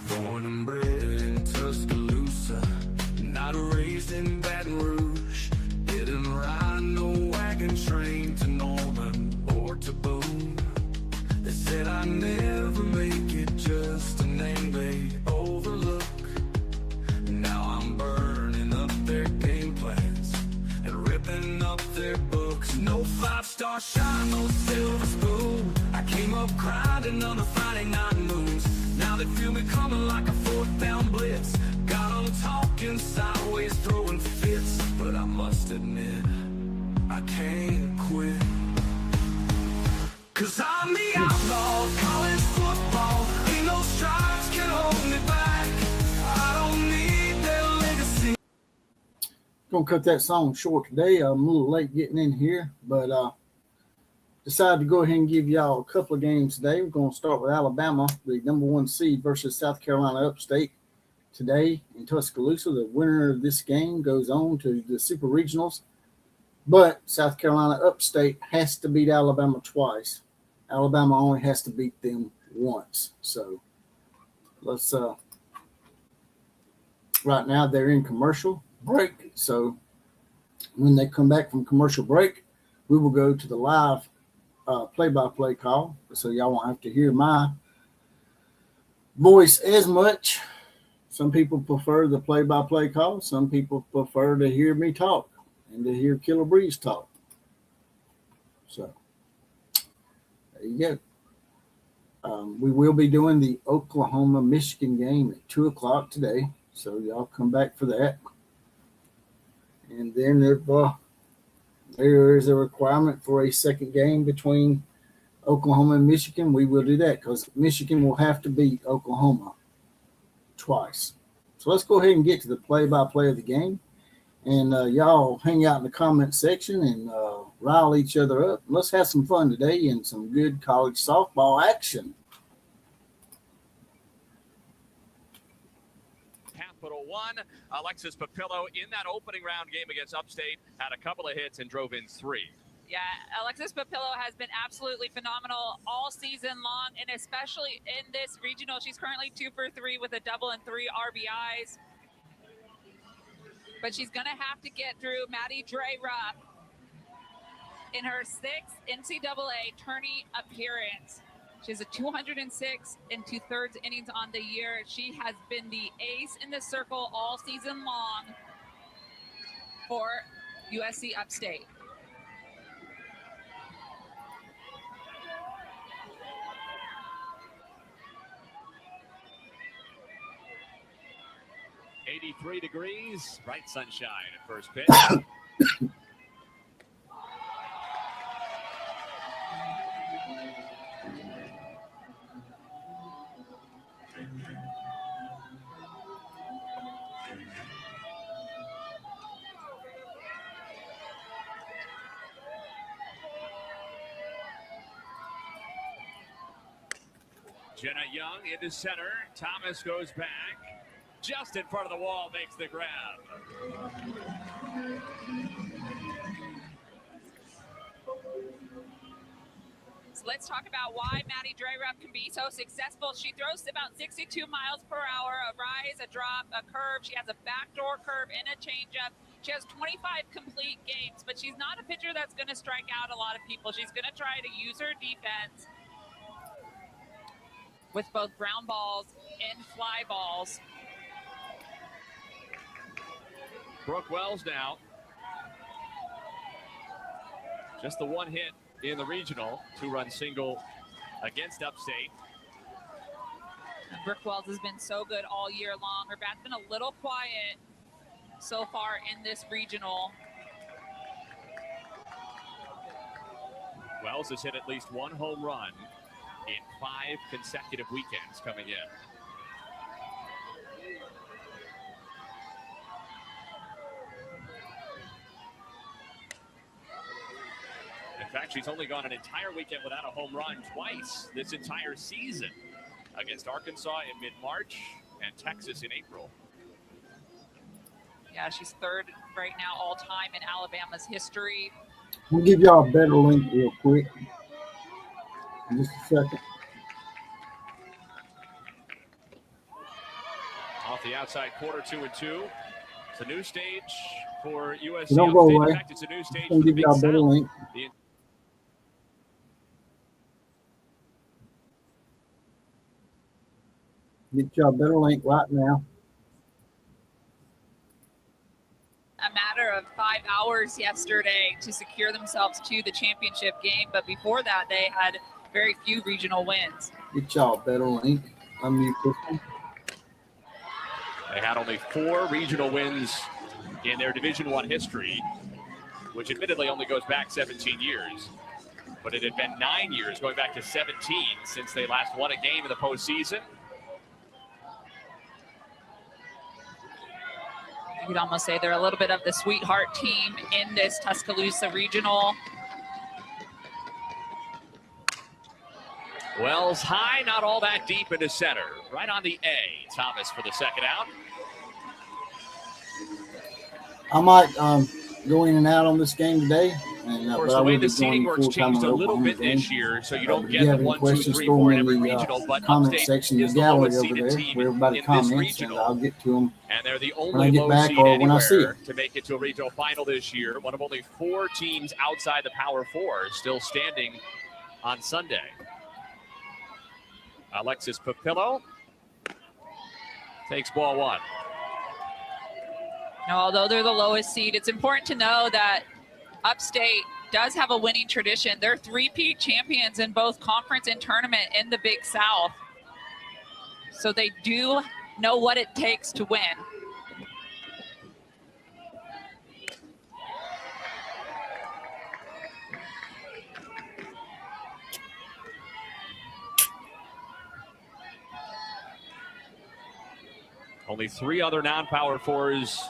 Born and bred in Tuscaloosa, not raised in Baton Rouge. Didn't ride no wagon train to Norman or to Boone. They said I'd never make it, just a name they overlook. Now I'm burning up their game plans and ripping up their books. No 5-star shine, no silver spoon. I came up grinding on a Friday night moons. Now they feel me coming like a 4th down blitz. Got them talking sideways, throwing fits. But I must admit, I can't quit. 'Cause I'm the outlaw of college football. Ain't no stripes can hold me back. I don't need their legacy. Gonna cut that song short today. I'm a little late getting in here, but decided to go ahead and give y'all a couple of games today. We're going to start with Alabama, the number 1 seed versus South Carolina Upstate today in Tuscaloosa. The winner of this game goes on to the Super Regionals, but South Carolina Upstate has to beat Alabama twice. Alabama only has to beat them once. So let's right now they're in commercial break. So when they come back from commercial break, we will go to the live play-by-play call, so y'all won't have to hear my voice as much. Some people prefer the play-by-play call. Some people prefer to hear me talk and to hear Killer Breeze talk. So there you go. We will be doing the Oklahoma-Michigan game at 2 o'clock today, so y'all come back for that. And then if there is a requirement for a second game between Oklahoma and Michigan, we will do that because Michigan will have to beat Oklahoma twice. So let's go ahead and get to the play-by-play of the game. And y'all hang out in the comment section and rile each other up. Let's have some fun today and some good college softball action. Capital One, Alexis Papillo in that opening round game against Upstate had a couple of hits and drove in 3. Yeah, Alexis Papillo has been absolutely phenomenal all season long, and especially in this regional. She's currently 2 for 3 with a double and 3 RBIs. But she's going to have to get through Maddie Dre-Rupp in her 6th NCAA tourney appearance. She has a 206 and 2/3 innings on the year. She has been the ace in the circle all season long for USC Upstate. $83 degrees, bright sunshine at first pitch. Jenna Young into center. Thomas goes back. Just in front of the wall, makes the grab. So let's talk about why Maddie Dre-Rupp can be so successful. She throws about 62 miles per hour, a rise, a drop, a curve. She has a backdoor curve and a changeup. She has 25 complete games, but she's not a pitcher that's going to strike out a lot of people. She's going to try to use her defense with both ground balls and fly balls. Brooke Wells now. Just the one hit in the regional, 2-run single against Upstate. Brooke Wells has been so good all year long. Her bat's been a little quiet so far in this regional. Wells has hit at least 1 home run in 5 consecutive weekends coming in. In fact, she's only gone an entire weekend without a home run twice this entire season, against Arkansas in mid-March and Texas in April. Yeah, she's 3rd right now all time in Alabama's history. We'll give y'all a better link real quick. In just a second. the outside corner, 2-2. It's a new stage for USC. Don't go Upstate. away. In fact, it's a new stage I'm for the give Big y'all a better South. link. Get y'all a better link right now. A matter of 5 hours yesterday to secure themselves to the championship game, but before that, they had very few regional wins. Get y'all a better link. Unmute this one. They had only 4 regional wins in their Division I history, which admittedly only goes back 17 years. But it had been 9 years, going back to 17, since they last won a game in the postseason. You could almost say they're a little bit of the sweetheart team in this Tuscaloosa regional. Wells high, not all that deep into center. Right on the A. Thomas for the second out. I might go in and out on this game today. And, Of course, but I the way will the be seating going works full-time changed a on little Oklahoma bit this game. year, so you don't If get you the have any 1, 2, questions 3, for 4 me in every in the regional, but comment Upstate section, the is the lowest gallery over seeded there, team where everybody in this comments, and regional. I'll get to them. And they're the I only get low back seed or when I see anywhere it. to make it to a regional final this year. One of only 4 teams outside the Power Four still standing on Sunday. Alexis Papillo takes ball 1. Now, although they're the lowest seed, it's important to know that Upstate does have a winning tradition. They're 3-peat champions in both conference and tournament in the Big South. So they do know what it takes to win. Only 3 other non-Power Fours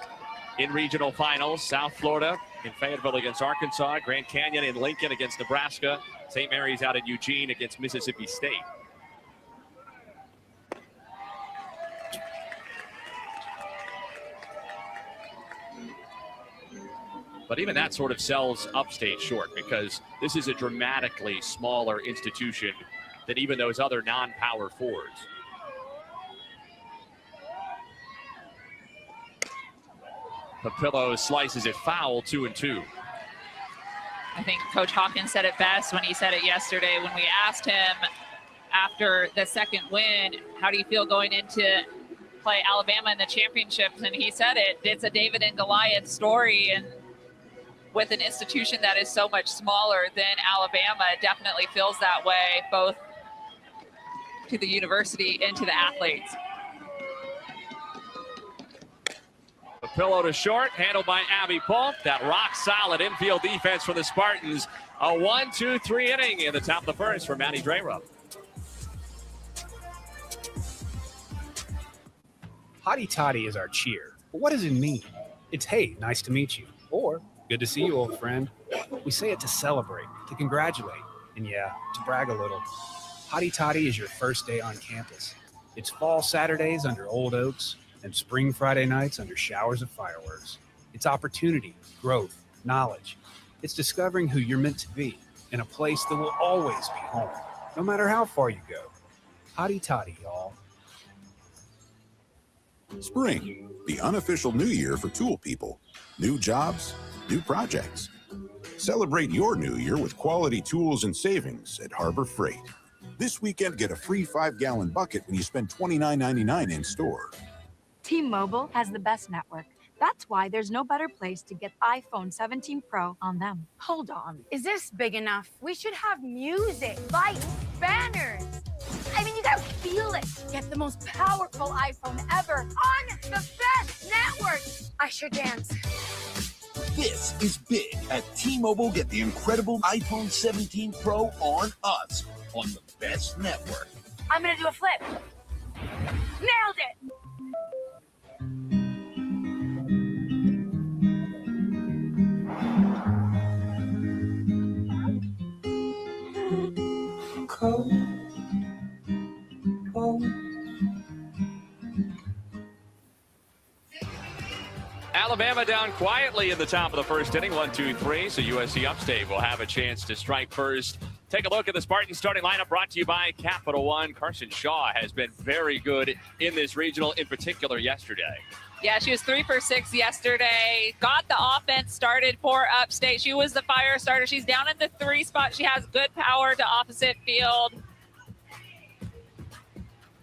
in regional finals. South Florida in Fayetteville against Arkansas. Grand Canyon in Lincoln against Nebraska. St. Mary's out in Eugene against Mississippi State. But even that sort of sells Upstate short, because this is a dramatically smaller institution than even those other non-Power Fours. Papillo slices it foul, 2-2. I think Coach Hawkins said it best when he said it yesterday when we asked him after the second win, how do you feel going into play Alabama in the championships? And he said it's a David and Goliath story, and with an institution that is so much smaller than Alabama, it definitely feels that way, both to the university and to the athletes. Papillo to short, handled by Abby Polk. That rock-solid infield defense for the Spartans. A 1-2-3 inning in the top of the first for Maddie Drayrup. Hotty toddy is our cheer. But what does it mean? It's, hey, nice to meet you. Or, good to see you, old friend. We say it to celebrate, to congratulate, and yeah, to brag a little. Hotty toddy is your first day on campus. It's fall Saturdays under old oaks and spring Friday nights under showers of fireworks. It's opportunity, growth, knowledge. It's discovering who you're meant to be in a place that will always be home, no matter how far you go. Hotty toddy, y'all. Spring, the unofficial new year for tool people. New jobs, new projects. Celebrate your new year with quality tools and savings at Harbor Freight. This weekend, get a free 5-gallon bucket when you spend $29.99 in store. T-Mobile has the best network. That's why there's no better place to get iPhone 17 Pro on them. Hold on. Is this big enough? We should have music, lights, banners. I mean, you gotta feel it. Get the most powerful iPhone ever on the best network. I should dance. This is big. At T-Mobile, get the incredible iPhone 17 Pro on us on the best network. I'm gonna do a flip. Nailed it. Alabama down quietly in the top of the first inning, 1-2-3. So USC Upstate will have a chance to strike first Take a look at the Spartans starting lineup brought to you by Capital One. Carson Shaw has been very good in this regional, in particular yesterday. Yeah, she was 3 for 6 yesterday. Got the offense started for Upstate. She was the fire starter. She's down in the 3 spot. She has good power to opposite field.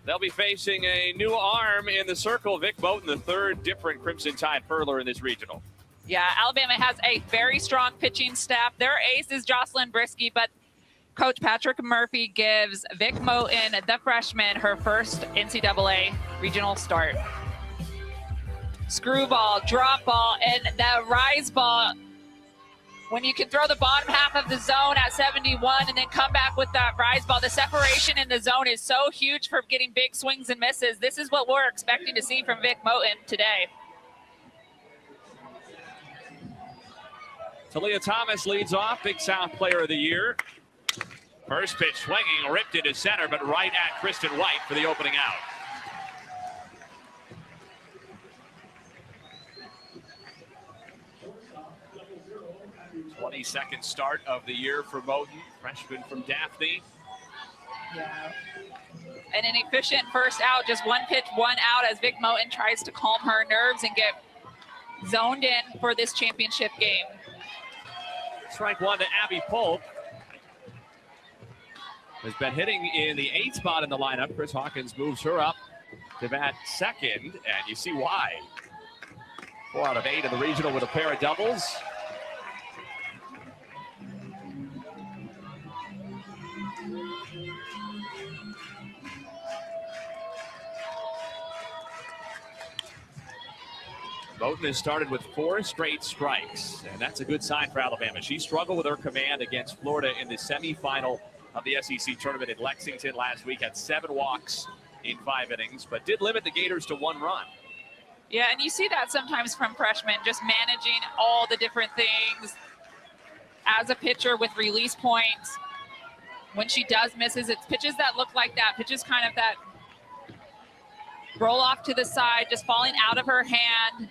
They'll be facing a new arm in the circle. Vic Moten, the third different Crimson Tide hurler in this regional. Yeah, Alabama has a very strong pitching staff. Their ace is Jocelyn Brisky, but Coach Patrick Murphy gives Vic Moten, the freshman, her first NCAA regional start. Screwball, drop ball, and the rise ball. When you can throw the bottom half of the zone at 71 and then come back with that rise ball, the separation in the zone is so huge for getting big swings and misses. This is what we're expecting to see from Vic Moten today. Talia Thomas leads off, Big South Player of the Year. First pitch swinging, ripped into center, but right at Kristen White for the opening out. Second start of the year for Moten, freshman from Daphne. Yeah. And an efficient first out, just 1 pitch, 1 out as Vic Moten tries to calm her nerves and get zoned in for this championship game. Strike 1 to Abby Polk. Has been hitting in the 8th spot in the lineup. Chris Hawkins moves her up to bat second, and you see why. 4 out of 8 in the regional with a pair of doubles. Moten has started with 4 straight strikes, and that's a good sign for Alabama. She struggled with her command against Florida in the semifinal of the SEC tournament in Lexington last week. Had 7 walks in 5 innings, but did limit the Gators to 1 run. Yeah, and you see that sometimes from freshmen, just managing all the different things as a pitcher with release points. When she does misses, it's pitches that look like that, pitches kind of that roll off to the side, just falling out of her hand.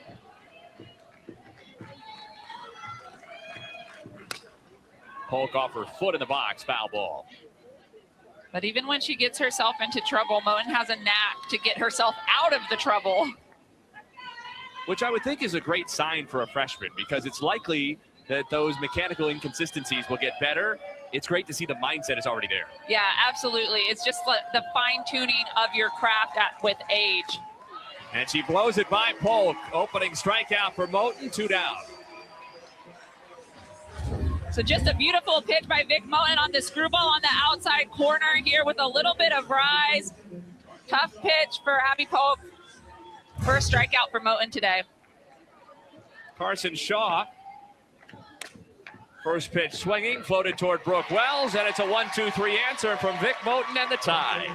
Polk off her foot in the box, foul ball. But even when she gets herself into trouble, Moten has a knack to get herself out of the trouble. Which I would think is a great sign for a freshman, because it's likely that those mechanical inconsistencies will get better. It's great to see the mindset is already there. Yeah, absolutely. It's just the fine-tuning of your craft with age. And she blows it by Polk. Opening strikeout for Moten, 2 down. So just a beautiful pitch by Vic Moten on the screwball on the outside corner here with a little bit of rise. Tough pitch for Abby Polk. First strikeout for Moten today. Carson Shaw. First pitch swinging, floated toward Brooke Wells, and it's a 1-2-3 answer from Vic Moten and the tie.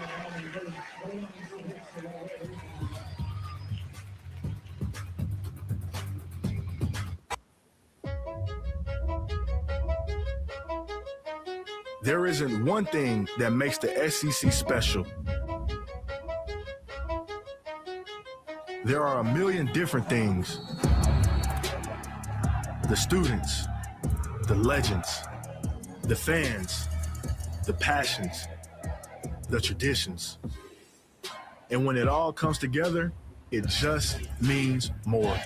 There isn't one thing that makes the SEC special. There are a million different things. The students, the legends, the fans, the passions, the traditions. And when it all comes together, it just means more.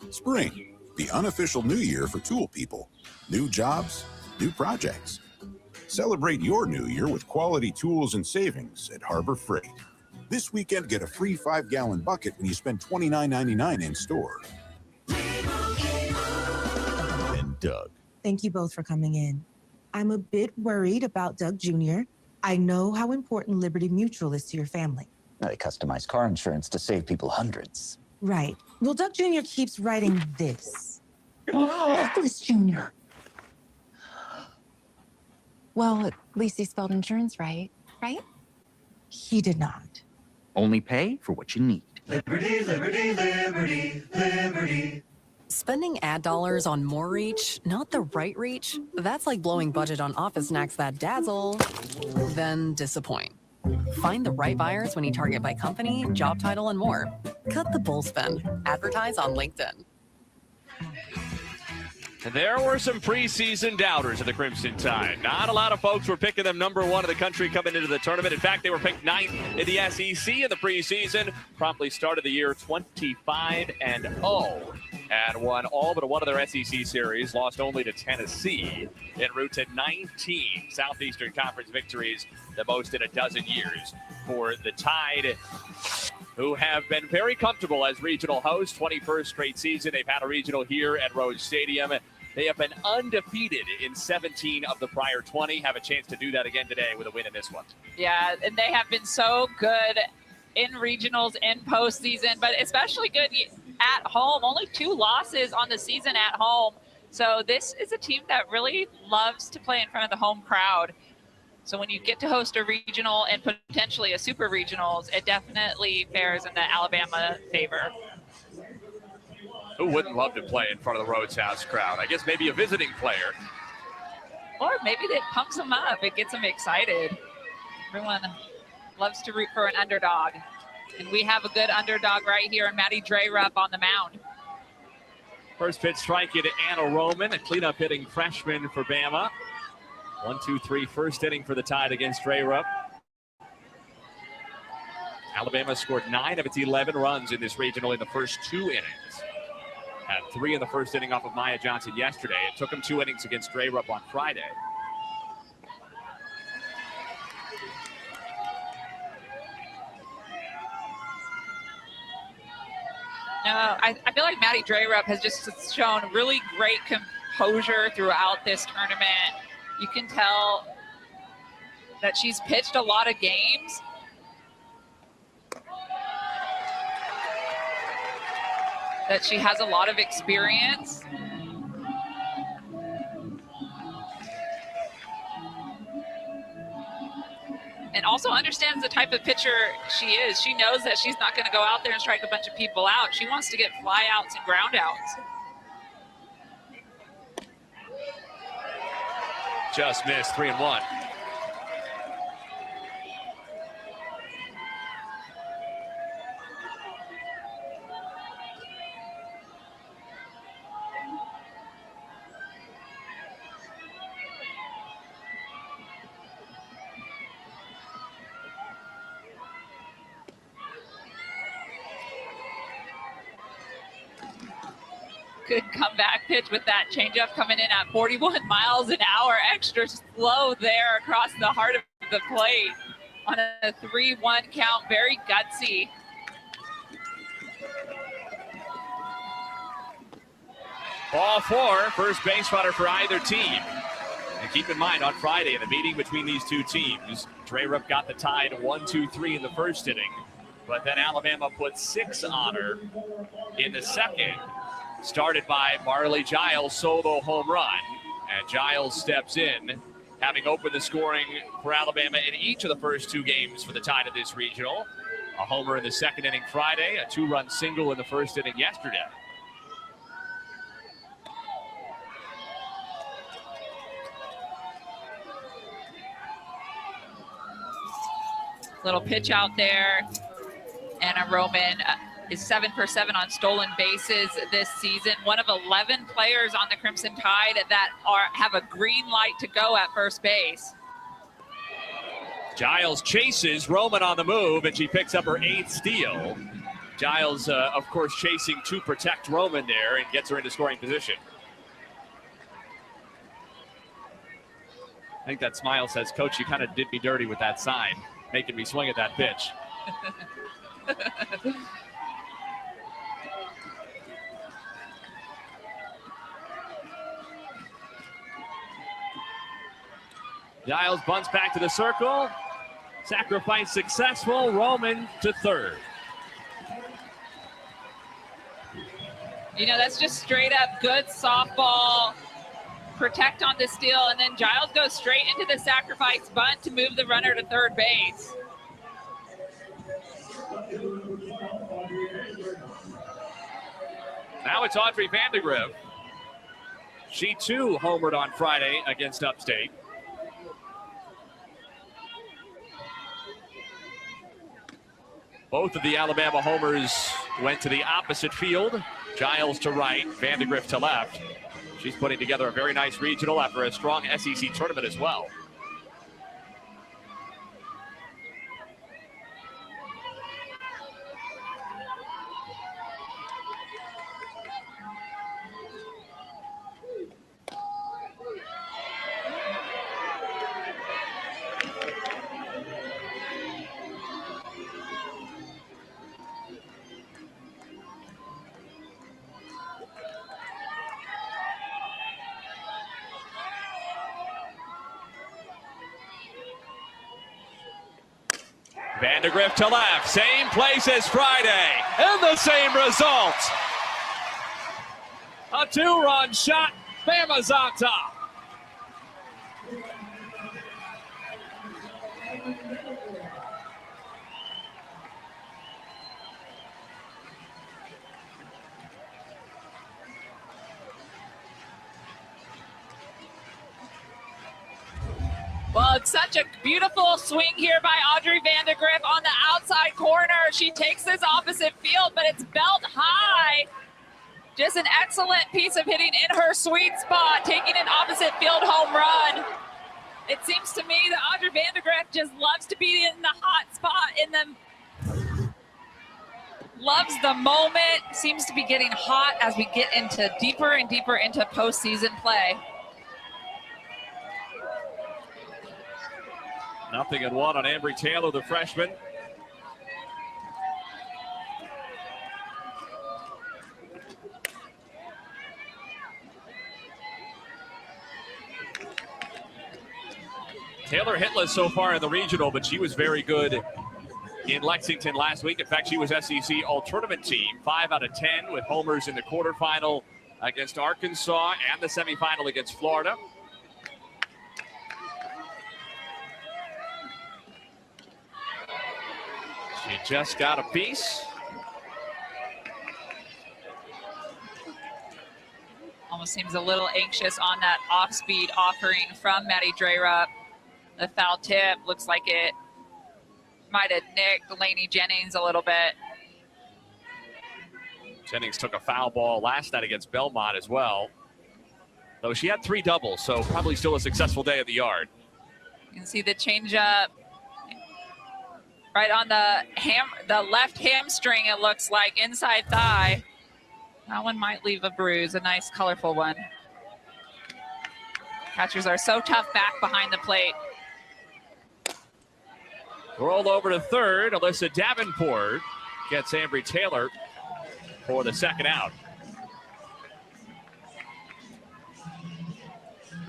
Spring, the unofficial new year for tool people. New jobs, new projects. Celebrate your new year with quality tools and savings at Harbor Freight. This weekend, get a free 5-gallon bucket when you spend $29.99 in store. And Doug. Thank you both for coming in. I'm a bit worried about Doug Jr. I know how important Liberty Mutual is to your family. They customize car insurance to save people hundreds. Right. Well, Doug Jr. keeps writing this. This Jr. Well, at least he spelled insurance right? He did not. Only pay for what you need. Liberty, liberty, liberty, liberty. Spending ad dollars on more reach, not the right reach, that's like blowing budget on office snacks that dazzle, then disappoint. Find the right buyers when you target by company, job title, and more. Cut the bull spend. Advertise on LinkedIn. And there were some preseason doubters of the Crimson Tide. Not a lot of folks were picking them number 1 in the country coming into the tournament. In fact, they were picked 9th in the SEC in the preseason. Promptly started the year 25-0 and won all but one of their SEC series. Lost only to Tennessee en route to 19 Southeastern Conference victories, the most in a dozen years for the Tide, who have been very comfortable as regional hosts. 21st straight season. They've had a regional here at Rose Stadium. They have been undefeated in 17 of the prior 20. Have a chance to do that again today with a win in this one. Yeah, and they have been so good in regionals in postseason, but especially good at home. Only 2 losses on the season at home. So this is a team that really loves to play in front of the home crowd. So when you get to host a regional and potentially a super regionals, it definitely fares in the Alabama favor. Who wouldn't love to play in front of the Rhodes House crowd? I guess maybe a visiting player. Or maybe it pumps them up. It gets them excited. Everyone loves to root for an underdog. And we have a good underdog right here in Maddie Drerup on the mound. First pitch strike to Anna Roman, a cleanup hitting freshman for Bama. 1-2-3 first inning for the Tide against Drerup. Alabama scored 9 of its 11 runs in this regional in the first 2 innings. Had 3 in the first inning off of Maya Johnson yesterday. It took them 2 innings against Drerup on Friday. No, I feel like Maddie Drerup has just shown really great composure throughout this tournament. You can tell that she's pitched a lot of games. That she has a lot of experience. And also understands the type of pitcher she is. She knows that she's not going to go out there and strike a bunch of people out. She wants to get fly outs and ground outs. Just missed, 3-1. Good comeback pitch with that changeup coming in at 41 miles an hour, extra slow there across the heart of the plate on a 3-1 count. Very gutsy. Ball 4, first base runner for either team. And keep in mind, on Friday, in the meeting between these two teams, Drerup got the Tide 1-2-3 in the first inning, but then Alabama put 6 on her in the second. Started by Marley Giles' solo home run. And Giles steps in, having opened the scoring for Alabama in each of the first 2 games for the Tide of this regional. A homer in the second inning Friday, a 2-run single in the first inning yesterday. Little pitch out there. Anna Roman is 7 for 7 on stolen bases this season. One of 11 players on the Crimson Tide that have a green light to go at first base. Giles chases Roman on the move, and she picks up her 8th steal. Giles, of course, chasing to protect Roman there and gets her into scoring position. I think that smile says, Coach, you kind of did me dirty with that sign, making me swing at that pitch. Giles bunts back to the circle. Sacrifice successful. Roman to third. You know, that's just straight up good softball. Protect on the steal, and then Giles goes straight into the sacrifice bunt to move the runner to third base. Now it's Audrey Vandegrift. She too homered on Friday against Upstate. Both of the Alabama homers went to the opposite field. Giles to right, Vandegrift to left. She's putting together a very nice regional after a strong SEC tournament as well. Vandegrift to left, same place as Friday, and the same result. A 2-run shot, Bama's on top. Well, it's such a beautiful swing here by Audrey Vandegrift on the outside corner. She takes this opposite field, but it's belt high. Just an excellent piece of hitting in her sweet spot, taking an opposite field home run. It seems to me that Audrey Vandegrift just loves to be in the hot spot, loves the moment, seems to be getting hot as we get into deeper and deeper into postseason play. 0-1 on Ambry Taylor, the freshman. Taylor hitless so far in the regional, but she was very good in Lexington last week. In fact, she was SEC All-Tournament team, 5 out of 10 with homers in the quarterfinal against Arkansas and the semifinal against Florida. She just got a piece. Almost seems a little anxious on that off-speed offering from Maddie Dreyer. The foul tip looks like it might have nicked Lainey Jennings a little bit. Jennings took a foul ball last night against Belmont as well. Though she had 3 doubles, so probably still a successful day at the yard. You can see the changeup right on the left hamstring, it looks like, inside thigh. That one might leave a bruise, a nice colorful one. Catchers are so tough back behind the plate. Roll over to third. Alyssa Davenport gets Ambry Taylor for the second out.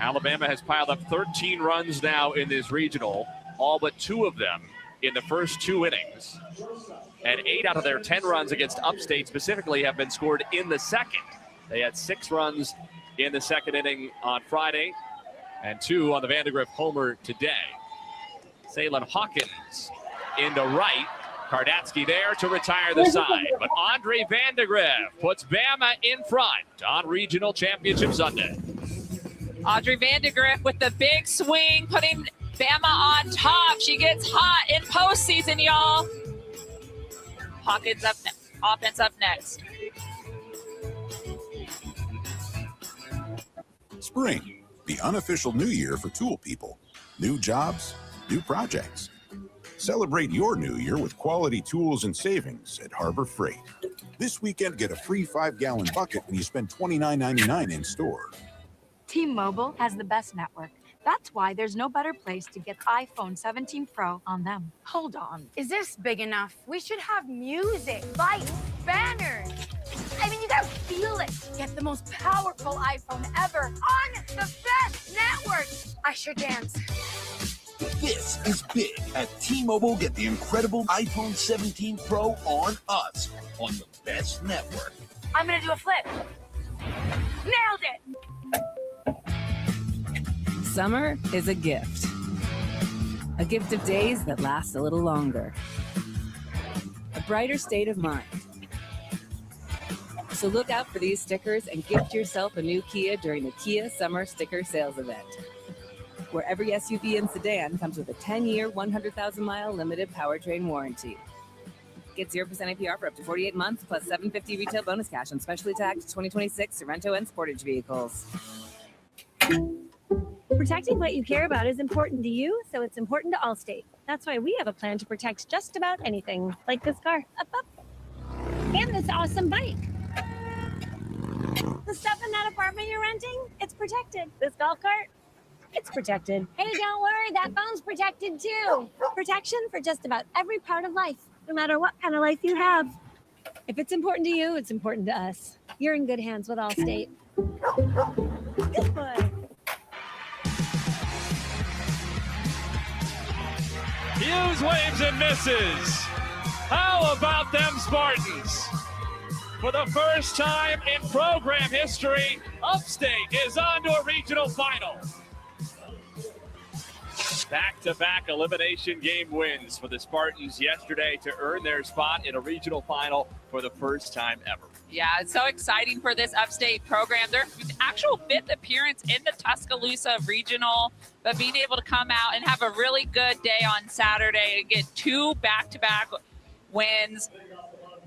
Alabama has piled up 13 runs now in this regional, all but 2 of them in the first 2 innings. And 8 out of their 10 runs against Upstate specifically have been scored in the second. They had 6 runs in the second inning on Friday and 2 on the Vandegrift homer today. Salem Hawkins into right. Kardatsky there to retire the side. But Andre Vandegrift puts Bama in front on Regional Championship Sunday. Audrey Vandegrift with the big swing, putting Bama on top. She gets hot in postseason, y'all. Hawkins up, offense up next. Spring, the unofficial new year for tool people. New jobs, new projects. Celebrate your new year with quality tools and savings at Harbor Freight. This weekend, get a free 5-gallon bucket when you spend $29.99 in store. T-Mobile has the best network. That's why there's no better place to get iPhone 17 Pro on them. Hold on. Is this big enough? We should have music, lights, banners. I mean, you gotta feel it. Get the most powerful iPhone ever on the best network. I sure dance. This is big. At T-Mobile, get the incredible iPhone 17 Pro on us on the best network. I'm gonna do a flip. Nailed it. Summer is a gift. A gift of days that last a little longer. A brighter state of mind. So look out for these stickers and gift yourself a new Kia during the Kia Summer Sticker Sales Event, where every SUV and sedan comes with a 10-year, 100,000-mile limited powertrain warranty. Get 0% APR for up to 48 months plus $750 retail bonus cash on specially tagged 2026 Sorrento and Sportage vehicles. Protecting what you care about is important to you, so it's important to Allstate. That's why we have a plan to protect just about anything, like this car. Up, up. And this awesome bike. The stuff in that apartment you're renting, it's protected. This golf cart, it's protected. Hey, don't worry, that phone's protected too. Protection for just about every part of life, no matter what kind of life you have. If it's important to you, it's important to us. You're in good hands with Allstate. Good boy. Hughes waves and misses. How about them Spartans? For the first time in program history, Upstate is on to a regional final. Back-to-back elimination game wins for the Spartans yesterday to earn their spot in a regional final for the first time ever. Yeah, it's so exciting for this Upstate program. Their actual 5th appearance in the Tuscaloosa Regional, but being able to come out and have a really good day on Saturday and get 2 back-to-back wins,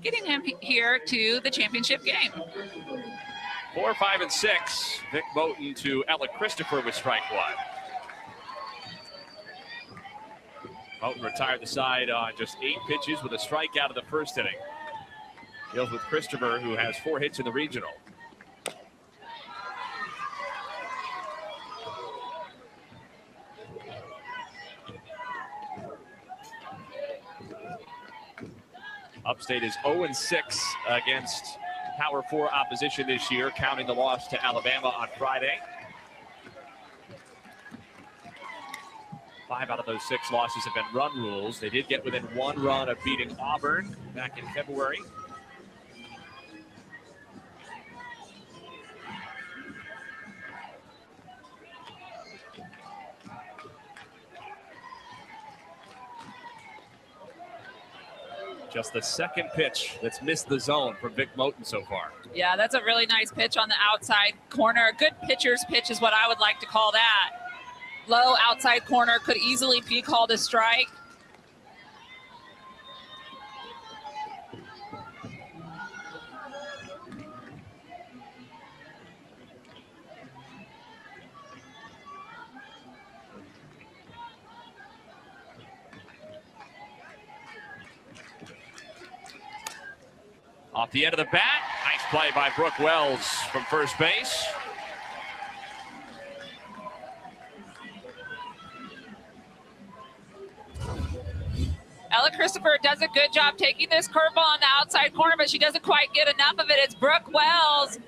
getting him here to the championship game. 4, 5, and 6. Vic Moten to Ella Christopher with strike 1. Moten retired the side on just 8 pitches with a strikeout in the first inning. Deals with Christopher, who has 4 hits in the regional. Upstate is 0-6 against Power 4 opposition this year, counting the loss to Alabama on Friday. 5 out of those 6 losses have been run rules. They did get within 1 run of beating Auburn back in February. Just the second pitch that's missed the zone from Vic Moten so far. Yeah, that's a really nice pitch on the outside corner. A good pitcher's pitch is what I would like to call that. Low outside corner, could easily be called a strike. Off the end of the bat, nice play by Brooke Wells from first base. Ella Christopher does a good job taking this curveball on the outside corner, but she doesn't quite get enough of it. It's Brooke Wells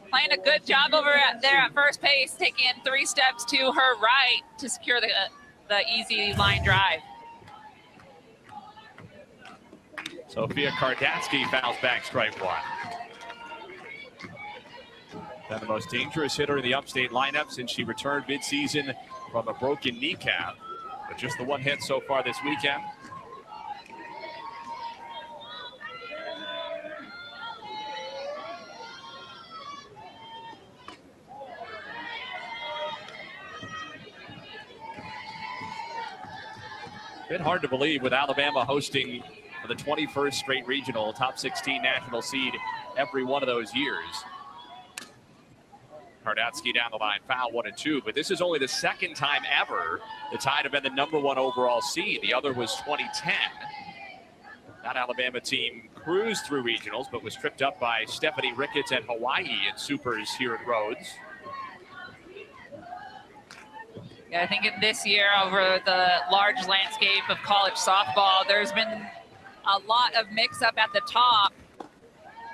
playing a good job over there at first base, taking 3 steps to her right to secure the easy line drive. Sophia Kardatsky fouls back strike 1. Been the most dangerous hitter in the Upstate lineup since she returned midseason from a broken kneecap. But just the 1 hit so far this weekend. Bit hard to believe with Alabama hosting for the 21st straight regional, top 16 national seed every one of those years. Kardatsky down the line, foul 1 and 2, but this is only the second time ever the Tide have been the #1 overall seed. The other was 2010. That Alabama team cruised through regionals, but was tripped up by Stephanie Ricketts and Hawaii in supers here at Rhodes. Yeah, I think in this year, over the large landscape of college softball, there's been a lot of mix-up at the top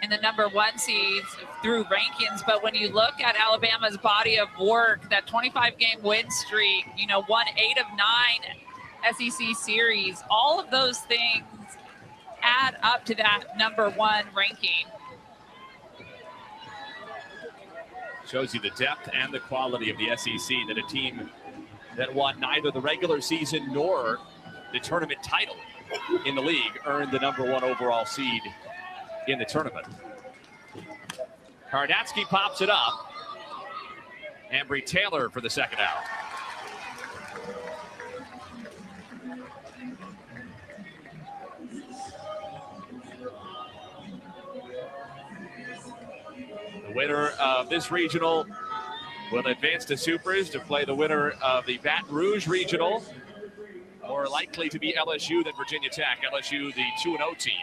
in the #1 seeds through rankings. But when you look at Alabama's body of work, that 25-game win streak, won 8 of 9 SEC series, all of those things add up to that #1 ranking. Shows you the depth and the quality of the SEC, that a team that won neither the regular season nor the tournament title in the league earned the #1 overall seed in the tournament. Kardatsky pops it up. Ambry Taylor for the second out. winner of this regional will advance to Supers to play the winner of the Baton Rouge regional. More likely to be LSU than Virginia Tech. LSU, the 2-0 team.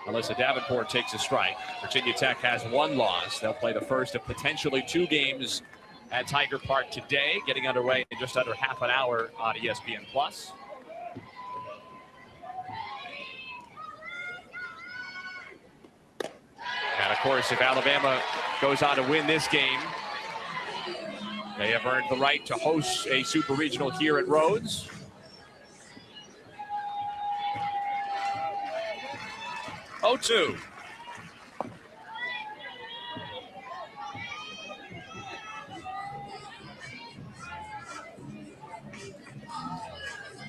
Alyssa Davenport takes a strike. Virginia Tech has one loss. They'll play the first of potentially 2 games at Tiger Park today, getting underway in just under half an hour on ESPN+. And of course, if Alabama goes on to win this game, they have earned the right to host a super regional here at Rhodes. Oh, 2.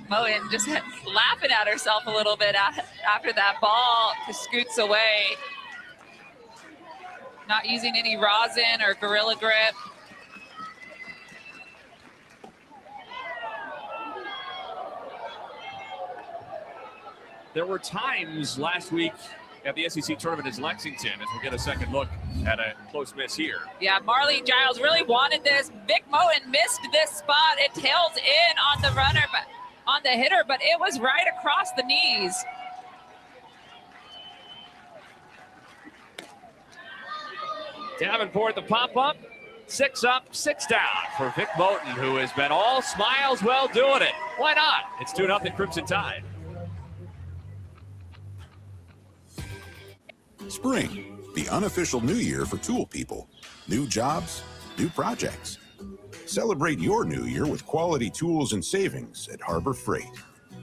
Moen just laughing at herself a little bit after that ball scoots away. Not using any rosin or Gorilla Grip. There were times last week at the SEC tournament in Lexington, as we get a second look at a close miss here. Yeah, Marlene Giles really wanted this. Vic Moen missed this spot. It tails in on the runner, but on the hitter, but it was right across the knees. Davenport, the pop-up, 6 up, 6 down for Vic Moten, who has been all smiles while doing it. Why not? It's 2-0 Crimson Tide. Spring, the unofficial new year for tool people. New jobs, new projects. Celebrate your new year with quality tools and savings at Harbor Freight.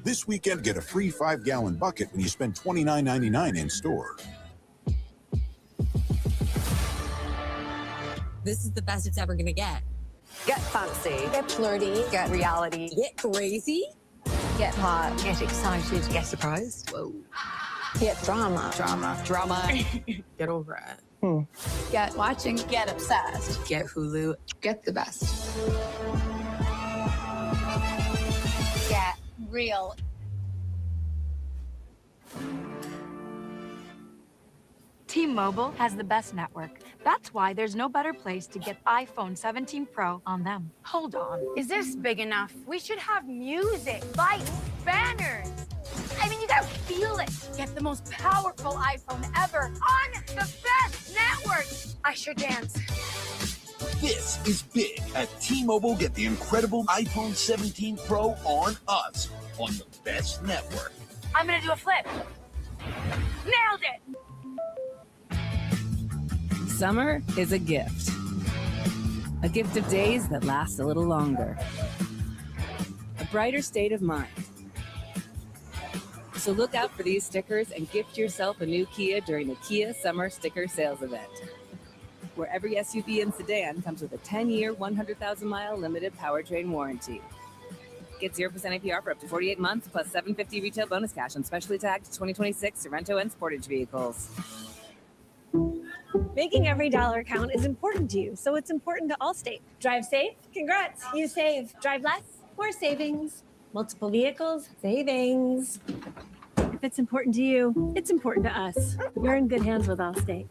This weekend, get a free 5-gallon bucket when you spend $29.99 in store. This is the best it's ever gonna get. Get fancy. Get flirty. Get reality. Get crazy. Get hot. Get excited. Get surprised. Whoa. Get drama. Drama. Get over it. Get watching. Get obsessed. Get Hulu. Get the best. Get real. T-Mobile has the best network. That's why there's no better place to get iPhone 17 Pro on them. Hold on. Is this big enough? We should have music, lights, banners. I mean, you gotta feel it. Get the most powerful iPhone ever on the best network. I sure dance. This is big at T-Mobile. Get the incredible iPhone 17 Pro on us on the best network. I'm gonna do a flip. Nailed it. Summer is a gift. A gift of days that last a little longer. A brighter state of mind. So look out for these stickers and gift yourself a new Kia during the Kia Summer Sticker Sales Event, where every SUV and sedan comes with a 10-year, 100,000-mile limited powertrain warranty. Get 0% APR for up to 48 months, plus $750 retail bonus cash on specially tagged 2026 Sorrento and Sportage vehicles. Making every dollar count is important to you, so it's important to Allstate. Drive safe? Congrats, you save. Drive less? More savings. Multiple vehicles? Savings. If it's important to you, it's important to us. You're in good hands with Allstate.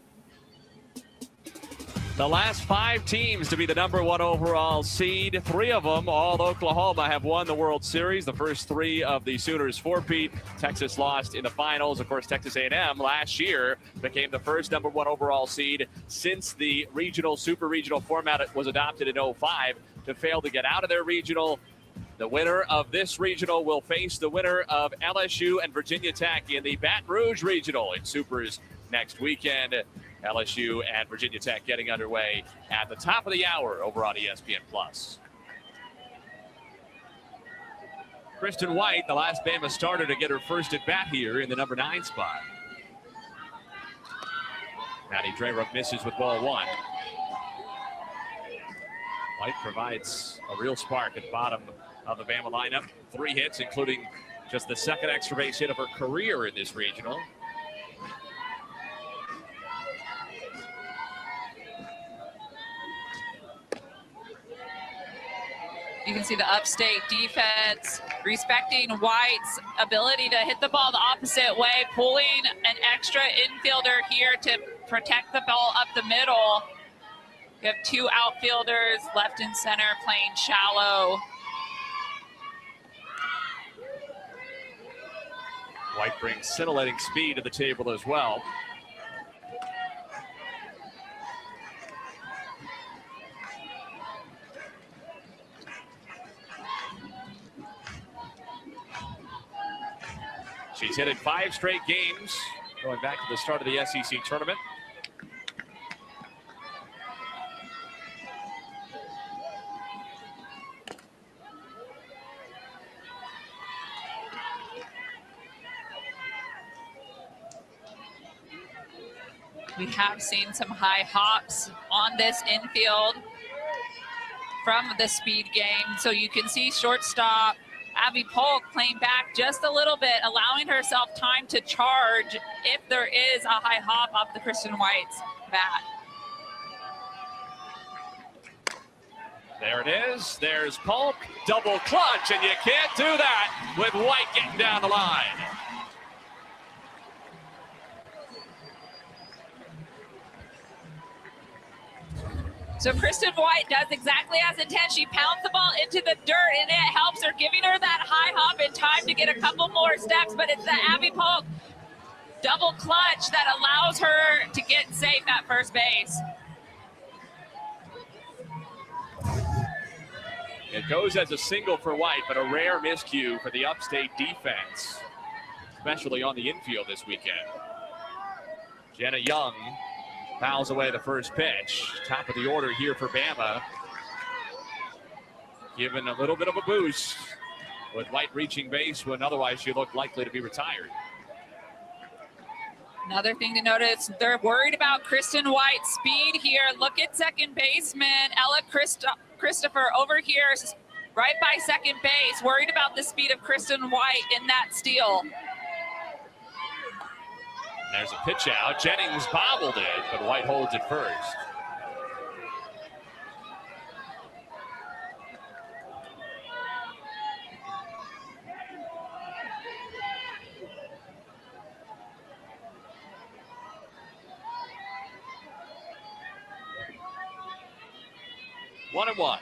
The last 5 teams to be the #1 overall seed, 3 of them, all Oklahoma, have won the World Series. The first 3 of the Sooners four-peat. Texas lost in the finals. Of course, Texas A&M last year became the first #1 overall seed since the regional, super regional format was adopted in 2005 to fail to get out of their regional. The winner of this regional will face the winner of LSU and Virginia Tech in the Baton Rouge regional in Supers next weekend. LSU and Virginia Tech getting underway at the top of the hour over on ESPN+. Kristen White, the last Bama starter to get her first at bat here in the #9 spot. Maddie Drayrup misses with ball 1. White provides a real spark at the bottom of the Bama lineup. 3 hits, including just the second extra base hit of her career in this regional. You can see the Upstate defense respecting White's ability to hit the ball the opposite way, pulling an extra infielder here to protect the ball up the middle. You have two outfielders left and center playing shallow. White brings scintillating speed to the table as well. She's hit in 5 straight games, going back to the start of the SEC tournament. We have seen some high hops on this infield from the speed game. So you can see shortstop Abby Polk playing back just a little bit, allowing herself time to charge if there is a high hop off the Kristen White's bat. There it is. There's Polk. Double clutch, and you can't do that with White getting down the line. So Kristen White does exactly as intended. She pounds the ball into the dirt, and it helps her, giving her that high hop in time to get a couple more steps. But it's the Abby Polk double clutch that allows her to get safe at first base. It goes as a single for White, but a rare miscue for the Upstate defense, especially on the infield this weekend. Jenna Young fouls away the first pitch. Top of the order here for Bama. Given a little bit of a boost with White reaching base when otherwise she looked likely to be retired. Another thing to notice, they're worried about Kristen White's speed here. Look at second baseman Ella Christopher over here, right by second base, worried about the speed of Kristen White in that steal. There's a pitch out. Jennings bobbled it, but White holds it first. One and one.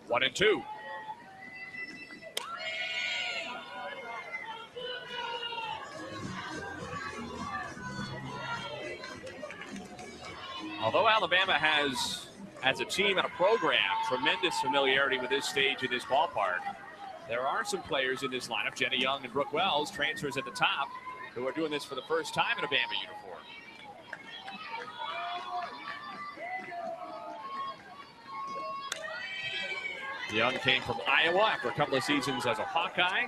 One and two. Although Alabama has, as a team and a program, tremendous familiarity with this stage in this ballpark, there are some players in this lineup, Jenna Young and Brooke Wells, transfers at the top, who are doing this for the first time in a Bama uniform. Young came from Iowa after a couple of seasons as a Hawkeye.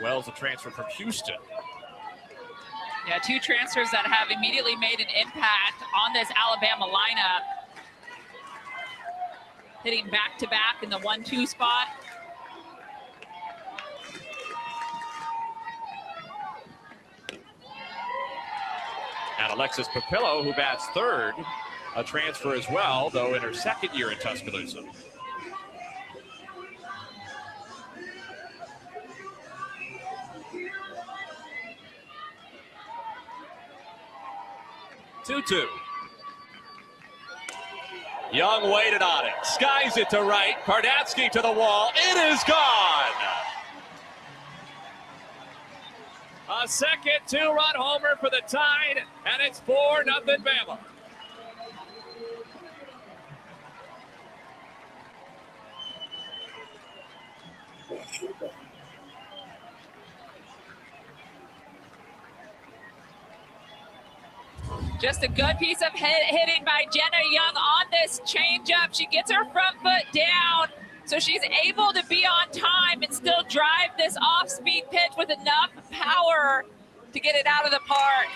Wells, a transfer from Houston. Yeah, two transfers that have immediately made an impact on this Alabama lineup. Hitting back-to-back in the 1-2 spot. And Alexis Papillo, who bats third, a transfer as well, though in her second year in Tuscaloosa. Two. Young waited on it, skies it to right, Kardatsky to the wall, it is gone! A second two-run homer for the Tide, and it's 4-0 Bama. Just a good piece of hitting by Jenna Young on this changeup. She gets her front foot down, So she's able to be on time and still drive this off-speed pitch with enough power to get it out of the park.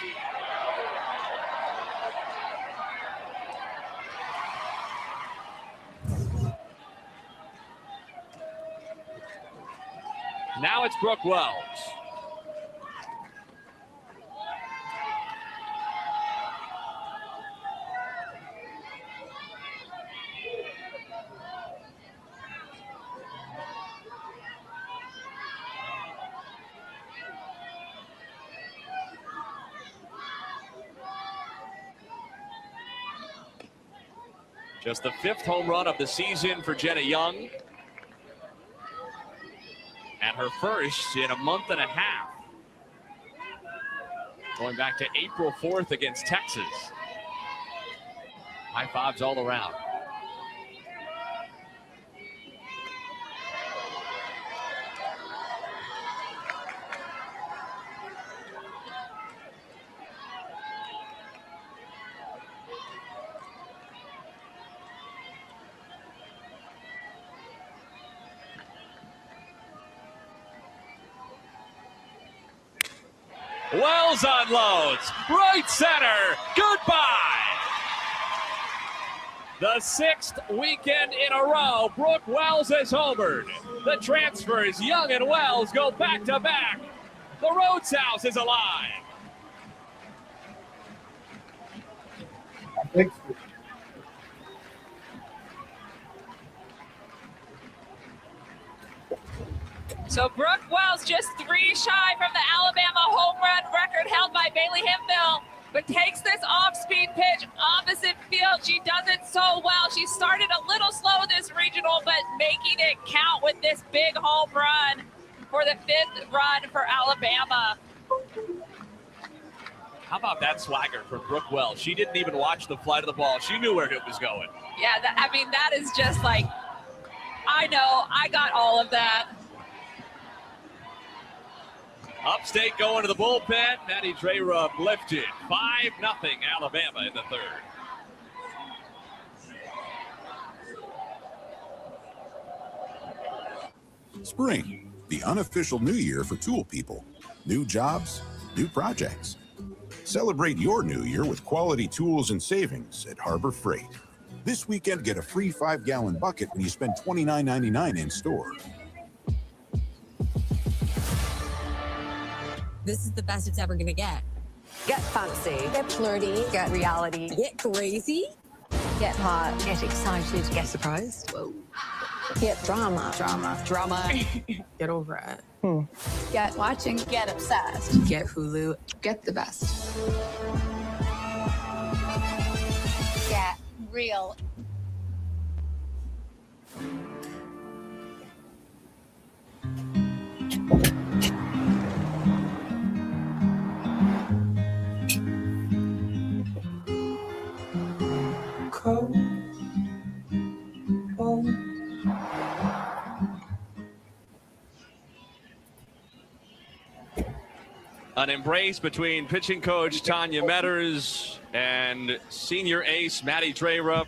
Now it's Brooke Wells. Just the 5th home run of the season for Jenna Young. And her first in a month and a half. Going back to April 4th against Texas. High fives all around. Wells unloads, right center, goodbye. The 6th weekend in a row, Brooke Wells has homered. The transfers, Young and Wells, go back to back. The Rhodes House is alive. So Brooke Wells just 3 shy from the Alabama home run record held by Bailey Hemphill, but takes this off-speed pitch opposite field. She does it so well. She started a little slow this regional, but making it count with this big home run for the 5th run for Alabama. How about that swagger from Brooke Wells? She didn't even watch the flight of the ball. She knew where it was going. Yeah, that is just like, I know, I got all of that. Upstate going to the bullpen. Maddie Drerup lifted. 5-0 Alabama in the 3rd. Spring, the unofficial new year for tool people. New jobs, new projects. Celebrate your new year with quality tools and savings at Harbor Freight. This weekend, get a free 5-gallon bucket when you spend $29.99 in store. This is the best it's ever gonna get. Get fancy. Get flirty. Get reality. Get crazy. Get hot. Get excited. Get surprised. Whoa. Get drama. Drama. Get over it. Get watching. Get obsessed. Get Hulu. Get the best. Get real. An embrace between pitching coach Tanya Metters and senior ace Maddie Drerup,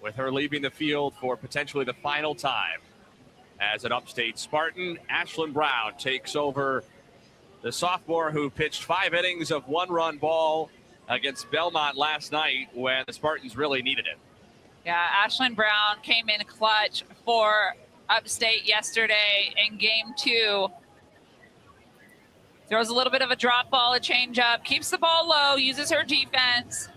with her leaving the field for potentially the final time as an Upstate Spartan. Ashlyn Brown takes over, the sophomore who pitched 5 innings of 1-run ball against Belmont last night when the Spartans really needed it. Yeah, Ashlyn Brown came in clutch for Upstate yesterday in game 2. Throws a little bit of a drop ball, a changeup, keeps the ball low, uses her defense.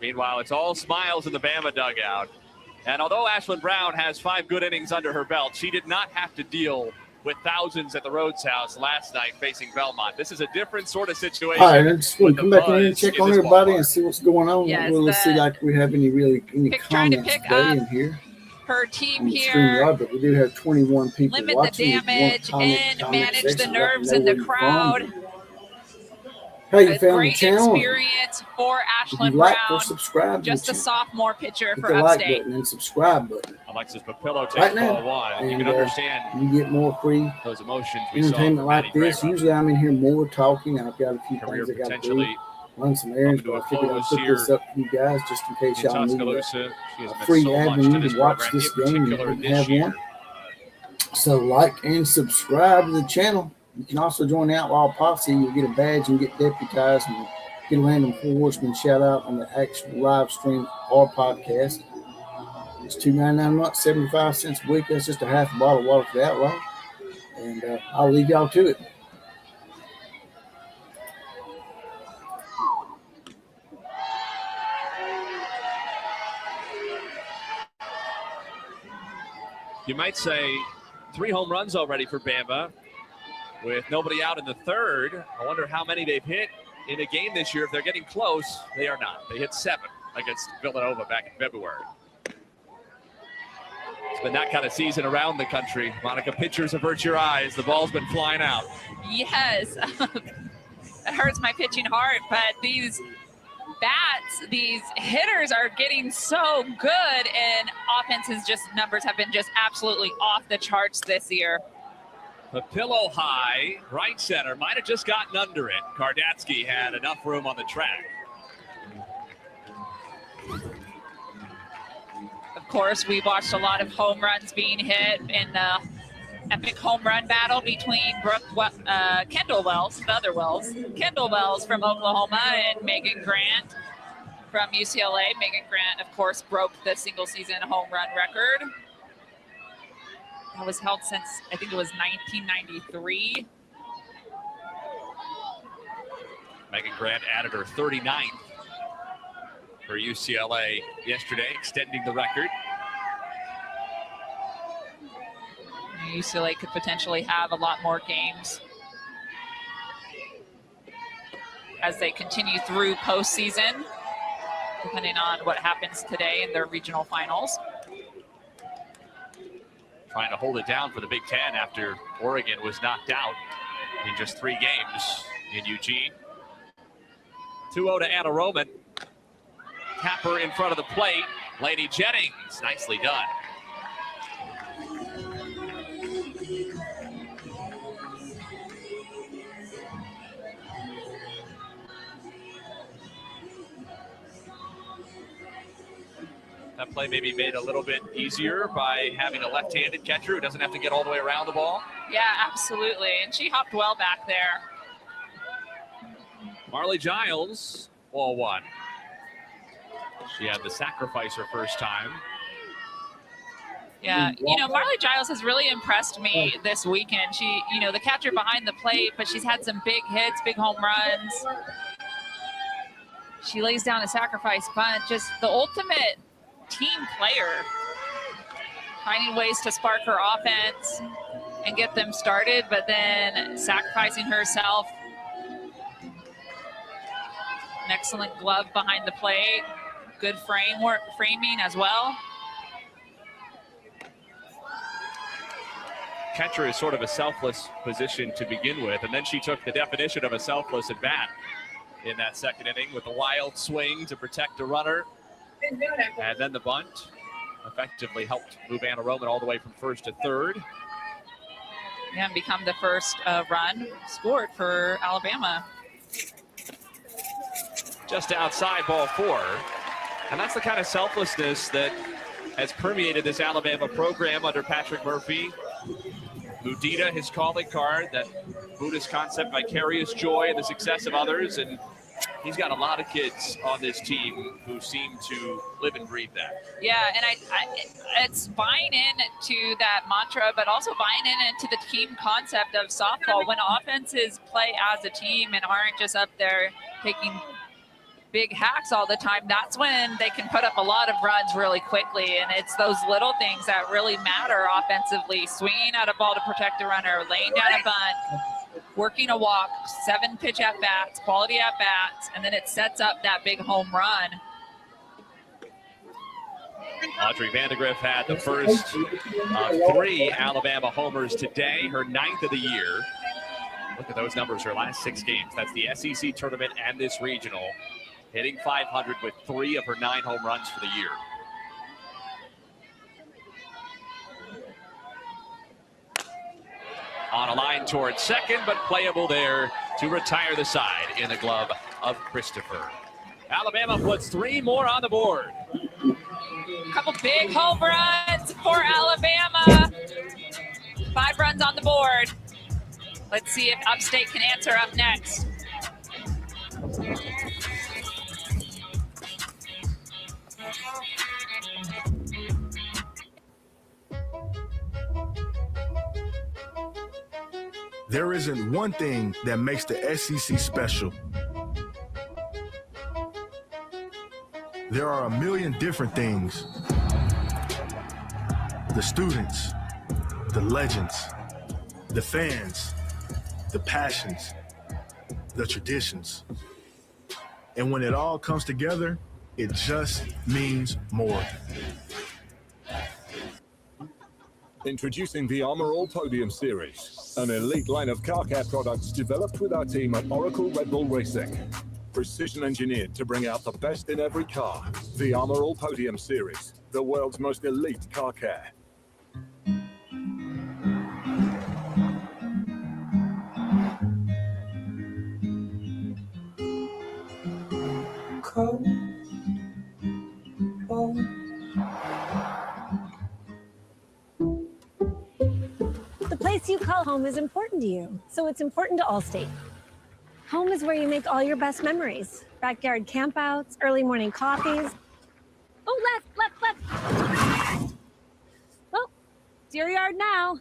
Meanwhile, it's all smiles in the Bama dugout. And although Ashlyn Brown has 5 good innings under her belt, she did not have to deal with thousands at the Rhodes House last night facing Belmont. This is a different sort of situation. All right, I just want to come back in and check on everybody and see what's going on. Yes, We'll see like we have any trying to comments pick today up in here. Her team On the here. StreamYard, but we do have 21 people Limit the watching. If you want damage comment, and comment manage section, the let me nerves know in where the you're crowd. from. Hey, you A found the great channel. experience for If you Ashlyn like Brown. or subscribe, Just a sophomore pitcher hit for the like Upstate. button and subscribe button. Alexis Papillo takes Right now. ball 1. You And, can understand you get more free those emotions we saw entertainment from like Maddie this. Drerup. Usually I'm in here more talking. I've got a few Career things I got to do. potentially run some errands, but I figured I'd put this up for you guys just in case y'all need Tuscaloosa. She has a meant free so much to avenue this to watch program, this in game. You particular didn't this have year. one. So like and subscribe to the channel. You can also join the Outlaw Posse. You'll get a badge and get deputized and get a random horseman shout out on the actual live stream or podcast. It's $2.99 a month, 75 cents a week. That's just a half a bottle of water for the Outlaw. And I'll leave y'all to it. You might say 3 home runs already for Bama with nobody out in the third. I wonder how many they've hit in a game this year. If they're getting close, they are not. They hit 7 against Villanova back in February. It's been that kind of season around the country. Monica, pitchers avert your eyes. The ball's been flying out. Yes. It hurts my pitching heart, but these bats, these hitters are getting so good, and offenses numbers have been just absolutely off the charts this year. The pillow high, right center, might have just gotten under it. Kardatsky had enough room on the track. Of course, we watched a lot of home runs being hit in the epic home run battle between Kendall Wells, the other Wells, Kendall Wells from Oklahoma and Megan Grant from UCLA. Megan Grant, of course, broke the single season home run record. That was held since, I think it was 1993. Megan Grant added her 39th for UCLA yesterday, extending the record. UCLA could potentially have a lot more games as they continue through postseason, depending on what happens today in their regional finals. Trying to hold it down for the Big Ten after Oregon was knocked out in just 3 games in Eugene. 2-0 to Anna Roman. Capper in front of the plate. Lady Jennings, nicely done. That play may be made a little bit easier by having a left-handed catcher who doesn't have to get all the way around the ball. Yeah, absolutely. And she hopped well back there. Marley Giles, ball 1. She had the sacrifice her first time. Yeah, Marley Giles has really impressed me this weekend. She, the catcher behind the plate, but she's had some big hits, big home runs. She lays down a sacrifice bunt, just the ultimate team player, finding ways to spark her offense and get them started, but then sacrificing herself. An excellent glove behind the plate, good framing as well. Catcher is sort of a selfless position to begin with, and then she took the definition of a selfless at bat in that second inning with a wild swing to protect a runner. And then the bunt effectively helped move Anna Roman all the way from first to third. And become the first run scored for Alabama. Just outside, ball 4. And that's the kind of selflessness that has permeated this Alabama program under Patrick Murphy. Mudita, his calling card, that Buddhist concept, vicarious joy in the success of others. And he's got a lot of kids on this team who seem to live and breathe that. Yeah, and it's buying into that mantra, but also buying into the team concept of softball. When offenses play as a team and aren't just up there taking big hacks all the time, that's when they can put up a lot of runs really quickly. And it's those little things that really matter offensively. Swinging out a ball to protect a runner, laying down a bunt, working a walk, 7 pitch at-bats, quality at-bats, and then it sets up that big home run. Audrey Vandegrift had the first of 3 Alabama homers today, her 9th of the year. Look at those numbers, her last 6 games. That's the SEC tournament and this regional. Hitting 500 with 3 of her 9 home runs for the year. On a line towards second, but playable there to retire the side in the glove of Christopher. Alabama puts 3 more on the board. A couple big home runs for Alabama. 5 runs on the board. Let's see if Upstate can answer up next. There isn't one thing that makes the SEC special. There are a million different things. The students, the legends, the fans, the passions, the traditions. And when it all comes together, it just means more. Introducing the Armor All Podium Series, an elite line of car care products developed with our team at Oracle Red Bull Racing. Precision engineered to bring out the best in every car. The Armor All Podium Series, the world's most elite car care. The place you call home is important to you, so it's important to Allstate. Home is where you make all your best memories. Backyard campouts, early morning coffees. Oh, left. Well, it's your yard now.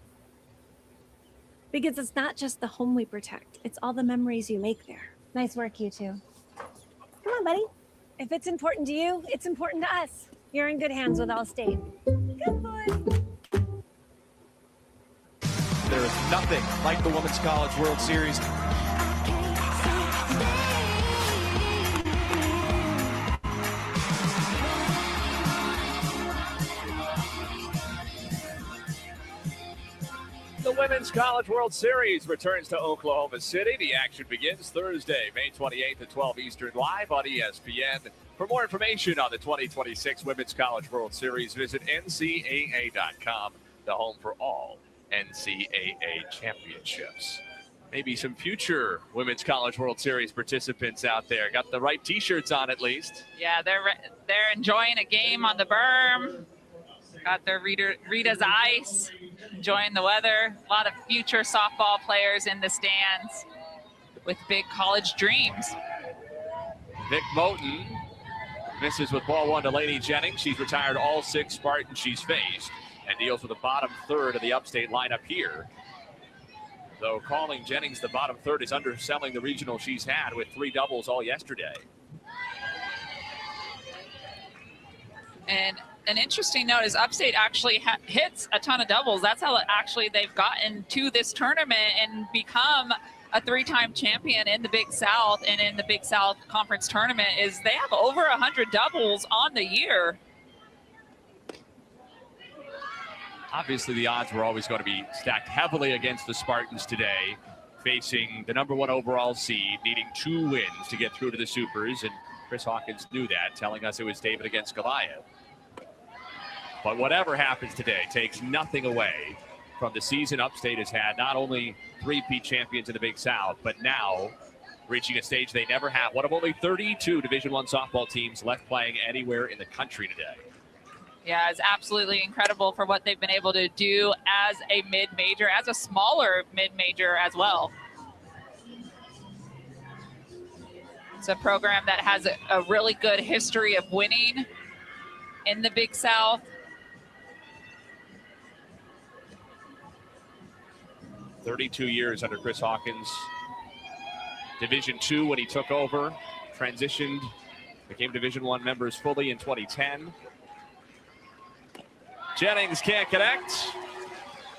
Because it's not just the home we protect, it's all the memories you make there. Nice work, you two. Come on, buddy. If it's important to you, it's important to us. You're in good hands with Allstate. Good boy. There is nothing like the Women's College World Series. The Women's College World Series returns to Oklahoma City. The action begins Thursday, May 28th at 12 Eastern, live on ESPN. For more information on the 2026 Women's College World Series, visit NCAA.com, the home for all NCAA championships. Maybe some future Women's College World Series participants out there. Got the right T-shirts on at least. Yeah, they're enjoying a game on the berm. Got their Rita's Ice, enjoying the weather. A lot of future softball players in the stands with big college dreams. Vic Moten misses with ball 1 to Lady Jennings. She's retired all 6 Spartans she's faced and deals with the bottom third of the Upstate lineup here. Though calling Jennings the bottom third is underselling the regional she's had with 3 doubles all yesterday. And an interesting note is Upstate actually hits a ton of doubles. That's how actually they've gotten to this tournament and become a 3-time champion in the Big South and in the Big South Conference tournament. Is they have over 100 doubles on the year. Obviously, the odds were always going to be stacked heavily against the Spartans today, facing the #1 overall seed, needing 2 wins to get through to the Supers, and Chris Hawkins knew that, telling us it was David against Goliath. But whatever happens today takes nothing away from the season Upstate has had. Not only 3-peat champions in the Big South, but now reaching a stage they never have. One of only 32 Division I softball teams left playing anywhere in the country today. Yeah, it's absolutely incredible for what they've been able to do as a mid-major, as a smaller mid-major as well. It's a program that has a really good history of winning in the Big South. 32 years under Chris Hawkins. Division II when he took over, transitioned, became Division I members fully in 2010. Jennings can't connect.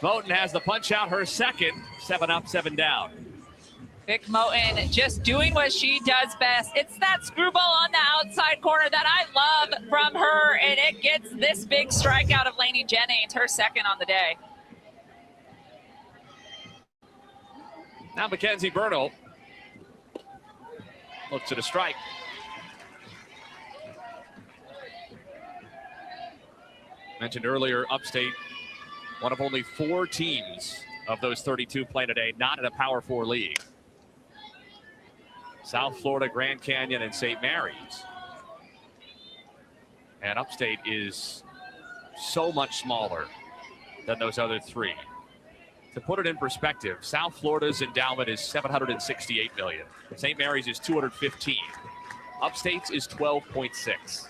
Moten has the punch out, her second. 7 up, 7 down. Vic Moten just doing what she does best. It's that screwball on the outside corner that I love from her, and it gets this big strikeout of Lainey Jennings, her second on the day. Now Mackenzie Bernal looks at a strike. Mentioned earlier, Upstate, one of only 4 teams of those 32 playing today, not in a Power 4 league. South Florida, Grand Canyon, and St. Mary's. And Upstate is so much smaller than those other three. To put it in perspective, South Florida's endowment is $768 million. St. Mary's is $215. Upstate's is $12.6.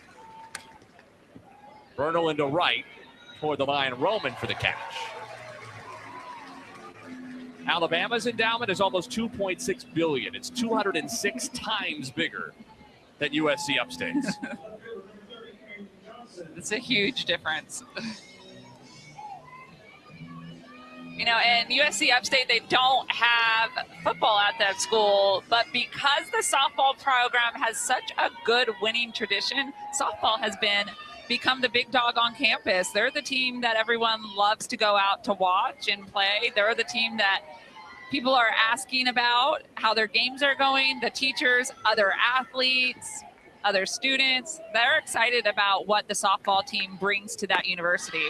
Bernal into right toward the line. Roman for the catch. Alabama's endowment is almost $2.6 billion. It's 206 times bigger than USC Upstate's. It's a huge difference. You know, and USC Upstate, they don't have football at that school, but because the softball program has such a good winning tradition, softball has become the big dog on campus. They're the team that everyone loves to go out to watch and play. They're the team that people are asking about how their games are going, the teachers, other athletes, other students. They're excited about what the softball team brings to that university.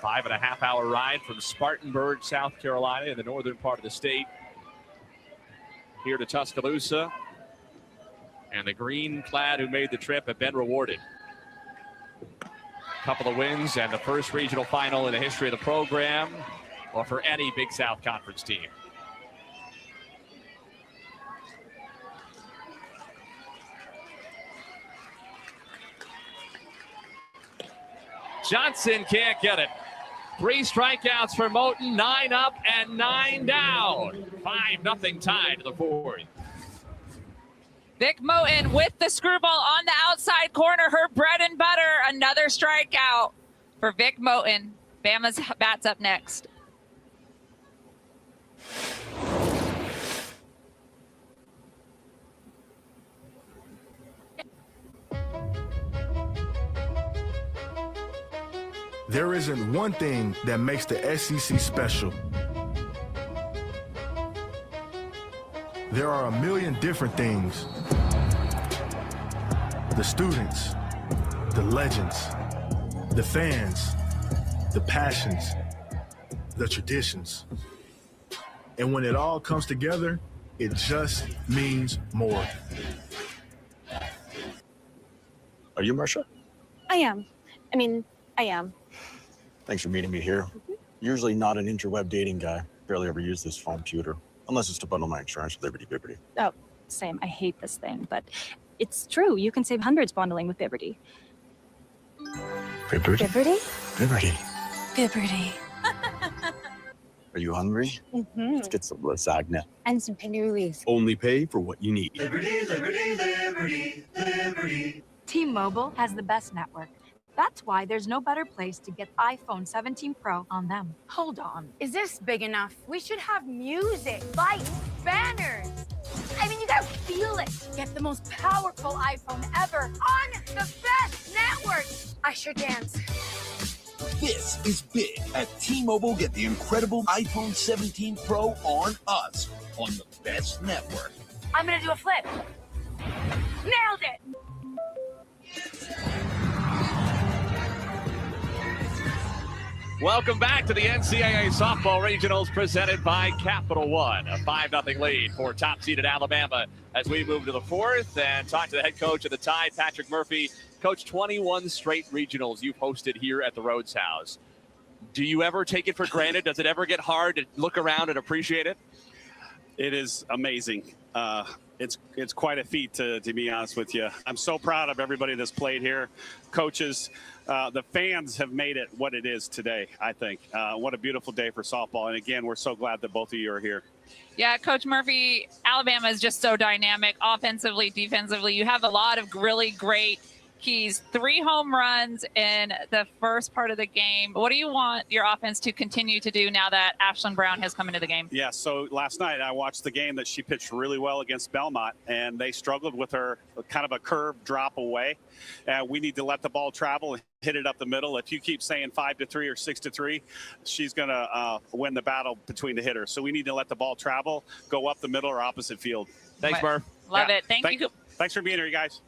5.5-hour ride from Spartanburg, South Carolina, in the northern part of the state, here to Tuscaloosa. And the green clad who made the trip have been rewarded. A couple of wins and the first regional final in the history of the program, or for any Big South Conference team. Johnson can't get it. 3 strikeouts for Moten, 9 up and 9 down. 5-0 tie to the 4th. Vic Moten with the screwball on the outside corner, her bread and butter. Another strikeout for Vic Moten. Bama's bats up next. There isn't one thing that makes the SEC special. There are a million different things. The students, the legends, the fans, the passions, the traditions. And when it all comes together, it just means more. Are you Marsha? I am. I am. Thanks for meeting me here. Usually not an interweb dating guy. Barely ever use this phone computer. Unless it's to bundle my insurance with Liberty Bibbity. Oh, same. I hate this thing, but it's true. You can save hundreds bundling with Bibbity. Bibbity? Bibbity? Bibbity. Bibbity. Are you hungry? Mm-hmm. Let's get some lasagna. And some pinneries. Only pay for what you need. Liberty, liberty, liberty, liberty. T-Mobile has the best network. That's why there's no better place to get iPhone 17 Pro on them. Hold on. Is this big enough? We should have music, lights, banners. You gotta feel it. Get the most powerful iPhone ever on the best network. I sure dance. This is big. At T-Mobile, get the incredible iPhone 17 Pro on us, on the best network. I'm gonna do a flip. Nailed it. Welcome back to the NCAA Softball Regionals presented by Capital One. A 5-0 lead for top-seeded Alabama as we move to the 4th and talk to the head coach of the Tide, Patrick Murphy. Coach, 21 straight regionals you've hosted here at the Rhodes House. Do you ever take it for granted? Does it ever get hard to look around and appreciate it? It is amazing. It's quite a feat, to be honest with you. I'm so proud of everybody that's played here. Coaches, the fans have made it what it is today, I think. What a beautiful day for softball. And again, we're so glad that both of you are here. Yeah, Coach Murphy, Alabama is just so dynamic offensively, defensively. You have a lot of really great keys. 3 home runs in the first part of the game. What do you want your offense to continue to do now that Ashlyn Brown has come into the game? Yeah, so last night I watched the game that she pitched really well against Belmont, and they struggled with her kind of a curve drop away. We need to let the ball travel and hit it up the middle. If you keep saying 5-3 or 6-3, she's going to win the battle between the hitters. So we need to let the ball travel, go up the middle or opposite field. Thanks, Murph. Love it. Thank you. Thanks for being here, you guys.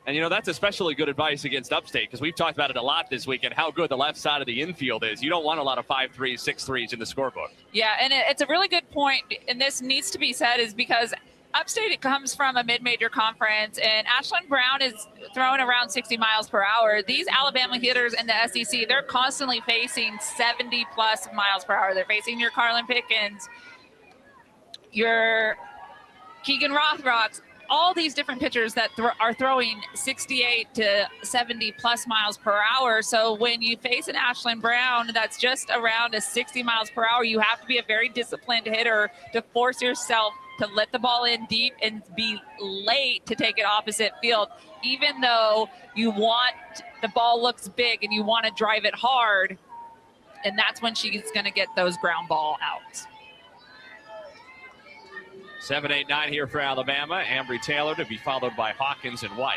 And, that's especially good advice against Upstate because we've talked about it a lot this weekend, how good the left side of the infield is. You don't want a lot of 5-3s, 6-3s in the scorebook. Yeah, and it's a really good point, and this needs to be said, is because Upstate comes from a mid-major conference, and Ashland Brown is throwing around 60 miles per hour. These Alabama hitters in the SEC, they're constantly facing 70-plus miles per hour. They're facing your Carlin Pickens, your Keegan Rothrocks, all these different pitchers that are throwing 68 to 70-plus miles per hour. So when you face an Ashland Brown that's just around a 60 miles per hour, you have to be a very disciplined hitter to force yourself to let the ball in deep and be late to take it opposite field, even though the ball looks big and you want to drive it hard. And that's when she's going to get those ground ball outs. 7, 8, 9 here for Alabama. Ambry Taylor to be followed by Hawkins and White.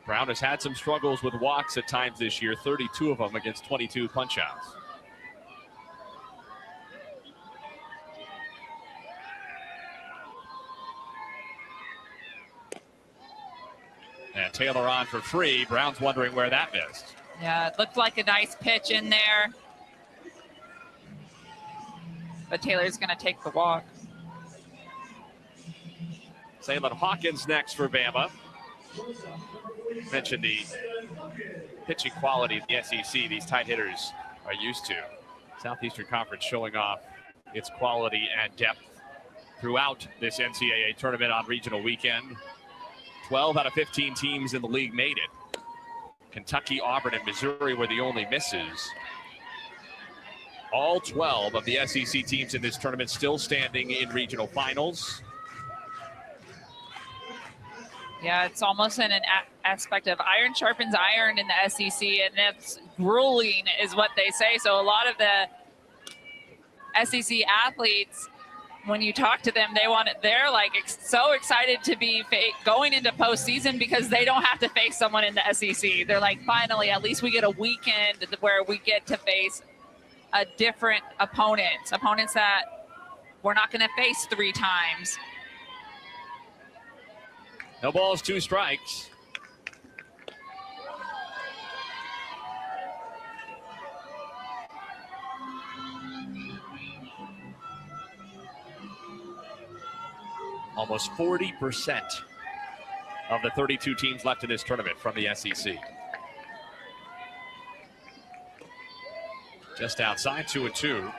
Brown has had some struggles with walks at times this year, 32 of them against 22 punch-outs. And Taylor on for free. Brown's wondering where that missed. Yeah, it looked like a nice pitch in there. But Taylor's going to take the walk. Salem Hawkins next for Bama. Mentioned the pitching quality of the SEC these tight hitters are used to. Southeastern Conference showing off its quality and depth throughout this NCAA tournament on regional weekend. 12 out of 15 teams in the league made it. Kentucky, Auburn, and Missouri were the only misses. All 12 of the SEC teams in this tournament still standing in regional finals. Yeah, it's almost an aspect of iron sharpens iron in the SEC, and it's grueling is what they say. So a lot of the SEC athletes, when you talk to them, they're like so excited to be going into postseason because they don't have to face someone in the SEC. They're like, finally, at least we get a weekend where we get to face a different opponents that we're not going to face 3 times. No balls, 2 strikes. Almost 40% of the 32 teams left in this tournament from the SEC. Just outside, 2-2.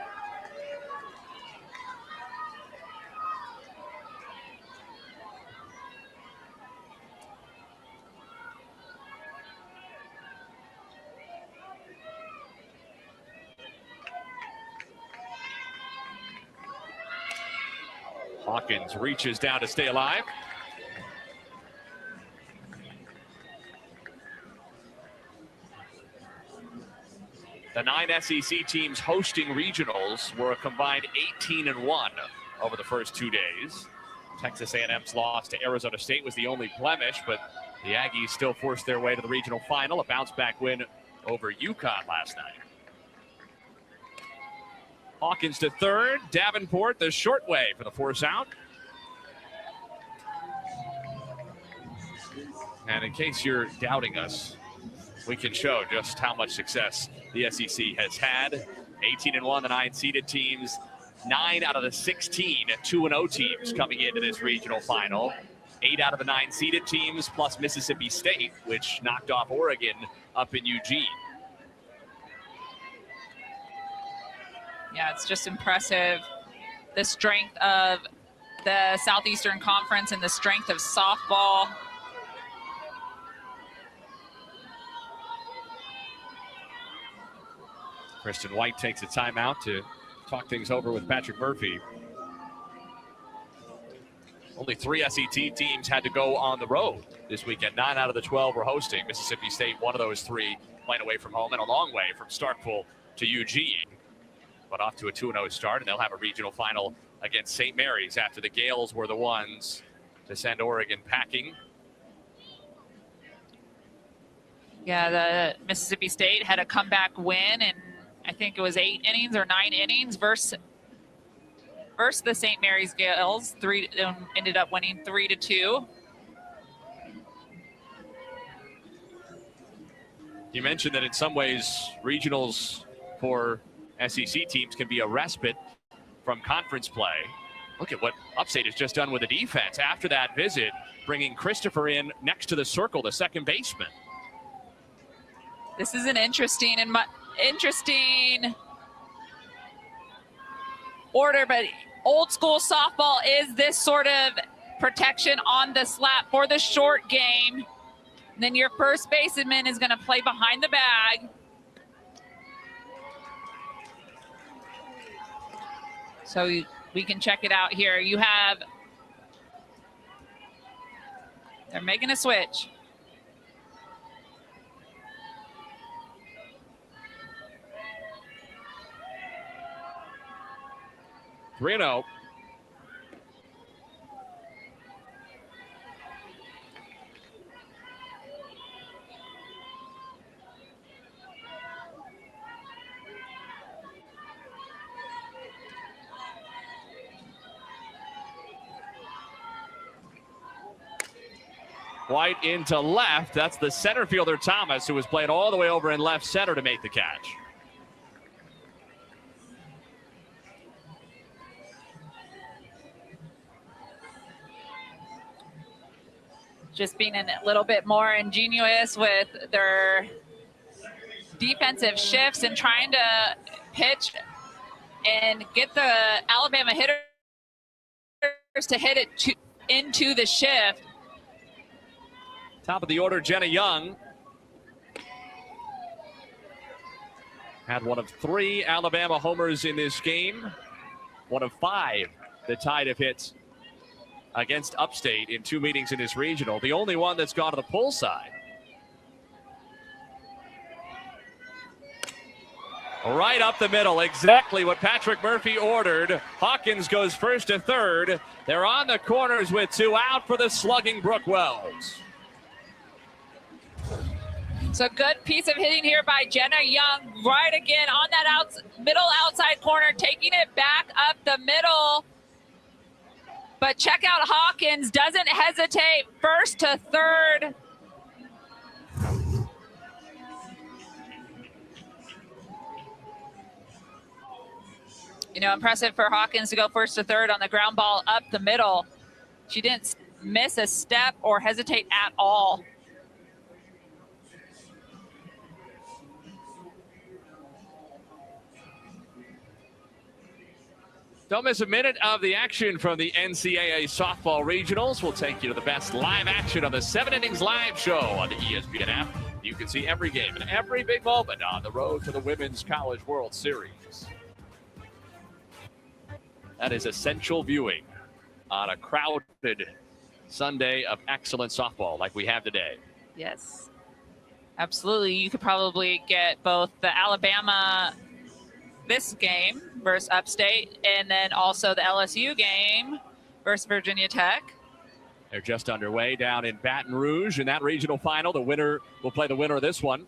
Hawkins reaches down to stay alive. The 9 SEC teams hosting regionals were a combined 18-1 over the first 2 days. Texas A&M's loss to Arizona State was the only blemish, but the Aggies still forced their way to the regional final, a bounce-back win over UConn last night. Hawkins to third. Davenport the short way for the force out. And in case you're doubting us, we can show just how much success the SEC has had. 18-1, the 9 seeded teams. 9 out of the 16 2-0 teams coming into this regional final. 8 out of the 9 seeded teams, plus Mississippi State, which knocked off Oregon up in Eugene. Yeah, it's just impressive, the strength of the Southeastern Conference and the strength of softball. Kristen White takes a timeout to talk things over with Patrick Murphy. Only 3 SEC teams had to go on the road this weekend. 9 out of the 12 were hosting. Mississippi State, one of those 3, playing away from home and a long way from Starkville to Eugene. But off to a 2-0 start, and they'll have a regional final against St. Mary's after the Gales were the ones to send Oregon packing. Yeah, the Mississippi State had a comeback win, I think it was 8 innings or 9 innings versus the St. Mary's Gales. Ended up winning 3-2. You mentioned that in some ways regionals for SEC teams can be a respite from conference play. Look at what Upstate has just done with the defense after that visit, bringing Christopher in next to the circle, the second baseman. This is an interesting order, but old school softball is this sort of protection on the slap for the short game. And then your first baseman is going to play behind the bag. So we can check it out here. They're making a switch. Reno. White into left. That's the center fielder, Thomas, who was playing all the way over in left center to make the catch. Just being a little bit more ingenious with their defensive shifts and trying to pitch and get the Alabama hitters to hit it into the shift. Top of the order, Jenna Young. Had one of 3 Alabama homers in this game. One of 5 the Tide have hit against Upstate in 2 meetings in this regional. The only one that's gone to the pull side. Right up the middle, exactly what Patrick Murphy ordered. Hawkins goes first to third. They're on the corners with 2 out for the slugging Brooke Wells. So good piece of hitting here by Jenna Young, right again on that middle outside corner, taking it back up the middle. But check out Hawkins, doesn't hesitate, first to third. You know, impressive for Hawkins to go first to third on the ground ball up the middle. She didn't miss a step or hesitate at all. Don't miss a minute of the action from the NCAA softball regionals. We'll take you to the best live action on the 7 Innings Live show on the ESPN app. You can see every game and every big moment on the road to the Women's College World Series. That is essential viewing on a crowded Sunday of excellent softball like we have today. Yes, absolutely. You could probably get both the Alabama this game versus Upstate, and then also the LSU game versus Virginia Tech. They're just underway down in Baton Rouge in that regional final. The winner will play the winner of this one.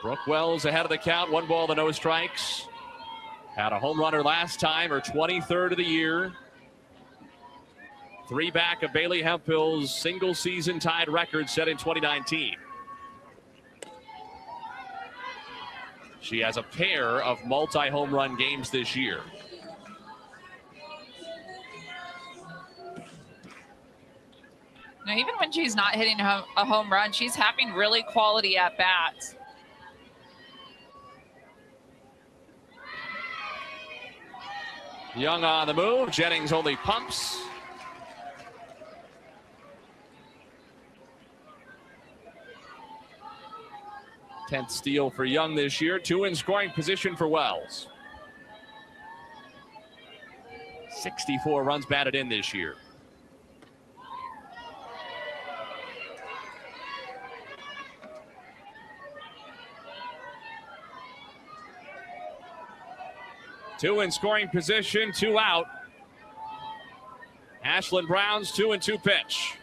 Brooke Wells ahead of the count, 1 ball to no strikes. Had a home runner last time, her 23rd of the year. 3 back of Bailey Hemphill's single season tied record set in 2019. She has a pair of multi-home run games this year. Now, even when she's not hitting a home run, she's having really quality at bats. Young on the move. Jennings only pumps. Tenth steal for Young this year. 2 in scoring position for Wells. 64 runs batted in this year. Two in scoring position, 2 out. Ashlyn Brown's 2-2 pitch.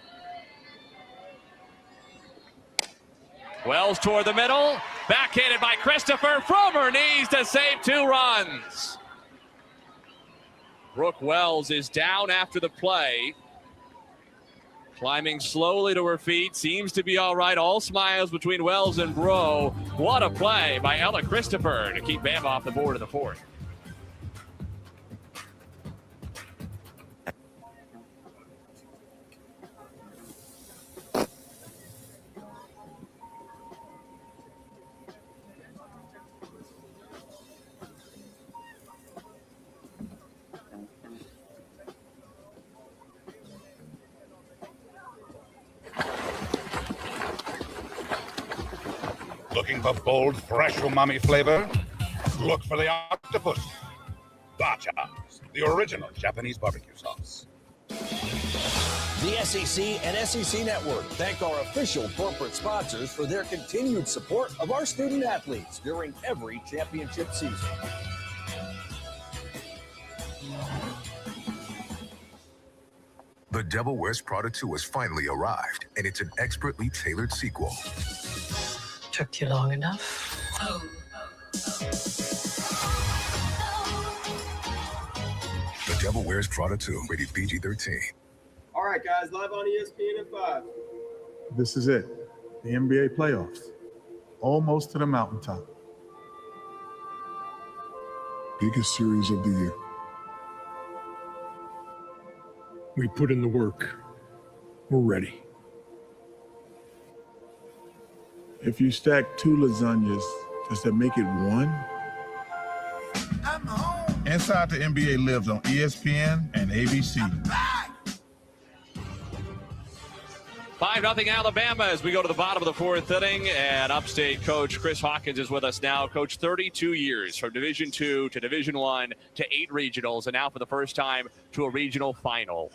Wells toward the middle. Backhanded by Christopher from her knees to save 2 runs. Brooke Wells is down after the play. Climbing slowly to her feet, seems to be all right. All smiles between Wells and Bro. What a play by Ella Christopher to keep Bama off the board in the 4th. Looking for bold, fresh umami flavor? Look for the octopus. Bachas, the original Japanese barbecue sauce. The SEC and SEC Network thank our official corporate sponsors for their continued support of our student athletes during every championship season. The Devil Wears Prada 2 has finally arrived, and it's an expertly tailored sequel. Took you long enough. The Devil Wears Prada 2, rated PG-13. All right, guys, live on ESPN at 5. This is it. The NBA playoffs. Almost to the mountaintop. Biggest series of the year. We put in the work. We're ready. If you stack 2 lasagnas, does that make it 1? Inside the NBA lives on ESPN and ABC. 5-0 Alabama as we go to the bottom of the 4th inning, and Upstate coach Chris Hawkins is with us now. Coach, 32 years from Division II to Division I to 8 regionals, and now for the first time to a regional final.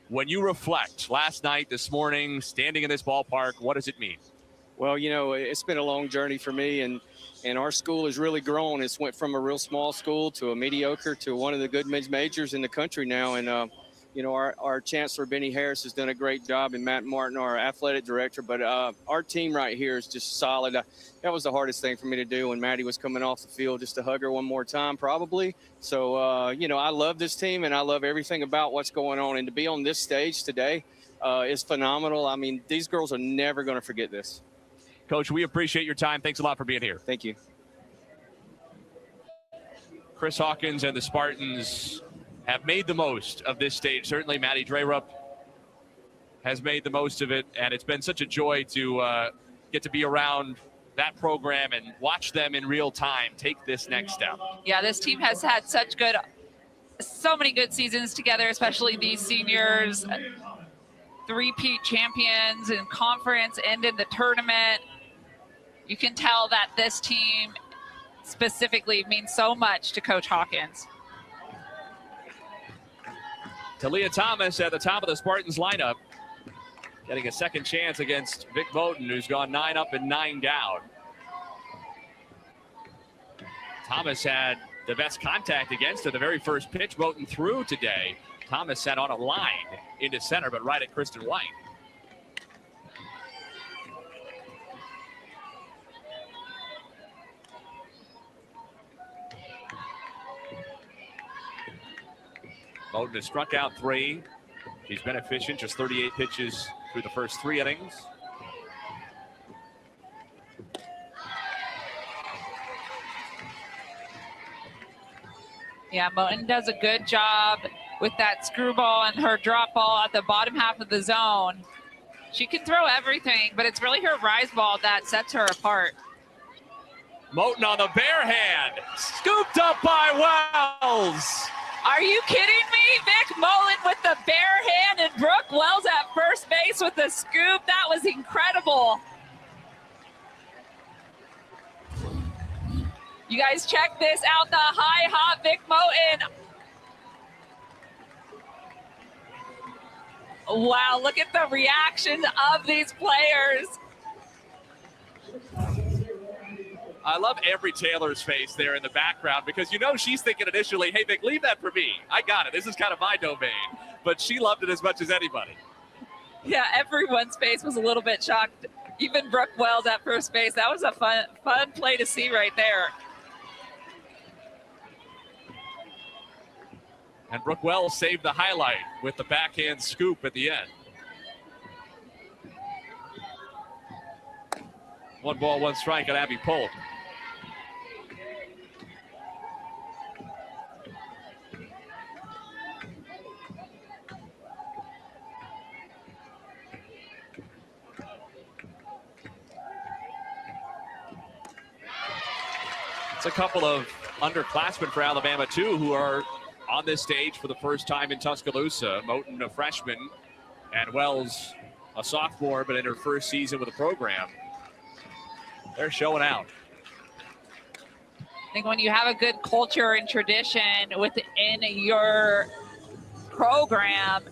When you reflect last night, this morning, standing in this ballpark, what does it mean? Well, you know, it's been a long journey for me, and our school has really grown. It's went from a real small school to a mediocre to one of the good majors in the country now. And, you know, our chancellor, Benny Harris, has done a great job, and Matt Martin, our athletic director. But our team right here is just solid. That was the hardest thing for me to do when Maddie was coming off the field, just to hug her one more time, probably. So, you know, I love this team, and I love everything about what's going on. And to be on this stage today is phenomenal. I mean, these girls are never going to forget this. Coach, we appreciate your time. Thanks a lot for being here. Thank you. Chris Hawkins and the Spartans have made the most of this stage. Certainly, Maddie Dreyerup has made the most of it, and it's been such a joy to get to be around that program and watch them in real time take this next step. Yeah, this team has had so many good seasons together, especially these seniors. 3-peat champions in conference and in the tournament. You can tell that this team specifically means so much to Coach Hawkins. Talia Thomas at the top of the Spartans lineup, getting a second chance against Vic Moten, who's gone 9 up and 9 down. Thomas had the best contact against her the very first pitch Moten threw today. Thomas sat on a line into center, but right at Kristen White. Moten has struck out 3. She's been efficient, just 38 pitches through the first 3 innings. Yeah, Moten does a good job with that screwball and her drop ball at the bottom half of the zone. She can throw everything, but it's really her rise ball that sets her apart. Moten on the bare hand, scooped up by Wells. Are you kidding me? Vic Moten with the bare hand and Brooke Wells at first base with the scoop. That was incredible. You guys check this out, the high hop Vic Moten. Wow, look at the reaction of these players. I love every Taylor's face there in the background, because you know she's thinking initially, hey, Vic, leave that for me. I got it. This is kind of my domain. But she loved it as much as anybody. Yeah, everyone's face was a little bit shocked. Even Brooke Wells at first base. That was a fun play to see right there. And Brooke Wells saved the highlight with the backhand scoop at the end. 1 ball, 1 strike on Abby Polk. It's a couple of underclassmen for Alabama, too, who are on this stage for the first time in Tuscaloosa. Moten, a freshman, and Wells, a sophomore, but in her first season with the program. They're showing out. I think when you have a good culture and tradition within your program,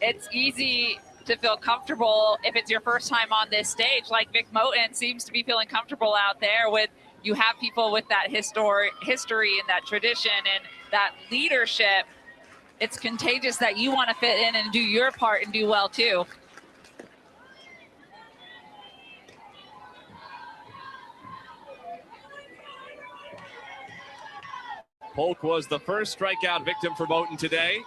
it's easy to feel comfortable if it's your first time on this stage. Like Vic Moten seems to be feeling comfortable out there with, you have people with that history and that tradition and that leadership. It's contagious that you want to fit in and do your part and do well too. Polk was the first strikeout victim for Moten today.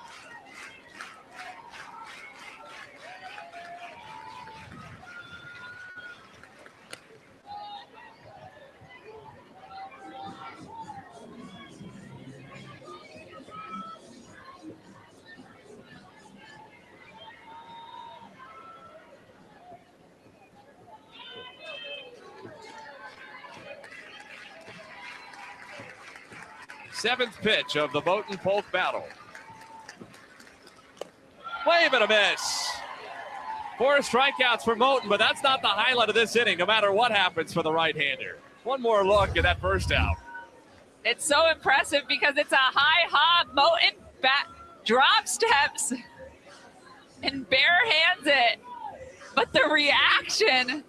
Seventh pitch of the Moten-Polk battle. Wave and a miss. 4 strikeouts for Moten, but that's not the highlight of this inning, no matter what happens for the right-hander. One more look at that first out. It's so impressive because it's a high hop. Moten drop steps and bare hands it. But the reaction.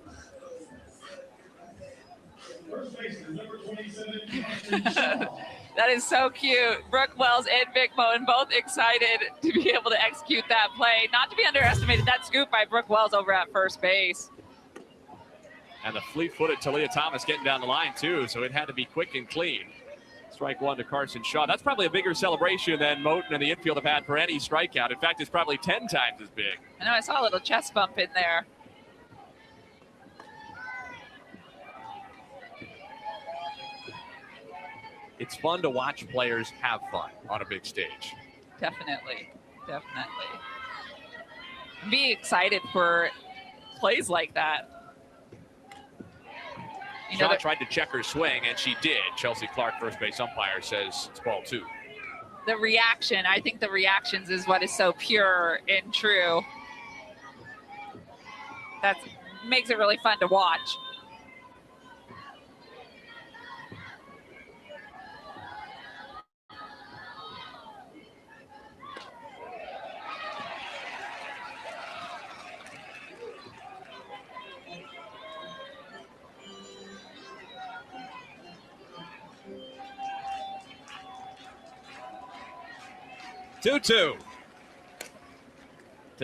That is so cute. Brooke Wells and Vic Moten both excited to be able to execute that play. Not to be underestimated, that scoop by Brooke Wells over at first base. And the fleet-footed Talia Thomas getting down the line, too, so it had to be quick and clean. Strike 1 to Carson Shaw. That's probably a bigger celebration than Moten and the infield have had for any strikeout. In fact, it's probably 10 times as big. I know, I saw a little chest bump in there. It's fun to watch players have fun on a big stage. Definitely. Be excited for plays like that. Shaw tried to check her swing, and she did. Chelsea Clark, first base umpire, says it's ball 2. The reaction, I think the reactions is what is so pure and true. That makes it really fun to watch. Two to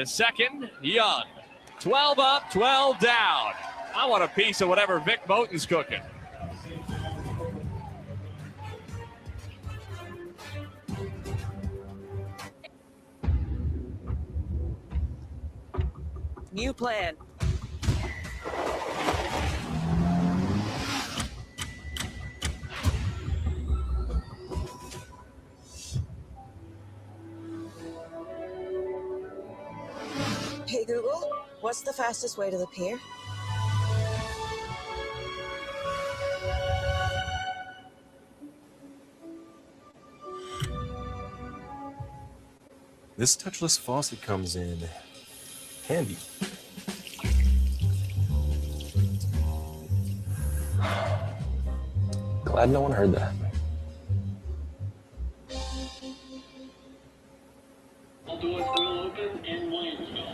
second, Young. 12 up, 12 down. I want a piece of whatever Vic Moten's cooking. New plan. Hey Google, what's the fastest way to the pier? This touchless faucet comes in handy. Glad no one heard that.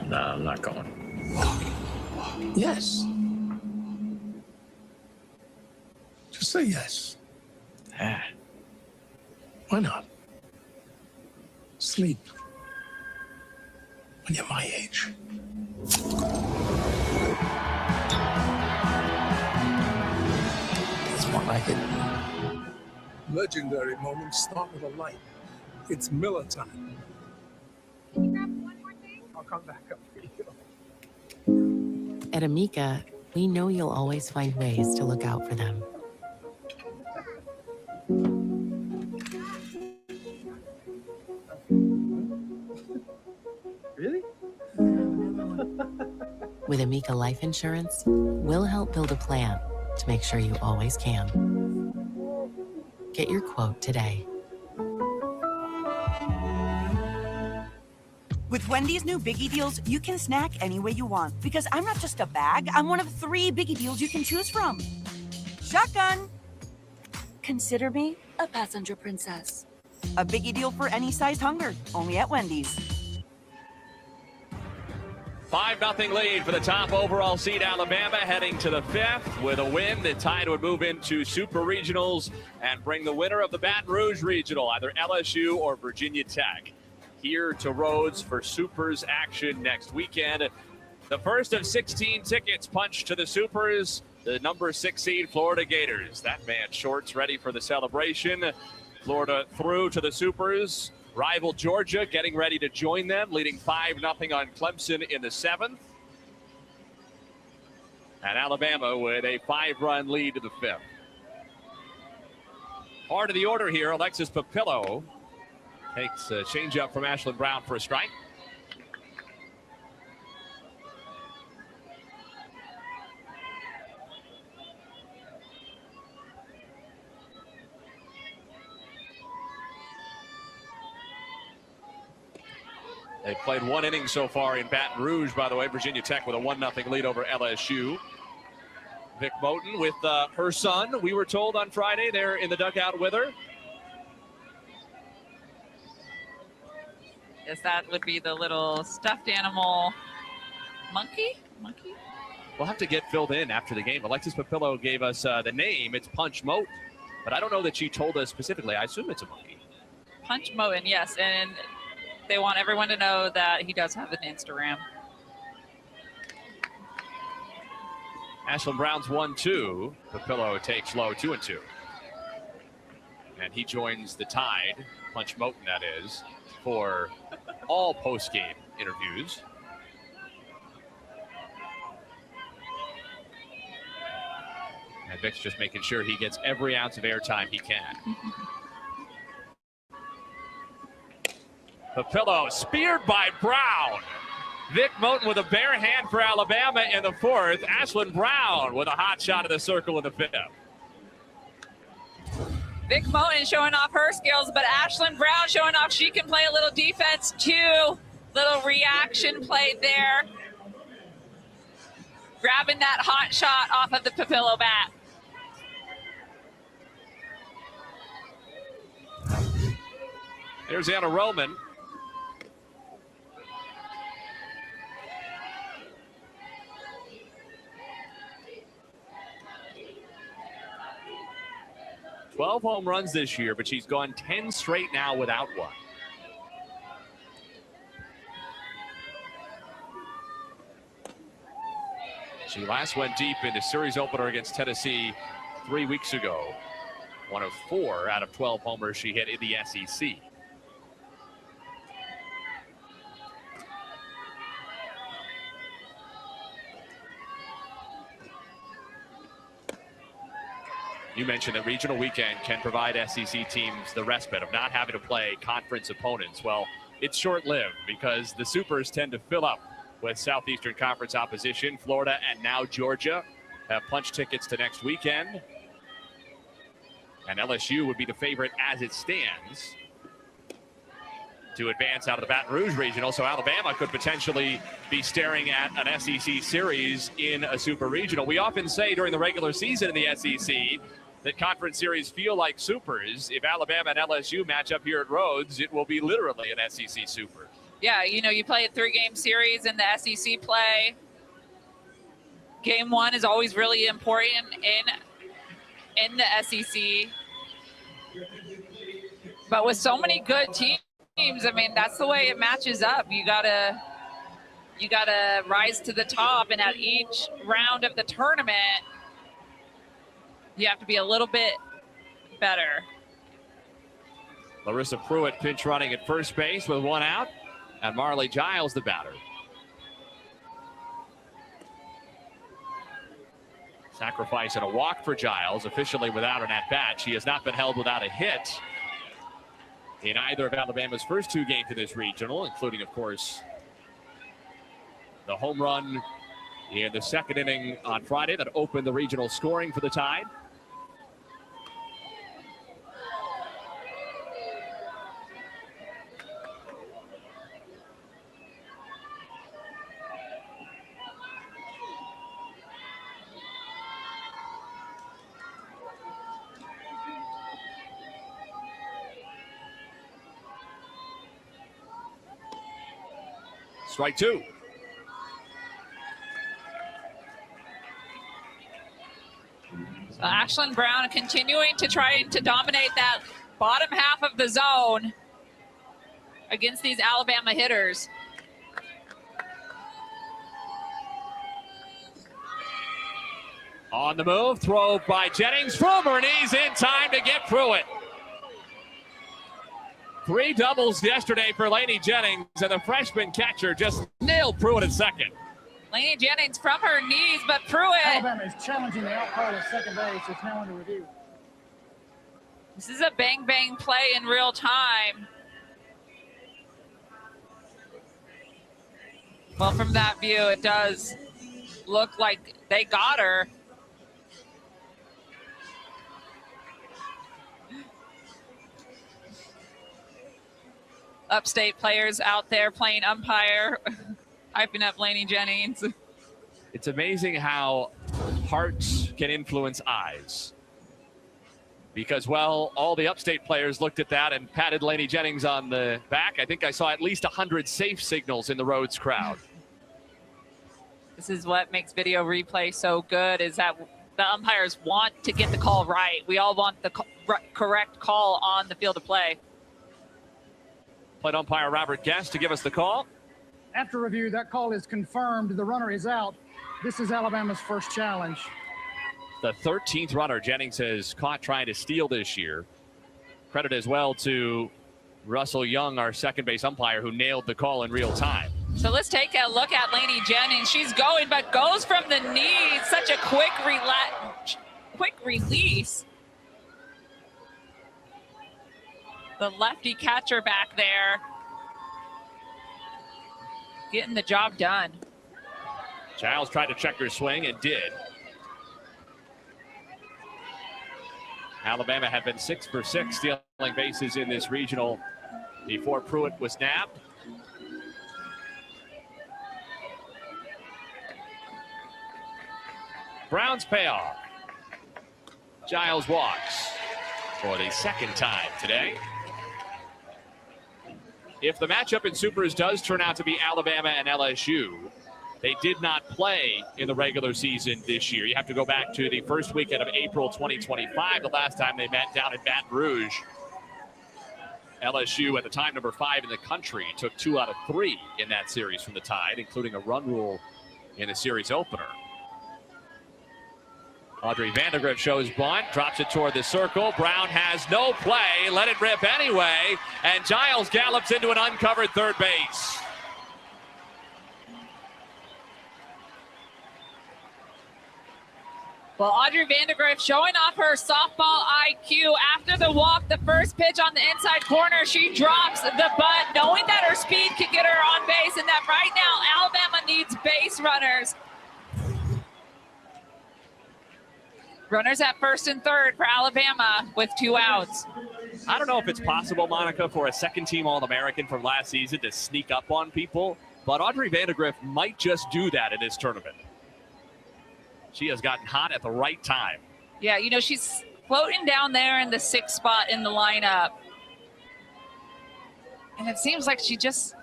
Nah, I'm not going. Yes. Just say yes. Why not? Sleep. When you're my age. like it. Legendary moments start with a light. It's Miller time. Can you grab one more thing? I'll come back up for you. At Amica, we know you'll always find ways to look out for them. Really? With Amica Life Insurance, we'll help build a plan to make sure you always can. Get your quote today. With Wendy's new Biggie Deals, you can snack any way you want. Because I'm not just a bag, I'm one of 3 Biggie Deals you can choose from. Shotgun! Consider me a passenger princess. A Biggie Deal for any sized hunger, only at Wendy's. 5-0 lead for the top overall seed Alabama, heading to the 5th. With a win, the Tide would move into Super Regionals and bring the winner of the Baton Rouge Regional, either LSU or Virginia Tech, here to Rhodes for Supers action next weekend. The first of 16 tickets punched to the Supers, the number 6 seed Florida Gators. That man shorts ready for the celebration. Florida through to the Supers. Rival Georgia getting ready to join them, leading 5-0 on Clemson in the 7th. And Alabama with a 5-run lead to the 5th. Part of the order here, Alexis Papillo takes a changeup from Ashlyn Brown for a strike. They played 1 inning so far in Baton Rouge, by the way. Virginia Tech with a 1-0 lead over LSU. Vic Moten with her son, we were told on Friday, they're in the dugout with her. Yes, that would be the little stuffed animal monkey? We'll have to get filled in after the game. Alexis Papillo gave us the name. It's Punch Moten, but I don't know that she told us specifically. I assume it's a monkey. Punch Moten, yes. And they want everyone to know that he does have an Instagram. Ashlyn Brown's 1-2. Papillo takes low 2-2. And he joins the Tide, Punch Moten that is, for all post-game interviews. And Vic's just making sure he gets every ounce of airtime he can. Papillo speared by Brown. Vic Moten with a bare hand for Alabama in the 4th. Ashlyn Brown with a hot shot of the circle in the 5th. Vic Moten showing off her skills, but Ashlyn Brown showing off she can play a little defense too. Little reaction play there. Grabbing that hot shot off of the Papillo bat. There's Anna Roman. "12 home runs this year, but she's gone 10 straight now without one." She last went deep in the series opener against Tennessee 3 weeks ago. 1 of 4 out of 12 homers she hit in the SEC. You mentioned that regional weekend can provide SEC teams the respite of not having to play conference opponents. Well, it's short-lived because the Supers tend to fill up with Southeastern Conference opposition. Florida and now Georgia have punch tickets to next weekend. And LSU would be the favorite as it stands to advance out of the Baton Rouge Regional. So Alabama could potentially be staring at an SEC series in a Super Regional. We often say during the regular season in the SEC that conference series feel like supers. If Alabama and LSU match up here at Rhodes, it will be literally an SEC super. Yeah, you know, you play a 3-game series in the SEC play. Game 1 is always really important in the SEC. But with so many good teams, I mean, that's the way it matches up. You gotta rise to the top, and at each round of the tournament, You have to be a little bit better. Larissa Pruitt pinch running at first base with 1 out, and Marley Giles the batter. Sacrifice and a walk for Giles, officially without an at-bat. She has not been held without a hit in either of Alabama's first 2 games in this regional, including, of course, the home run in the second inning on Friday that opened the regional scoring for the Tide. Strike 2. So Ashlyn Brown continuing to try to dominate that bottom half of the zone against these Alabama hitters. On the move, throw by Jennings from her knees in time to get Pruitt. 3 doubles yesterday for Lainey Jennings, and the freshman catcher just nailed Pruitt at second. Lainey Jennings from her knees, but Pruitt. Alabama is challenging the out part of second base. It's now under review. This is a bang-bang play in real time. Well, from that view, it does look like they got her. Upstate players out there playing umpire, hyping up Lainey Jennings. It's amazing how hearts can influence eyes. Because, well, all the Upstate players looked at that and patted Lainey Jennings on the back. I think I saw at least 100 safe signals in the Rhodes crowd. This is what makes video replay so good, is that the umpires want to get the call right. We all want the correct call on the field of play. Plate umpire Robert Guest to give us the call. After review, that call is confirmed. The runner is out. This is Alabama's first challenge. The 13th runner Jennings has caught trying to steal this year. Credit as well to Russell Young, our second base umpire, who nailed the call in real time. So let's take a look at Lainey Jennings. She's going, but goes from the knees. Such a quick release. The lefty catcher back there getting the job done. Giles tried to check her swing and did. Alabama had been 6 for 6 stealing bases in this regional before Pruitt was nabbed. Brown's payoff. Giles walks for the second time today. If the matchup in Supers does turn out to be Alabama and LSU, they did not play in the regular season this year. You have to go back to the first weekend of April 2025, the last time they met down in Baton Rouge. LSU, at the time number 5 in the country, took 2 out of 3 in that series from the Tide, including a run rule in the series opener. Audrey Vandergrift shows bunt, drops it toward the circle. Brown has no play, let it rip anyway, and Giles gallops into an uncovered third base. Well, Audrey Vandergrift showing off her softball IQ. After the walk, the first pitch on the inside corner, she drops the bunt, knowing that her speed can get her on base, and that right now Alabama needs base runners. Runners at first and third for Alabama with 2 outs. I don't know if it's possible, Monica, for a second-team All-American from last season to sneak up on people, but Audrey Vandergrift might just do that in this tournament. She has gotten hot at the right time. Yeah, you know, she's floating down there in the 6th spot in the lineup. And it seems like she just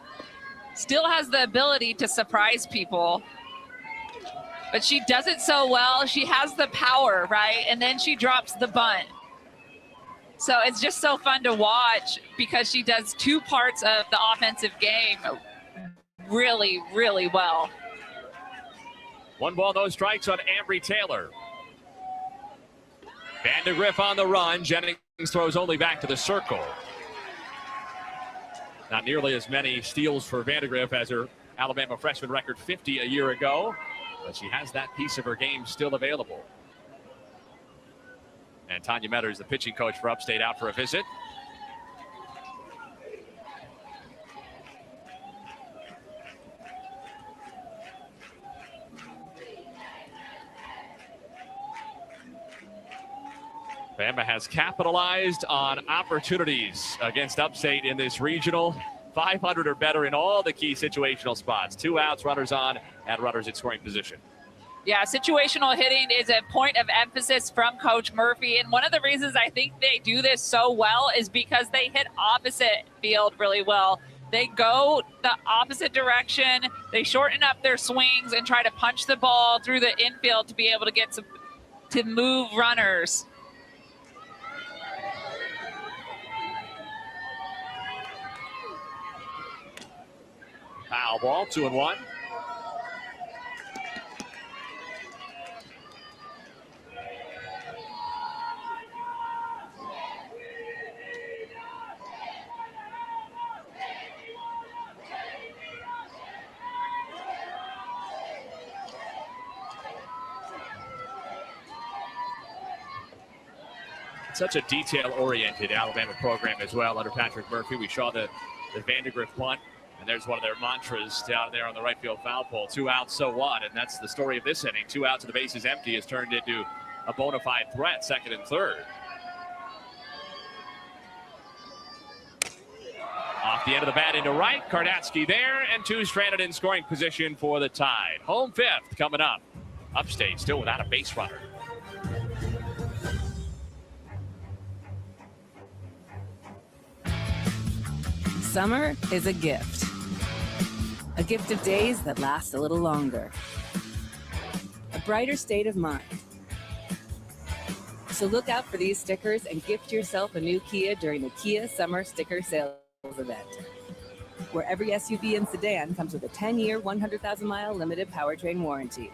still has the ability to surprise people. But she does it so well. She has the power, right? And then she drops the bunt. So it's just so fun to watch because she does 2 parts of the offensive game really, really well. 1 ball, no strikes on Ambry Taylor. Vandegrift on the run. Jennings throws only back to the circle. Not nearly as many steals for Vandegrift as her Alabama freshman record 50 a year ago, but she has that piece of her game still available. And Tanya Metters, the pitching coach for Upstate, out for a visit. Bama has capitalized on opportunities against Upstate in this regional. 500 or better in all the key situational spots. 2 outs, runners on, and runners in scoring position. Yeah, situational hitting is a point of emphasis from Coach Murphy. And one of the reasons I think they do this so well is because they hit opposite field really well. They go the opposite direction. They shorten up their swings and try to punch the ball through the infield to be able to get to move runners. Foul ball, 2-1. Such a detail-oriented Alabama program as well under Patrick Murphy. We saw the Vandegrift punt, and there's one of their mantras down there on the right field foul pole. 2 outs, so what? And that's the story of this inning. 2 outs and the bases empty has turned into a bona fide threat, second and third. Off the end of the bat into right. Kardatsky there, and 2 stranded in scoring position for the Tide. Home fifth coming up. Upstate still without a base runner. Summer is a gift of days that last a little longer, a brighter state of mind. So look out for these stickers and gift yourself a new Kia during the Kia Summer Sticker Sales event, where every SUV and sedan comes with a 10-year, 100,000-mile limited powertrain warranty.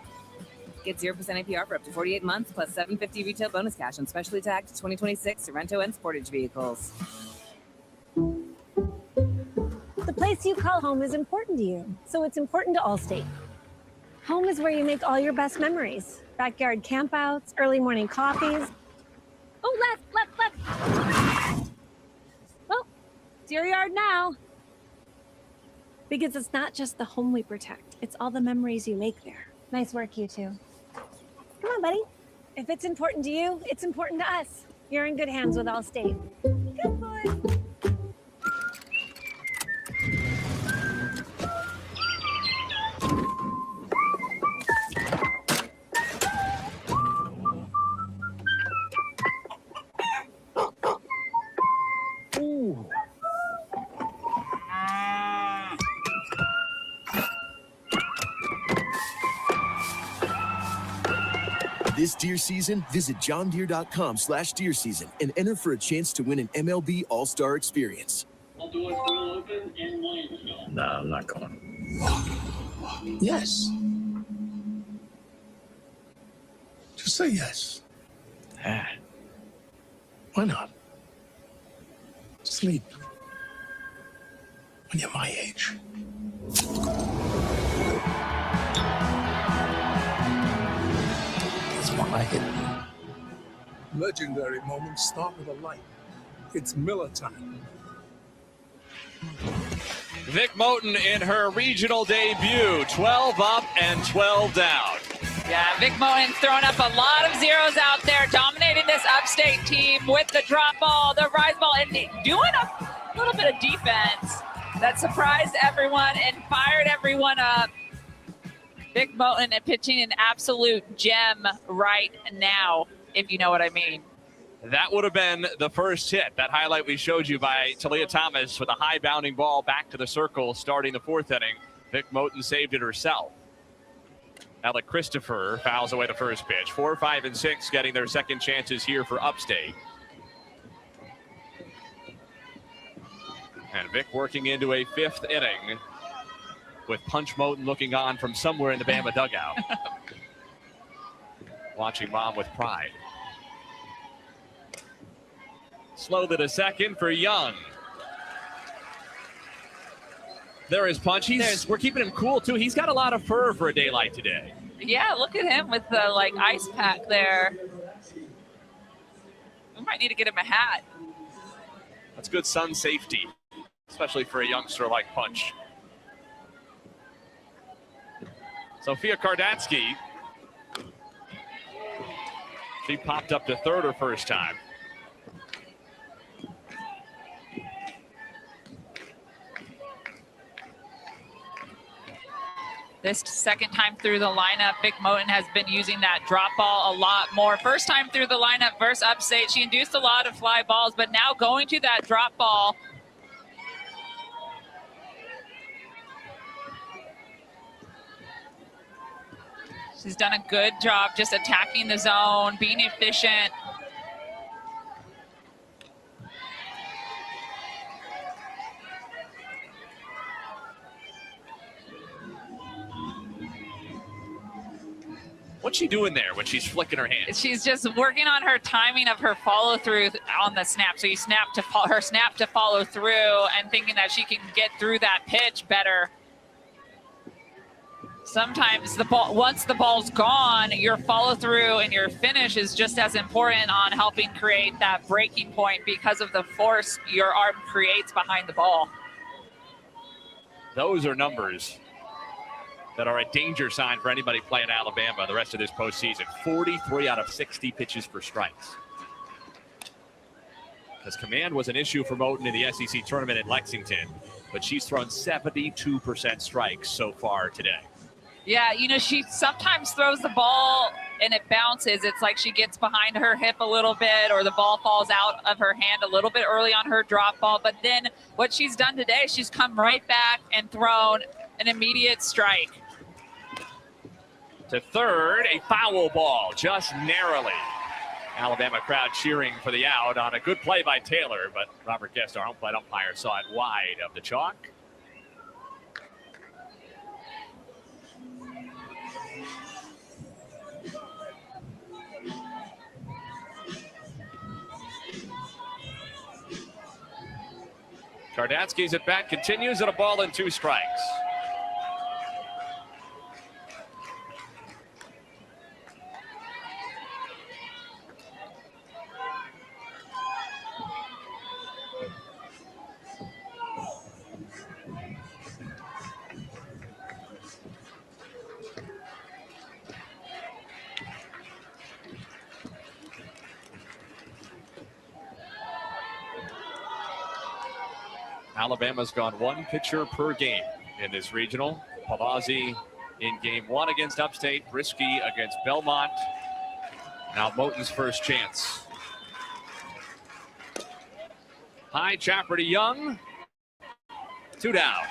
Get 0% APR for up to 48 months plus $750 retail bonus cash on specially tagged 2026 Sorento and Sportage vehicles. The place you call home is important to you, so it's important to Allstate. Home is where you make all your best memories. Backyard campouts, early morning coffees. Oh, left. Well, it's your yard now. Because it's not just the home we protect, it's all the memories you make there. Nice work, you two. Come on, buddy. If it's important to you, it's important to us. You're in good hands with Allstate. Good boy. This deer season, visit johndeere.com/deer season and enter for a chance to win an MLB All-Star experience. No, I'm not going. Yes. Just say yes. Why not? Sleep. When you're my age. That's more like it. Legendary moments start with a light. It's Miller time. Vic Moten in her regional debut, 12 up and 12 down. Yeah, Vic Moten throwing up a lot of zeros out there, dominating this Upstate team with the drop ball, the rise ball, and doing a little bit of defense that surprised everyone and fired everyone up. Vic Moten pitching an absolute gem right now, if you know what I mean. That would have been the first hit. That highlight we showed you by Talia Thomas with a high bounding ball back to the circle starting the fourth inning. Vic Moten saved it herself. Alec Christopher fouls away the first pitch. 4, 5, and 6 getting their second chances here for Upstate. And Vic working into a fifth inning with Punch Moten looking on from somewhere in the Bama dugout. Watching Mom with pride. Slow to second for Young. There is Punch. We're keeping him cool, too. He's got a lot of fur for a day like today. Yeah, look at him with the ice pack there. We might need to get him a hat. That's good sun safety, especially for a youngster like Punch. Sophia Kardatsky. She popped up to third her first time. This second time through the lineup, Vic Moten has been using that drop ball a lot more. First time through the lineup versus Upstate, she induced a lot of fly balls, but now going to that drop ball. She's done a good job just attacking the zone, being efficient. What's she doing there when she's flicking her hands? She's just working on her timing of her follow through on the snap. So you snap to her snap to follow through, and thinking that she can get through that pitch better. Sometimes the ball, once the ball's gone, your follow through and your finish is just as important on helping create that breaking point because of the force your arm creates behind the ball. Those are numbers that are a danger sign for anybody playing Alabama the rest of this postseason. 43 out of 60 pitches for strikes. Because command was an issue for Moten in the SEC tournament in Lexington, but she's thrown 72% strikes so far today. Yeah, you know, she sometimes throws the ball and it bounces. It's like she gets behind her hip a little bit, or the ball falls out of her hand a little bit early on her drop ball. But then what she's done today, she's come right back and thrown an immediate strike. To third, a foul ball, just narrowly. Alabama crowd cheering for the out on a good play by Taylor, but Robert Guest, our home plate umpire, saw it wide of the chalk. Kardatsky's at bat continues at a ball and 2 strikes. Alabama's gone 1 pitcher per game in this regional. Palazzi in game 1 against Upstate, Brisky against Belmont. Now Moten's first chance. High chopper to Young. 2 down.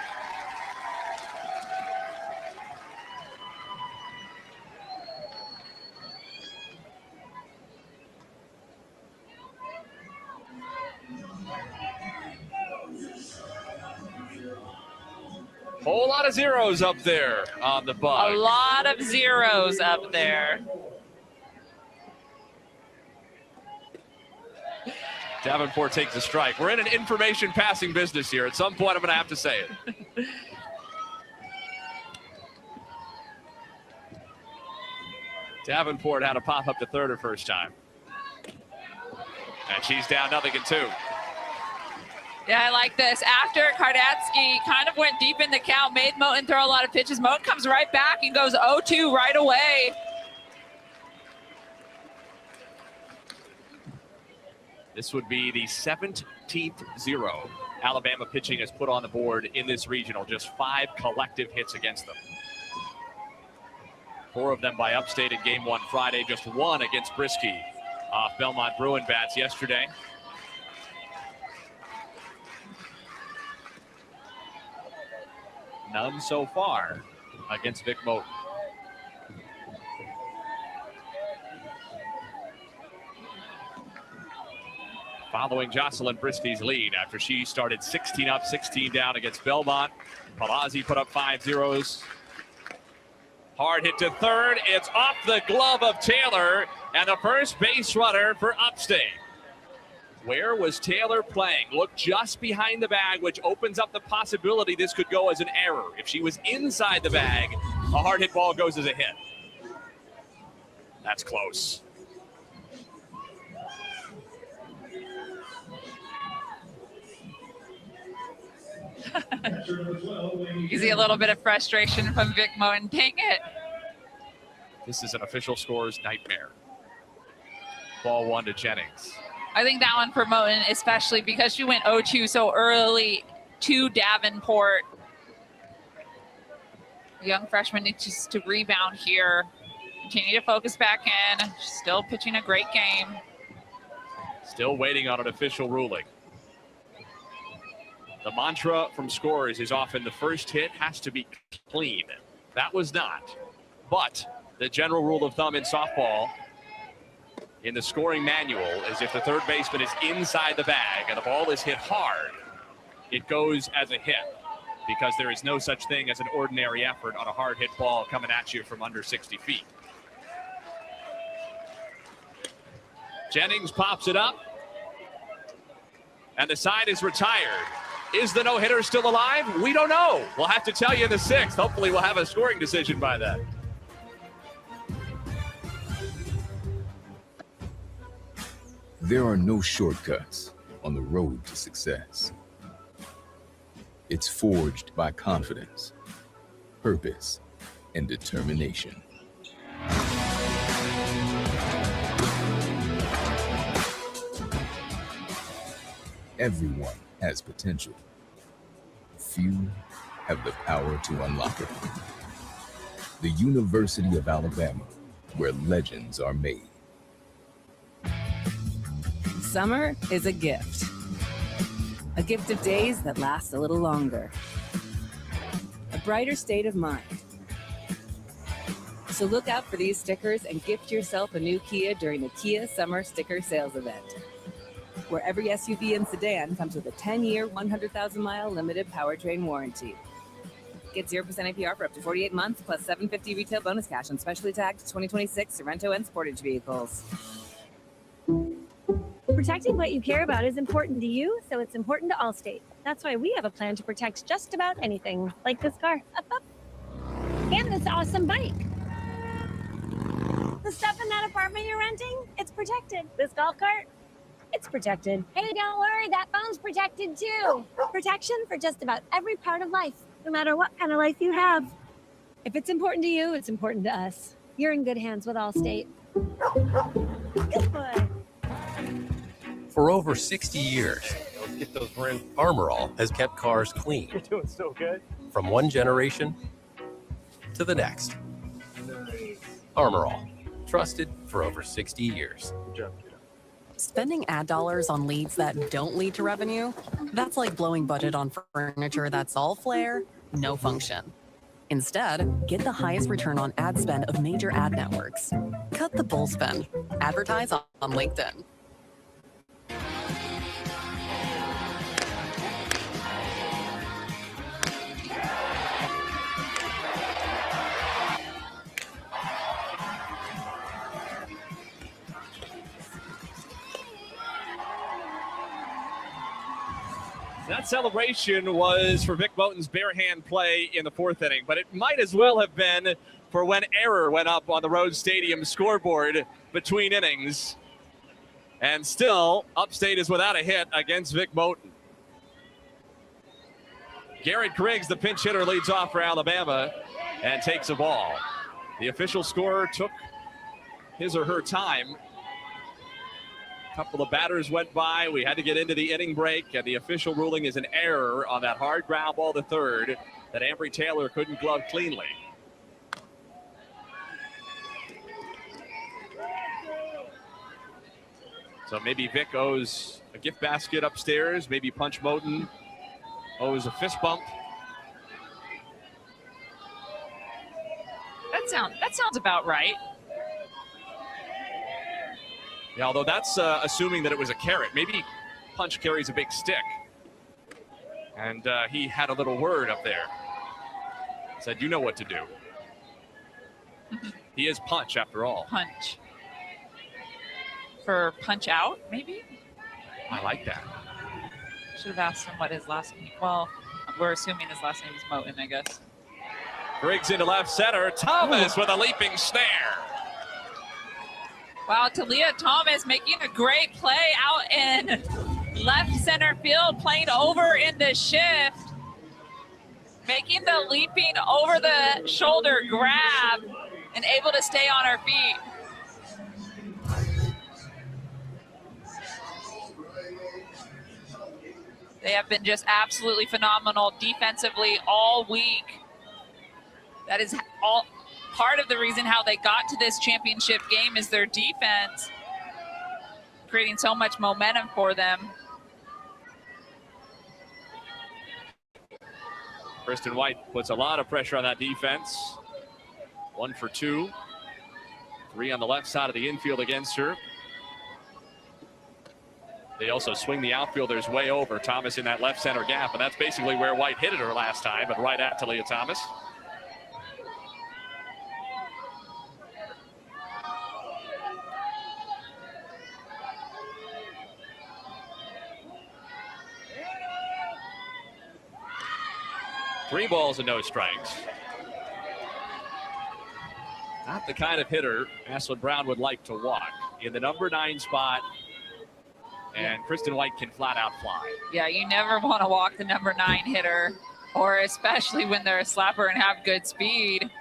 Whole lot of zeros up there on the bug. A lot of zeros up there. Davenport takes a strike. We're in an information passing business here. At some point, I'm going to have to say it. Davenport had a pop up to third her first time. And she's down 0-2. Yeah, I like this. After Kardatsky kind of went deep in the count, made Moten throw a lot of pitches, Moten comes right back and goes 0-2 right away. This would be the 17th zero Alabama pitching has put on the board in this regional. Just 5 collective hits against them. 4 of them by Upstate in game 1 Friday, just 1 against Brisky off Belmont Bruin bats yesterday. None so far against Vic Moten. Following Jocelyn Brisky's lead after she started 16 up, 16 down against Belmont. Palazzi put up 5 zeros. Hard hit to third. It's off the glove of Taylor and the first base runner for Upstate. Where was Taylor playing? Look just behind the bag, which opens up the possibility this could go as an error. If she was inside the bag, a hard hit ball goes as a hit. That's close. You see a little bit of frustration from Vic Moen. Dang it. This is an official scores nightmare. Ball 1 to Jennings. I think that one for Moen, especially because she went 0-2 so early to Davenport. The young freshman needs to rebound here. Continue to focus back in. She's still pitching a great game. Still waiting on an official ruling. The mantra from scores is often the first hit has to be clean. That was not. But the general rule of thumb in softball in the scoring manual is if the third baseman is inside the bag and the ball is hit hard, it goes as a hit because there is no such thing as an ordinary effort on a hard hit ball coming at you from under 60 feet. Jennings pops it up, and the side is retired. Is the no-hitter still alive? We don't know. We'll have to tell you in the 6th. Hopefully we'll have a scoring decision by then. There are no shortcuts on the road to success. It's forged by confidence, purpose, and determination. Everyone has potential. Few have the power to unlock it. The University of Alabama, where legends are made. Summer is a gift. A gift of days that last a little longer. A brighter state of mind. So look out for these stickers and gift yourself a new Kia during the Kia Summer Sticker Sales Event, where every SUV and sedan comes with a 10-year, 100,000-mile limited powertrain warranty. Get 0% APR for up to 48 months, plus $750 retail bonus cash on specially tagged 2026 Sorento and Sportage vehicles. Protecting what you care about is important to you, so it's important to Allstate. That's why we have a plan to protect just about anything, like this car, and this awesome bike. The stuff in that apartment you're renting, it's protected. This golf cart, it's protected. Hey, don't worry, that phone's protected too. Protection for just about every part of life, no matter what kind of life you have. If it's important to you, it's important to us. You're in good hands with Allstate. Good boy. For over 60 years, Get those rims. Armor All has kept cars clean. You're doing so good. From one generation to the next. Nice. Armor All, trusted for over 60 years. Good job. Spending ad dollars on leads that don't lead to revenue, that's like blowing budget on furniture that's all flair, no function. Instead, get the highest return on ad spend of major ad networks. Cut the bull spend. Advertise on LinkedIn. That celebration was for Vic Moten's bare hand play in the 4th inning, but it might as well have been for when error went up on the Road Stadium scoreboard between innings. And still, Upstate is without a hit against Vic Moten. Garrett Griggs, the pinch hitter, leads off for Alabama and takes a ball. The official scorer took his or her time. Couple of batters went by. We had to get into the inning break, and the official ruling is an error on that hard ground ball to third that Ambry Taylor couldn't glove cleanly. So maybe Vic owes a gift basket upstairs. Maybe Punch Moten owes a fist bump. That sounds about right. Yeah, although that's assuming that it was a carrot. Maybe Punch carries a big stick. And he had a little word up there. Said, you know what to do. He is Punch, after all. Punch. For punch out, maybe? I like that. Should have asked him what his last name. Well, we're assuming his last name is Moten, I guess. Briggs into left center. Thomas with a leaping snare. Wow, Talia Thomas making a great play out in left center field, playing over in the shift, making the leaping over the shoulder grab and able to stay on her feet. They have been just absolutely phenomenal defensively all week. That is all part of the reason how they got to this championship game is their defense, creating so much momentum for them. Kristen White puts a lot of pressure on that defense. 1 for 2. 3 on the left side of the infield against her. They also swing the outfielders way over. Thomas in that left center gap, and that's basically where White hit it her last time, but right at Talia Thomas. Three balls and no strikes. Not the kind of hitter Ashlyn Brown would like to walk. In the number 9 spot, and Kristen White can flat out fly. Yeah, you never want to walk the number 9 hitter, or especially when they're a slapper and have good speed.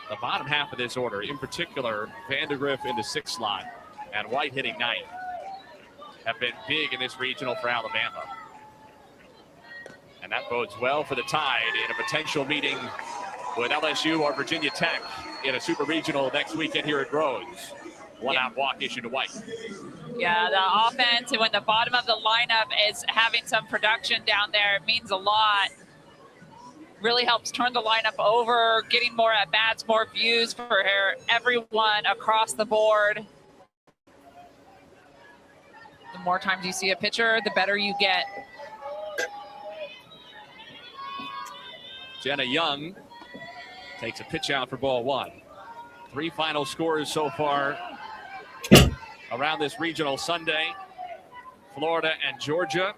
The bottom half of this order, in particular, Vandergriff in the 6th slot and White hitting 9th, have been big in this regional for Alabama. And that bodes well for the Tide in a potential meeting with LSU or Virginia Tech in a super regional next weekend here at Rhodes. One-out walk issued to White. Yeah, the offense, and when the bottom of the lineup is having some production down there, it means a lot. Really helps turn the lineup over, getting more at-bats, more views for everyone across the board. The more times you see a pitcher, the better you get. Jenna Young takes a pitch out for ball 1. 3 final scores so far around this regional Sunday. Florida and Georgia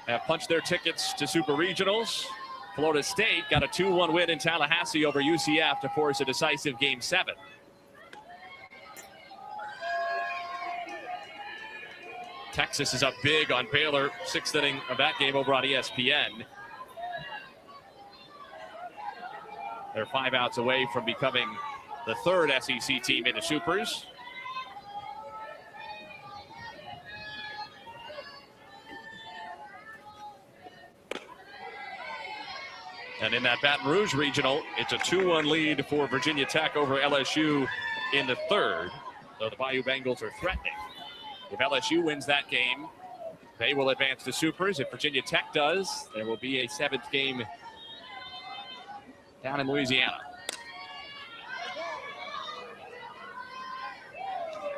have punched their tickets to super regionals. Florida State got a 2-1 win in Tallahassee over UCF to force a decisive Game 7. Texas is up big on Baylor, 6th inning of that game over on ESPN. They're 5 outs away from becoming the 3rd SEC team in the Supers. And in that Baton Rouge regional, it's a 2-1 lead for Virginia Tech over LSU in the 3rd, though the Bayou Bengals are threatening. If LSU wins that game, they will advance to Supers. If Virginia Tech does, there will be a 7th game down in Louisiana.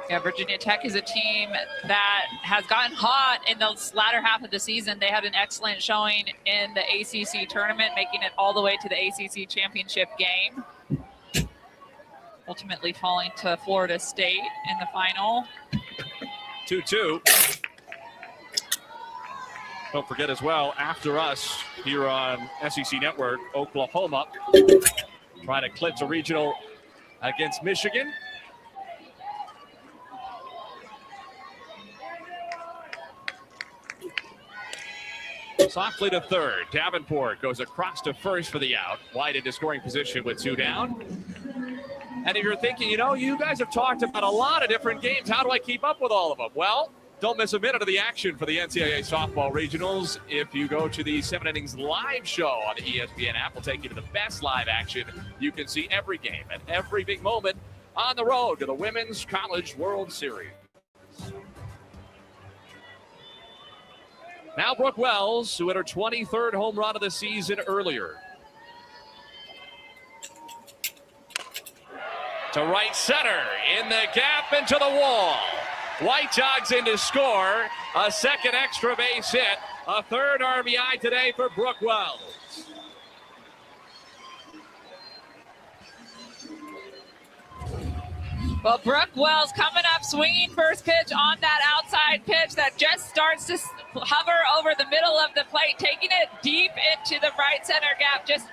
Yeah, Virginia Tech is a team that has gotten hot in the latter half of the season. They had an excellent showing in the ACC tournament, making it all the way to the ACC championship game. Ultimately falling to Florida State in the final. 2-2. Don't forget as well, after us here on SEC Network, Oklahoma trying to clinch a regional against Michigan. Softly to 3rd. Davenport goes across to 1st for the out. White into scoring position with 2 down. And if you're thinking, you guys have talked about a lot of different games. How do I keep up with all of them? Well, don't miss a minute of the action for the NCAA softball regionals. If you go to the 7 Innings live show on the ESPN app, we'll take you to the best live action. You can see every game and every big moment on the road to the Women's College World Series. Now Brooke Wells, who hit her 23rd home run of the season earlier. To right center, in the gap and to the wall. White jogs in to score. A second extra base hit. A third RBI today for Brooke Wells. Well, Brooke Wells coming up, swinging first pitch on that outside pitch that just starts to hover over the middle of the plate, taking it deep into the right center gap, just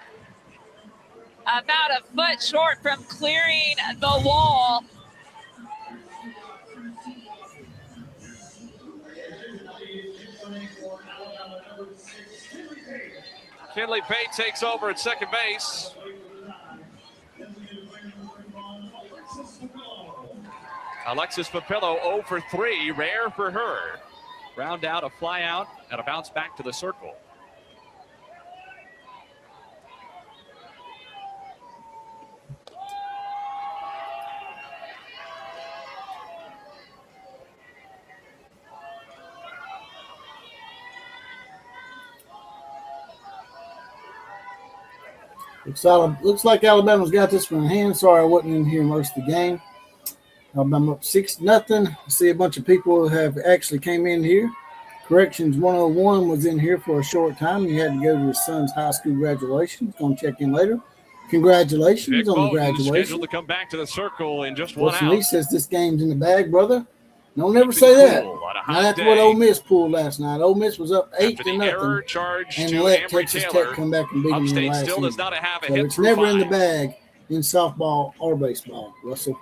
about a foot short from clearing the wall. Kinley Pate takes over at second base. Alexis Papillo 0 for 3, rare for her. Ground out, a fly out, and a bounce back to the circle. Looks like Alabama's got this one in hand. Sorry I wasn't in here most of the game. Alabama up 6-0. I see a bunch of people have actually came in here. Corrections 101 was in here for a short time. He had to go to his son's high school graduation. Going to check in later. Congratulations Vic on the Bowden graduation. scheduled to come back to the circle in just one Wilson out. Lee says this game's in the bag, brother. Don't never say that. Now, that's what Ole Miss pulled last night. Ole Miss was up 8-0 Error charge and to let Ambry Texas Taylor. Tech come back and beat them in the Upstate last still does inning. not have a So hit it's through never in the 5. bag in softball or baseball, Russell.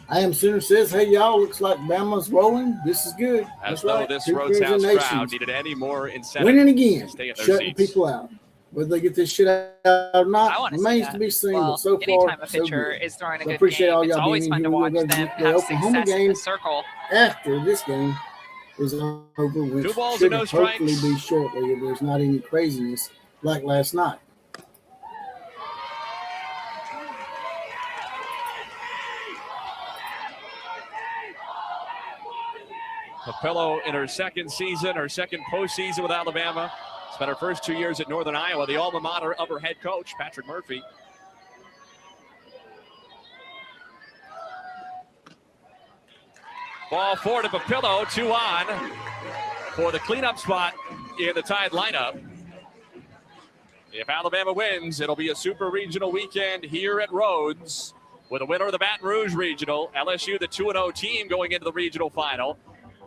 I Am Sooner says, hey, y'all, looks like Bama's rolling. This is good. As That's though right. this Two Rhodes Crimson House crowd Nations needed any more incentive winning to again, stay in their shutting seats. people out. Whether they get this shit out or not remains to be seen. Well, but so anytime far, a so pitcher good. is throwing a So I good appreciate game, all it's y'all always being fun here. to We're watch going them to the have Oklahoma success in game the circle. after this game is over, which 2 balls should and no hopefully strikes. be shortly if there's not any craziness like last night. Papillo in her second season, her second postseason with Alabama. Spent her first 2 years at Northern Iowa, the alma mater of her head coach, Patrick Murphy. Ball forward to Papillo, 2 on for the cleanup spot in the Tide lineup. If Alabama wins, it'll be a super regional weekend here at Rhodes with a winner of the Baton Rouge Regional. LSU, the 2-0 team going into the regional final.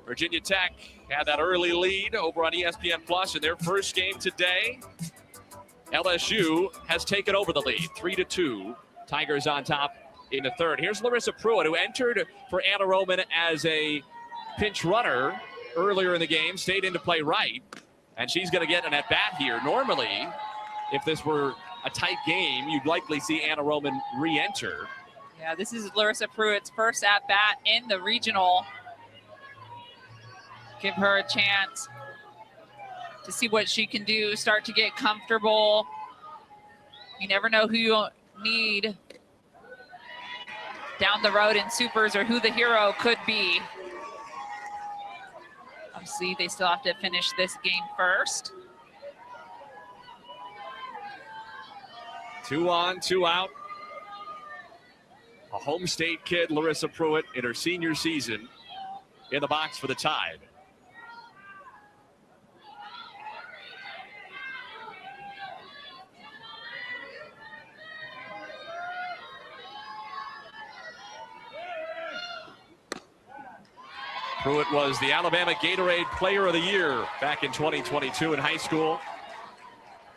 Virginia Tech had that early lead over on ESPN Plus in their first game today. LSU has taken over the lead, 3-2. Tigers on top in the third. Here's Larissa Pruitt, who entered for Anna Roman as a pinch runner earlier in the game, stayed in to play right, and she's going to get an at-bat here. Normally, if this were a tight game, you'd likely see Anna Roman re-enter. Yeah, this is Larissa Pruitt's first at-bat in the regional. Give her a chance to see what she can do, start to get comfortable. You never know who you need down the road in supers or who the hero could be. Obviously, they still have to finish this game first. 2 on, 2 out. A home state kid, Larissa Pruitt, in her senior season in the box for the Tide. Pruitt was the Alabama Gatorade Player of the Year back in 2022 in high school.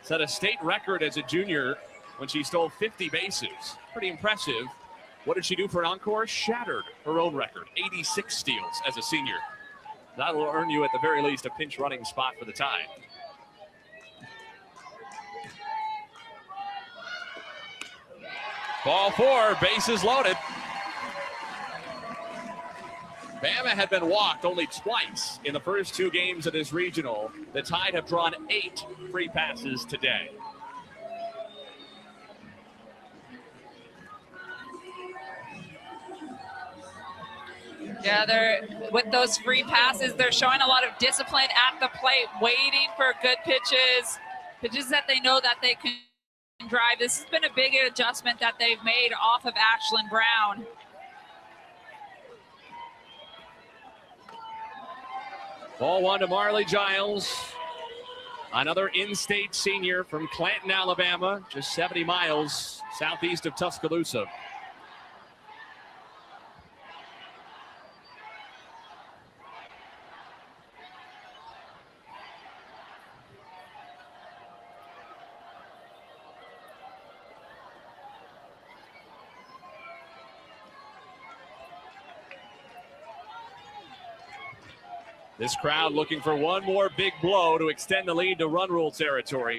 Set a state record as a junior when she stole 50 bases. Pretty impressive. What did she do for an encore? Shattered her own record, 86 steals as a senior. That'll earn you at the very least a pinch running spot for the Tide. Ball 4, bases loaded. Bama had been walked only twice in the first 2 games of this regional. The Tide have drawn 8 free passes today. Yeah, they're with those free passes, they're showing a lot of discipline at the plate, waiting for good pitches that they know that they can drive. This has been a big adjustment that they've made off of Ashlyn Brown. Ball one to Marley Giles. Another in-state senior from Clanton, Alabama, just 70 miles southeast of Tuscaloosa. This crowd looking for one more big blow to extend the lead to run rule territory.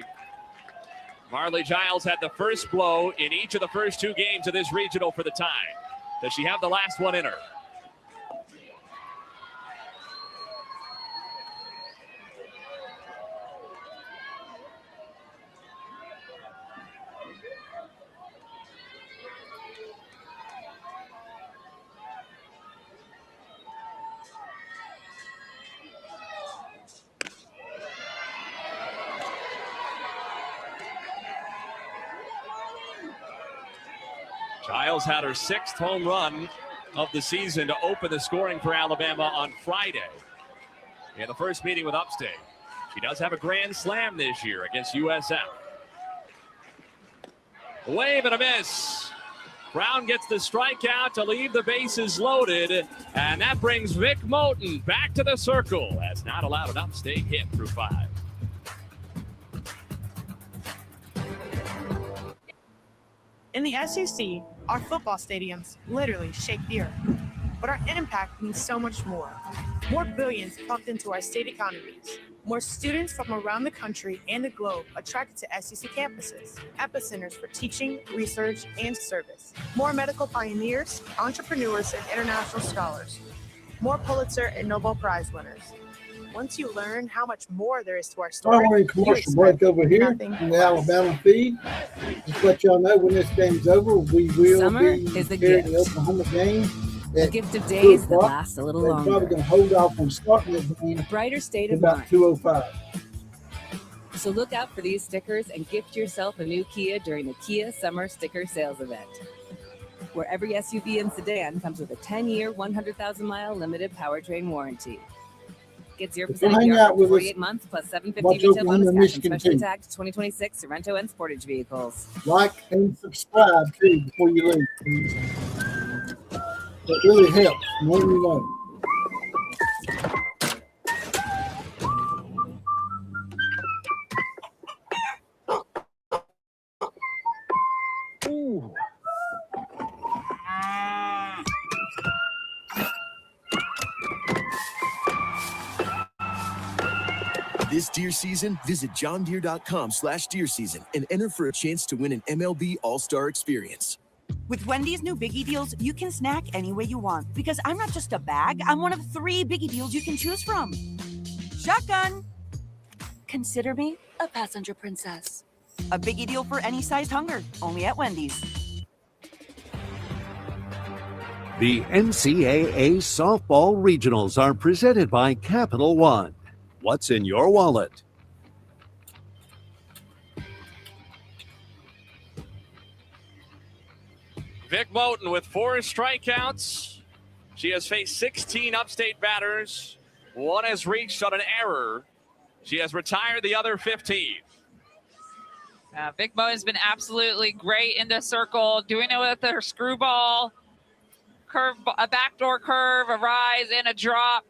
Marley Giles had the first blow in each of the first two games of this regional for the tie. Does she have the last one in her? Giles had her sixth home run of the season to open the scoring for Alabama on Friday in the first meeting with Upstate. She does have a grand slam this year against USF. A wave and a miss. Brown gets the strikeout to leave the bases loaded, and that brings Vic Moten back to the circle. Has not allowed an Upstate hit through 5. In the SEC, our football stadiums literally shake the earth, but our impact means so much more. More billions pumped into our state economies. More students from around the country and the globe attracted to SEC campuses, epicenters for teaching, research, and service. More medical pioneers, entrepreneurs, and international scholars. More Pulitzer and Nobel Prize winners. Once you learn how much more there is to our story, We're in commercial break over here in the Alabama feed. Just let y'all know when this game's over, we will Summer be is the carrying the gift. Oklahoma game. A gift of days that last a little They're longer. probably going to hold off on starting the game A brighter state to of about mind. 2:05. So look out for these stickers and gift yourself a new Kia during the Kia Summer Sticker Sales Event, where every SUV and sedan comes with a 10-year, 100,000-mile limited powertrain warranty. Get 0% Come hang APR out for with us. 48 months plus $750 Watch retail Oklahoma, bonus cash and Michigan, specially too. tagged 2026 Sorrento and Sportage vehicles. Like and subscribe too before you leave, please. It really helps. More than you know. Ooh. This deer season, visit johndeere.com/deer season and enter for a chance to win an MLB All-Star experience. With Wendy's new Biggie Deals, you can snack any way you want. Because I'm not just a bag, I'm one of 3 Biggie Deals you can choose from. Shotgun! Consider me a passenger princess. A Biggie Deal for any sized hunger, only at Wendy's. The NCAA Softball Regionals are presented by Capital One. What's in your wallet? Vic Moten with 4 strikeouts. She has faced 16 Upstate batters. 1 has reached on an error. She has retired the other 15. Vic Mo has been absolutely great in the circle, doing it with her screwball, curve, a backdoor curve, a rise, and a drop.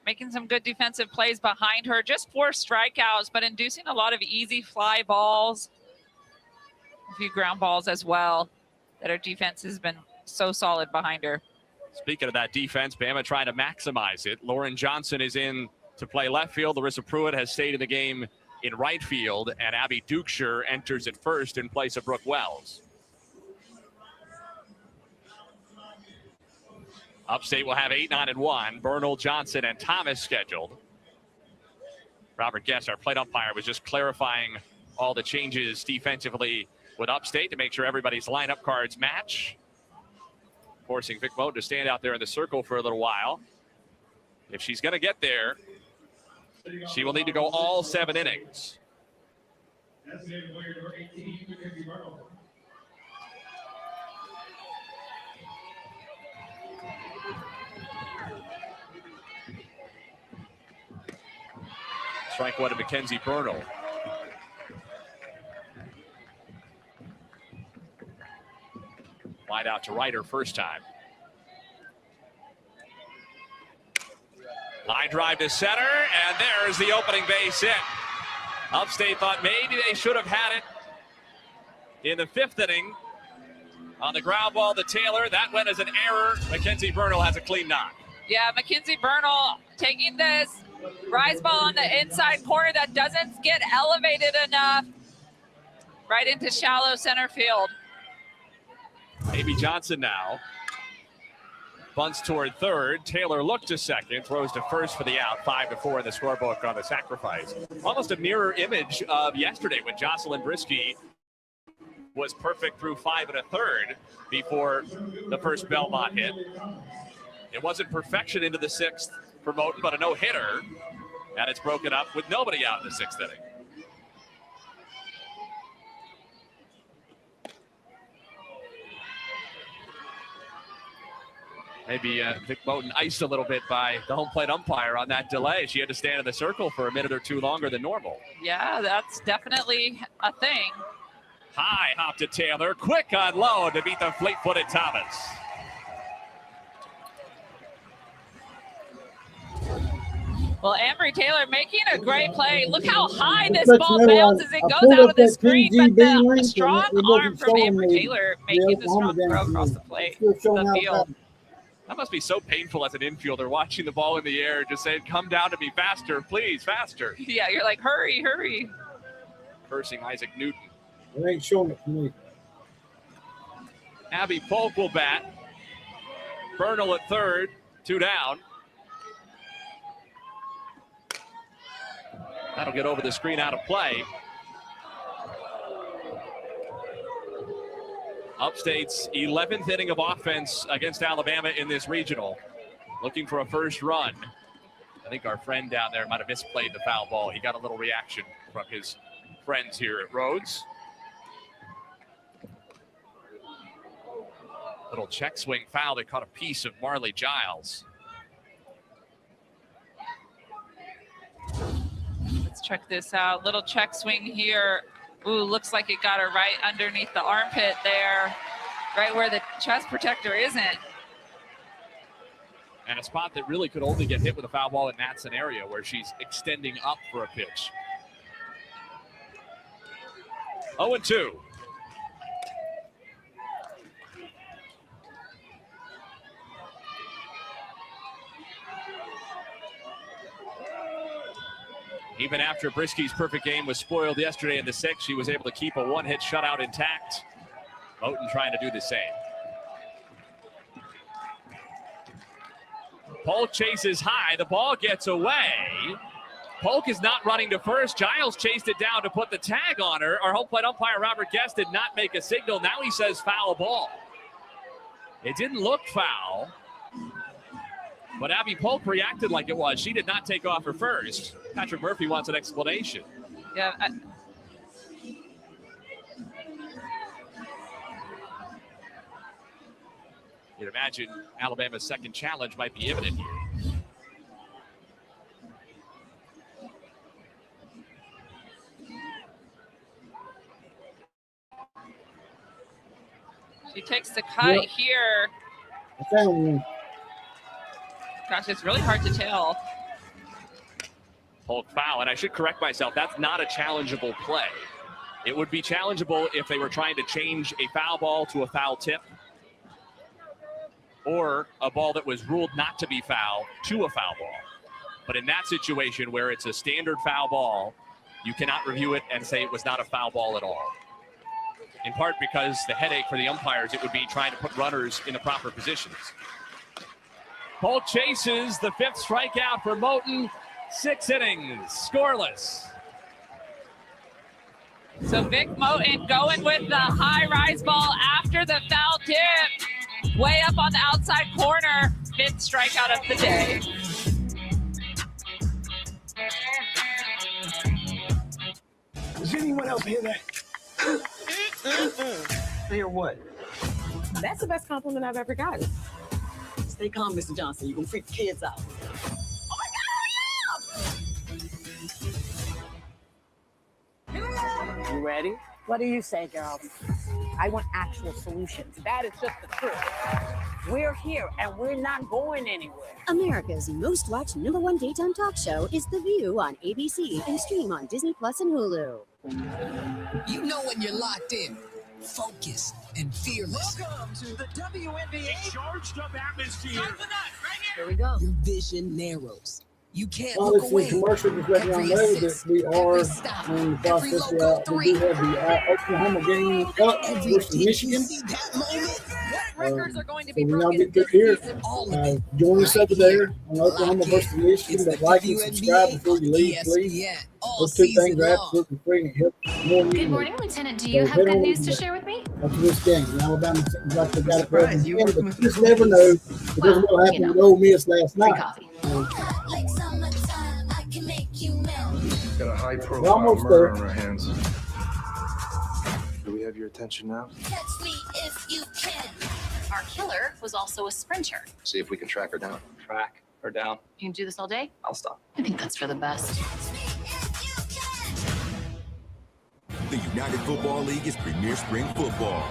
Making some good defensive plays behind her. Just 4 strikeouts, but inducing a lot of easy fly balls. A few ground balls as well, that her defense has been so solid behind her. Speaking of that defense, Bama trying to maximize it. Lauren Johnson is in to play left field. Larissa Pruitt has stayed in the game in right field, and Abby Dukeshire enters at first in place of Brooke Wells. Upstate will have 8, 9, and 1. Bernal, Johnson, and Thomas scheduled. Robert Guest, our plate umpire, was just clarifying all the changes defensively with Upstate to make sure everybody's lineup cards match. Forcing Vic Moten to stand out there in the circle for a little while. If she's going to get there, she will need to go all 7 innings. Strike one to Mackenzie Bernal. Wide out to right her first time. Line drive to center, and there's the opening base hit. Upstate thought maybe they should have had it in the 5th inning on the ground ball to Taylor. That went as an error. Mackenzie Bernal has a clean knock. Yeah, Mackenzie Bernal taking this rise ball on the inside corner that doesn't get elevated enough. Right into shallow center field. Amy Johnson now. Bunts toward third. Taylor looked to second, throws to first for the out. 5-4 in the scorebook on the sacrifice. Almost a mirror image of yesterday when Jocelyn Brisky was perfect through 5 1/3 before the first Belmont hit. It wasn't perfection into the 6th for Moten, but a no-hitter. And it's broken up with nobody out in the 6th inning. Maybe Vic Moten iced a little bit by the home plate umpire on that delay. She had to stand in the circle for a minute or two longer than normal. Yeah, that's definitely a thing. High hop to Taylor. Quick unload to beat the fleet-footed Thomas. Well, Ambry Taylor making a great play. Look how high this ball bounces. It goes out of the screen, but the strong arm from Ambry Taylor making the strong throw across the plate, the field. That must be so painful as an infielder, watching the ball in the air, just saying, come down to me faster, please, faster. Yeah, you're like, hurry, hurry. Cursing Isaac Newton. It ain't showing it to me. Abby Polk will bat. Bernal at third, 2 down. That'll get over the screen out of play. Upstate's 11th inning of offense against Alabama in this regional. Looking for a first run. I think our friend down there might have misplayed the foul ball. He got a little reaction from his friends here at Rhodes. Little check swing foul that caught a piece of Marley Giles. Let's check this out. Little check swing here. Ooh, looks like it got her right underneath the armpit there, right where the chest protector isn't. And a spot that really could only get hit with a foul ball in that scenario where she's extending up for a pitch. 0-2. Even after Brisky's perfect game was spoiled yesterday in the 6th, she was able to keep a one-hit shutout intact. Moten trying to do the same. Polk chases high. The ball gets away. Polk is not running to first. Giles chased it down to put the tag on her. Our home plate umpire, Robert Guest, did not make a signal. Now he says foul ball. It didn't look foul, but Abby Polk reacted like it was. She did not take off her first. Patrick Murphy wants an explanation. Yeah. You'd imagine Alabama's second challenge might be imminent here. She takes the cut here. Gosh, it's really hard to tell. Polk foul, and I should correct myself. That's not a challengeable play. It would be challengeable if they were trying to change a foul ball to a foul tip, or a ball that was ruled not to be foul to a foul ball. But in that situation where it's a standard foul ball, you cannot review it and say it was not a foul ball at all. In part because the headache for the umpires, it would be trying to put runners in the proper positions. Polk chases the 5th strikeout for Moten. 6 innings, scoreless. So Vic Moten going with the high rise ball after the foul tip. Way up on the outside corner. 5th strikeout of the day. Does anyone else hear that? Hear what? That's the best compliment I've ever gotten. Stay calm, Mr. Johnson. You're going to freak the kids out. ready. What do you say, girls? I want actual solutions. That is just the truth. We're here and we're not going anywhere. America's most watched #1 daytime talk show is The View on ABC and stream on Disney Plus and Hulu. You know when you're locked in, focused, and fearless. Welcome to the WNBA charged up atmosphere. Here we go. Your vision narrows. You can't Well, look this away. is commercial. Just let you all know that we are in the process of we do have the Oklahoma game up versus Michigan. Records are going to So be when y'all broken get good here, join us over there on Oklahoma versus Michigan. But like and subscribe before you leave, please. Those two things are absolutely free and it helps more. Good morning, Lieutenant. Do you have good news to share with me? After this game, Alabama seems like they got it better than Michigan, but you just never know because of what happened with Ole Miss last night. Got a high-profile Almost murder there. on our hands. Do we have your attention now? Catch me if you can. Our killer was also a sprinter. See if we can track her down. Track her down. You can do this all day? I'll stop. I think that's for the best. The United Football League is Premier Spring Football.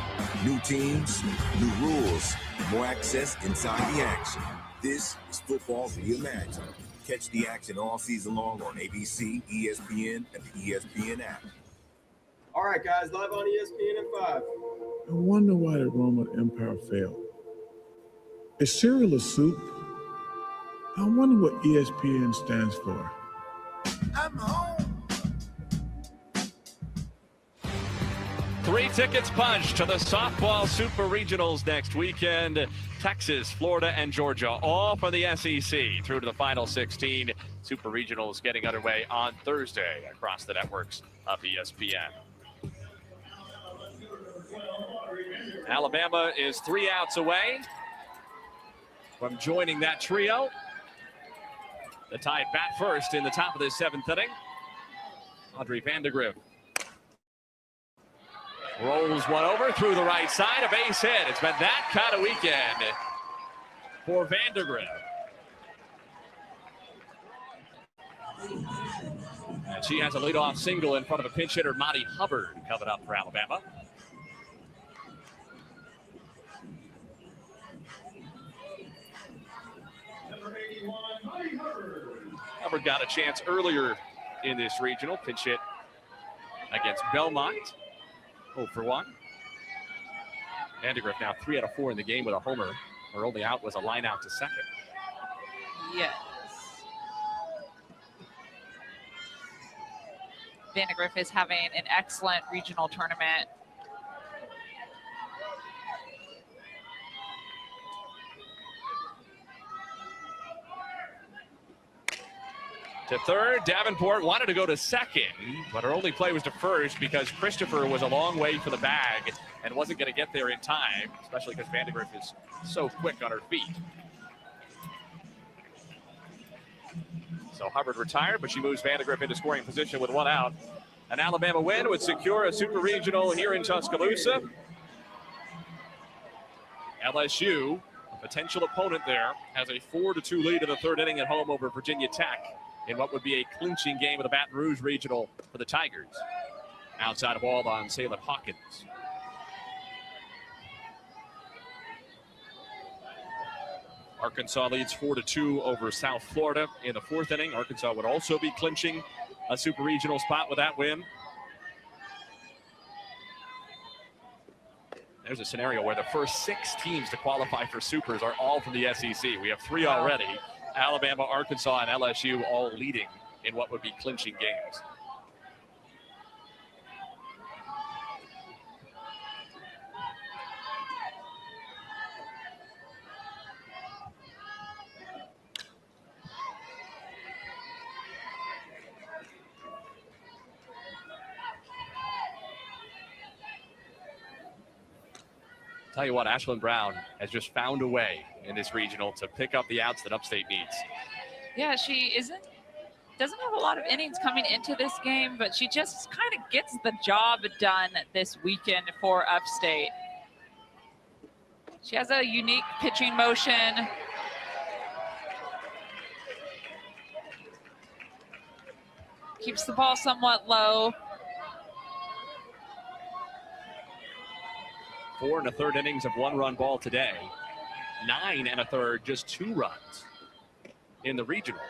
New teams, new rules, more access inside the action. This is Football Reimagined. Catch the action all season long on ABC, ESPN, and the ESPN app. All right, guys, live on ESPN at 5. I wonder why the Roman Empire fell. Is cereal a soup? I wonder what ESPN stands for. I'm home. 3 tickets punched to the softball Super Regionals next weekend. Texas, Florida, and Georgia, all for the SEC through to the final 16. Super Regionals getting underway on Thursday across the networks of ESPN. Alabama is 3 outs away from joining that trio. The Tide bat first in the top of the 7th inning. Audrey Vandegrift rolls one over through the right side, a base hit. It's been that kind of weekend for Vandegrift. And she has a leadoff single in front of a pinch hitter, Monty Hubbard, coming up for Alabama. Hubbard got a chance earlier in this regional, pinch hit against Belmont. 0 for 1. Vandegrift now 3 out of 4 in the game with a homer. Her only out was a line out to second. Yes. Vandegrift is having an excellent regional tournament. To third, Davenport wanted to go to second, but her only play was to first because Christopher was a long way for the bag and wasn't going to get there in time, especially because Vandegrift is so quick on her feet. So Hubbard retired, but she moves Vandegrift into scoring position with 1 out. An Alabama win would secure a Super Regional here in Tuscaloosa. LSU, a potential opponent there, has a 4-2 lead in the 3rd inning at home over Virginia Tech in what would be a clinching game of the Baton Rouge Regional for the Tigers. Outside of ball on Salem Hawkins. Arkansas leads 4-2 over South Florida in the 4th inning. Arkansas would also be clinching a Super Regional spot with that win. There's a scenario where the first 6 teams to qualify for Supers are all from the SEC. We have 3 already. Alabama, Arkansas, and LSU all leading in what would be clinching games. Tell you what, Ashlyn Brown has just found a way in this regional to pick up the outs that Upstate needs. Yeah, she doesn't have a lot of innings coming into this game, but she just kind of gets the job done this weekend for Upstate. She has a unique pitching motion. Keeps the ball somewhat low. 4 1/3 innings of 1-run ball today. 9 1/3, just 2 runs in the regional.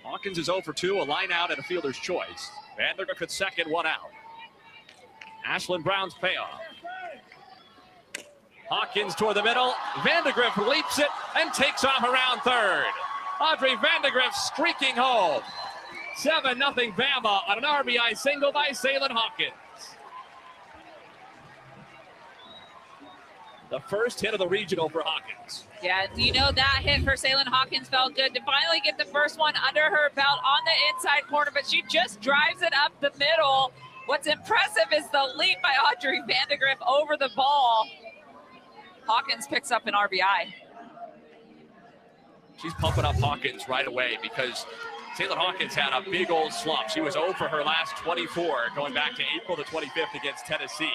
Hawkins is 0 for 2, a line out and a fielder's choice. Vandergriff at second, 1 out. Ashlyn Brown's payoff. Hawkins toward the middle. Vandergriff leaps it and takes off around third. Audrey Vandergriff streaking home. 7-0 Bama on an RBI single by Salyn Hawkins. The first hit of the regional for Hawkins. Yeah, you know that hit for Salyn Hawkins felt good to finally get the first one under her belt on the inside corner, but she just drives it up the middle. What's impressive is the leap by Audrey Vandergriff over the ball. Hawkins picks up an RBI. She's pumping up Hawkins right away because Salyn Hawkins had a big old slump. She was 0 for her last 24 going back to April the 25th against Tennessee.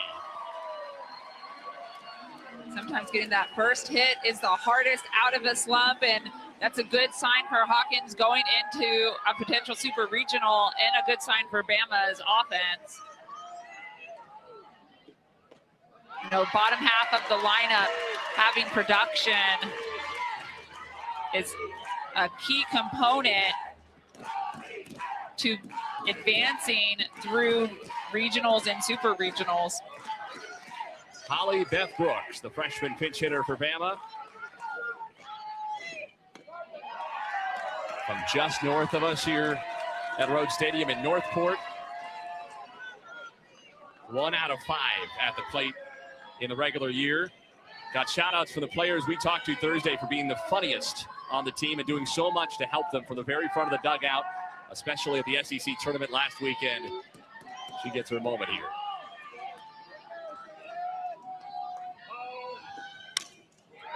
Sometimes getting that first hit is the hardest out of a slump, and that's a good sign for Hawkins going into a potential super regional and a good sign for Bama's offense. You know, bottom half of the lineup having production is a key component to advancing through regionals and super regionals. Holly Beth Brooks, the freshman pinch hitter for Bama. From just north of us here at Road Stadium in Northport. 1 out of 5 at the plate in the regular year. Got shout outs for the players we talked to Thursday for being the funniest on the team and doing so much to help them from the very front of the dugout, especially at the SEC tournament last weekend. She gets her moment here.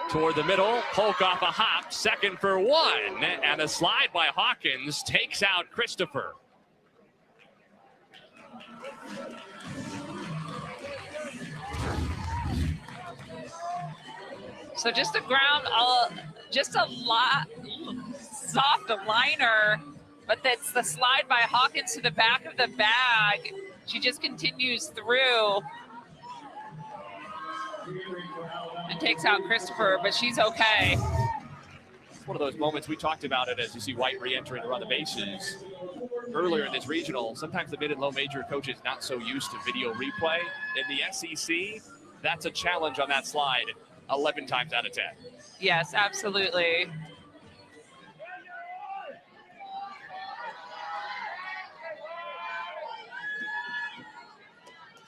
Toward the middle, Polk off a hop, second for 1, and a slide by Hawkins takes out Christopher. So just a lot soft liner, but that's the slide by Hawkins to the back of the bag. She just continues through and takes out Christopher, but she's okay. It's one of those moments we talked about it as you see White re-entering to run the bases earlier in this regional. Sometimes the mid and low major coaches not so used to video replay. In the SEC, that's a challenge on that slide 11 times out of 10. Yes, absolutely.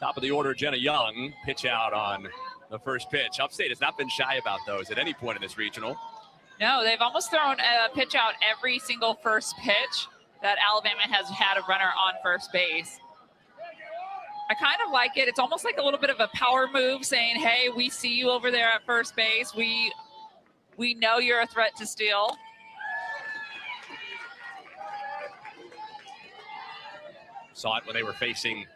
Top of the order, Jenna Young, pitch out on the first pitch. Upstate has not been shy about those at any point in this regional. No, they've almost thrown a pitch out every single first pitch that Alabama has had a runner on first base. I kind of like it. It's almost like a little bit of a power move saying, hey, we see you over there at first base. We know you're a threat to steal. Saw it when they were facing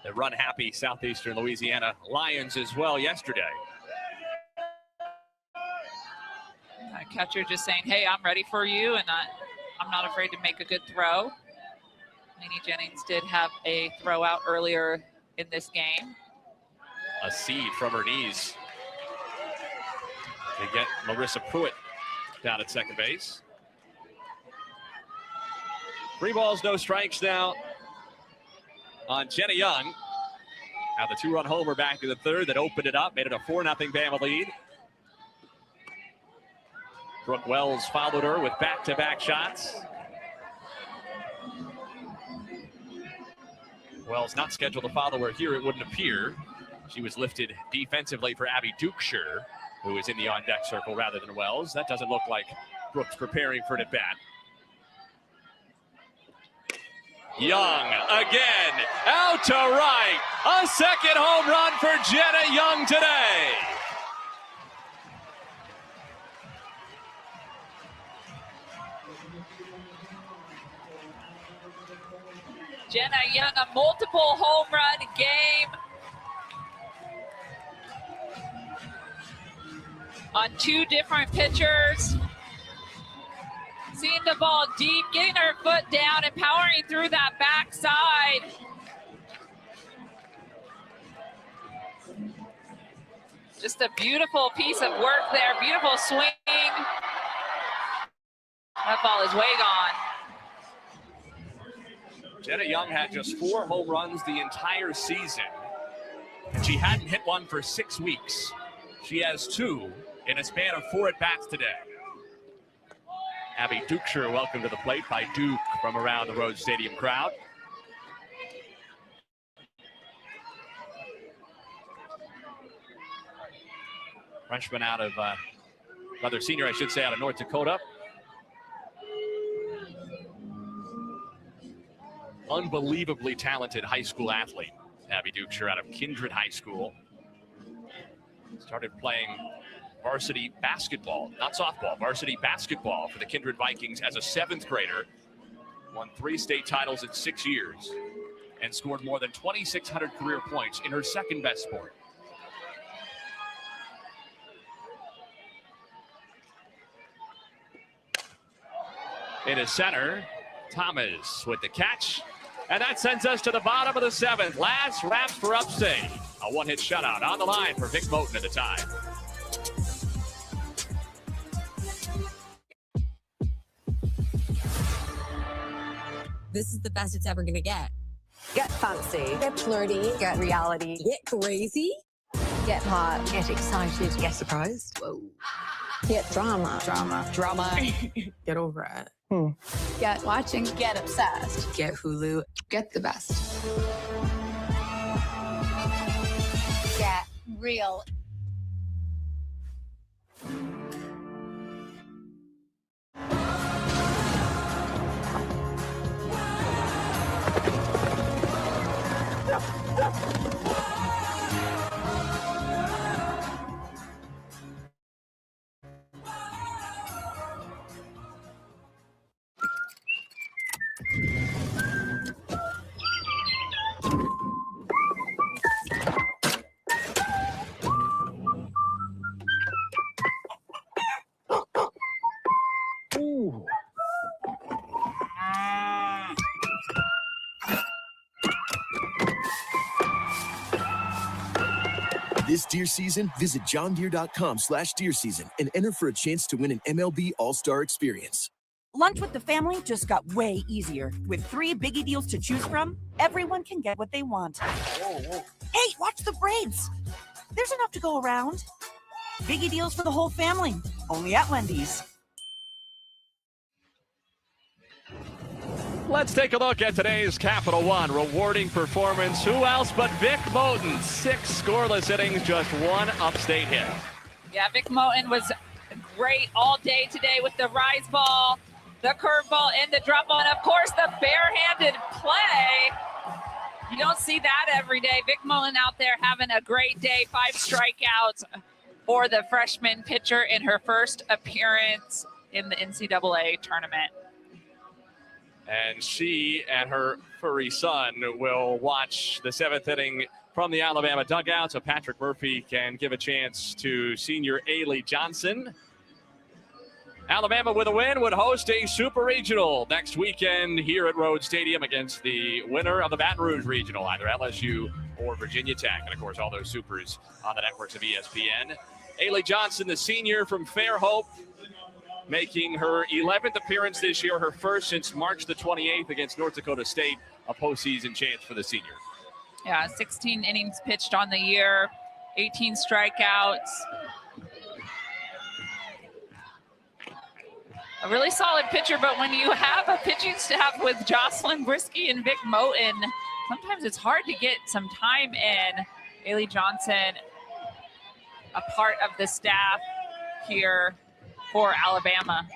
the run-happy Southeastern Louisiana Lions as well yesterday. Catcher just saying, hey, I'm ready for you, and I'm not afraid to make a good throw. Lainey Jennings did have a throw out earlier in this game. A seed from her knees to get Marissa Pruitt down at second base. 3 balls, no strikes now on Jenna Young. Now the 2-run homer back to the third that opened it up, made it a 4-0 Bama lead. Brooke Wells followed her with back-to-back shots. Wells not scheduled to follow her here, it wouldn't appear. She was lifted defensively for Abby Dukeshire, who is in the on-deck circle rather than Wells. That doesn't look like Brooks preparing for an at-bat. Young again, out to right. A second home run for Jenna Young today. Jenna Young, a multiple home run game on 2 different pitchers. Seeing the ball deep, getting her foot down and powering through that backside. Just a beautiful piece of work there. Beautiful swing. That ball is way gone. Jenna Young had just 4 home runs the entire season, and she hadn't hit one for 6 weeks. She has 2 in a span of 4 at-bats today. Abby Dukeshire welcome to the plate by Duke from around the Rhodes Stadium crowd. Freshman out of, rather senior, I should say, out of North Dakota. Unbelievably talented high school athlete, Abby Dukeshire out of Kindred High School. Started playing varsity basketball, not softball, varsity basketball for the Kindred Vikings as a 7th grader. Won 3 state titles in 6 years and scored more than 2,600 career points in her second best sport. Into center, Thomas with the catch. And that sends us to the bottom of the 7th. Last wrap for Upstate. A 1-hit shutout on the line for Vic Moten at the time. This is the best it's ever gonna get. Get fancy. Get flirty. Get reality. Get crazy. Get hot. Get excited. Get surprised. Whoa. Get drama. Drama. Get over it. Get watching. Get obsessed. Get Hulu. Get the best. Get real. This deer season, visit johndeere.com/deer season and enter for a chance to win an MLB All-Star experience. Lunch with the family just got way easier. With 3 biggie deals to choose from, everyone can get what they want. Hey, watch the braids. There's enough to go around. Biggie deals for the whole family, only at Wendy's. Let's take a look at today's Capital One rewarding performance. Who else but Vic Moten? 6 scoreless innings, just 1 Upstate hit. Yeah, Vic Moten was great all day today with the rise ball, the curveball, and the drop ball, and of course the barehanded play. You don't see that every day. Vic Moten out there having a great day. 5 strikeouts for the freshman pitcher in her first appearance in the NCAA tournament. And she and her furry son will watch the 7th inning from the Alabama dugout, so Patrick Murphy can give a chance to senior Ailey Johnson. Alabama with a win would host a Super Regional next weekend here at Rhodes Stadium against the winner of the Baton Rouge Regional, either LSU or Virginia Tech. And, of course, all those Supers on the networks of ESPN. Ailey Johnson, the senior from Fairhope, making her 11th appearance this year, her first since March the 28th against North Dakota State, a postseason chance for the senior. Yeah, 16 innings pitched on the year, 18 strikeouts. A really solid pitcher, but when you have a pitching staff with Jocelyn Brisky and Vic Moten, sometimes it's hard to get some time in. Ailey Johnson, a part of the staff here for Alabama.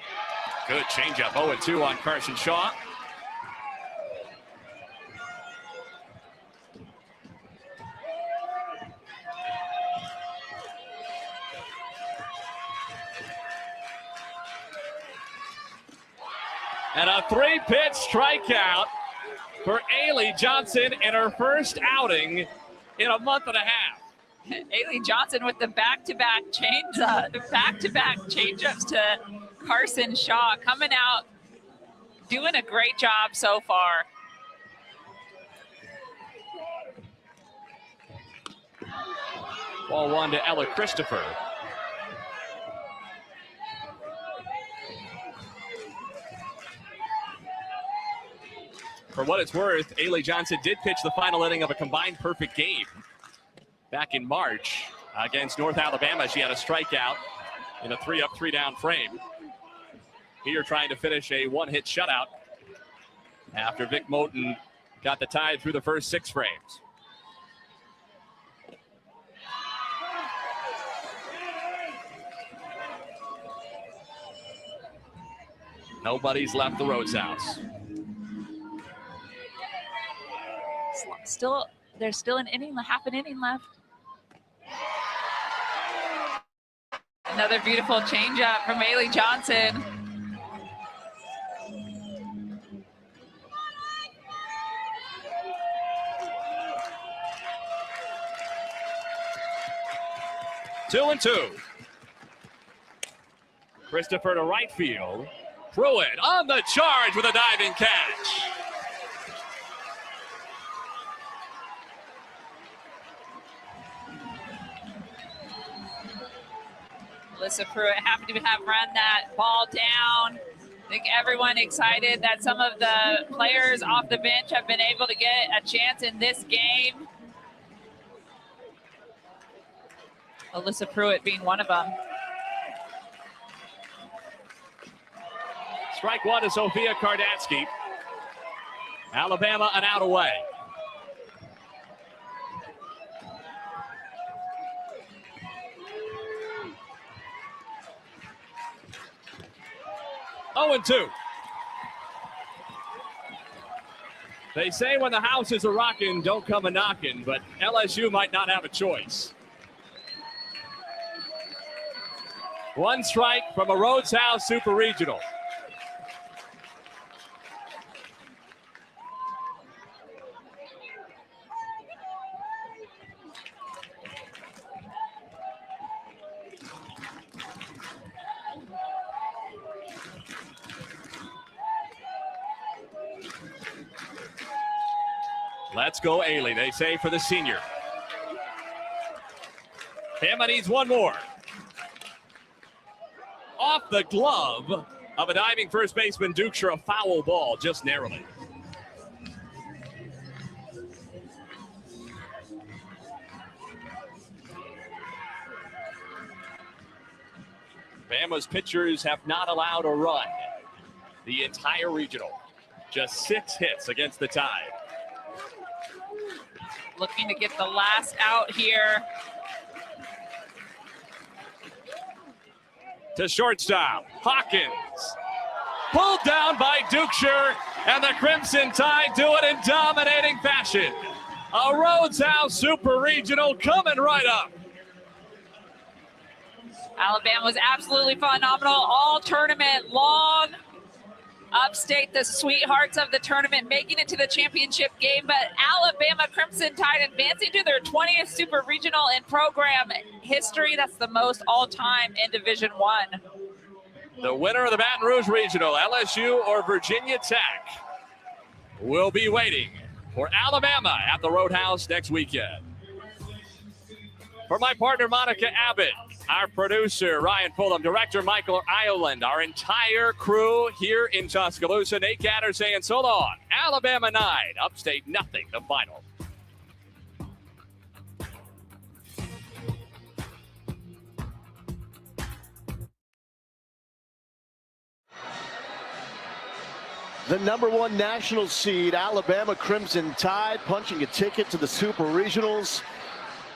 Good changeup, 0-2 on Carson Shaw. And a 3-pitch strikeout for Ailey Johnson in her first outing in a month and a half. Ailey Johnson with the back-to-back changeups to Carson Shaw, coming out doing a great job so far. Ball one to Ella Christopher. For what it's worth, Ailey Johnson did pitch the final inning of a combined perfect game back in March against North Alabama. She had a strikeout in a 3-up, 3-down frame. Here trying to finish a one-hit shutout after Vic Moten got the tie through the first 6 frames. Nobody's left the Rhodes House. There's still half an inning left. Another beautiful changeup from Ailey Johnson. Two and two. Christopher to right field. Pruitt on the charge with a diving catch. Alyssa Pruitt happy to have run that ball down. I think everyone excited that some of the players off the bench have been able to get a chance in this game. Alyssa Pruitt being one of them. Strike one to Sophia Kardatsky. Alabama an out away. Oh, and 2. They say when the house is a-rockin', don't come a-knockin', but LSU might not have a choice. One strike from a Rhodes House Super Regional. Let's go, Ailey, they say for the senior. Bama needs one more. Off the glove of a diving first baseman, Dukeshire, a foul ball, just narrowly. Bama's pitchers have not allowed a run the entire regional. Just 6 hits against the Tide. Looking to get the last out here. To shortstop, Hawkins. Pulled down by Dukeshire, and the Crimson Tide do it in dominating fashion. A Rhodes House Super Regional coming right up. Alabama was absolutely phenomenal all tournament long. Upstate, the sweethearts of the tournament, making it to the championship game, but Alabama Crimson Tide advancing to their 20th Super Regional in program history. That's the most all-time in Division I. The winner of the Baton Rouge Regional, LSU or Virginia Tech, will be waiting for Alabama at the Roadhouse next weekend. For my partner, Monica Abbott, our producer, Ryan Pullum, director, Michael Ireland, our entire crew here in Tuscaloosa, Nate Gatter saying so long. Alabama 9, Upstate nothing, the final. The #1 national seed, Alabama Crimson Tide, punching a ticket to the Super Regionals.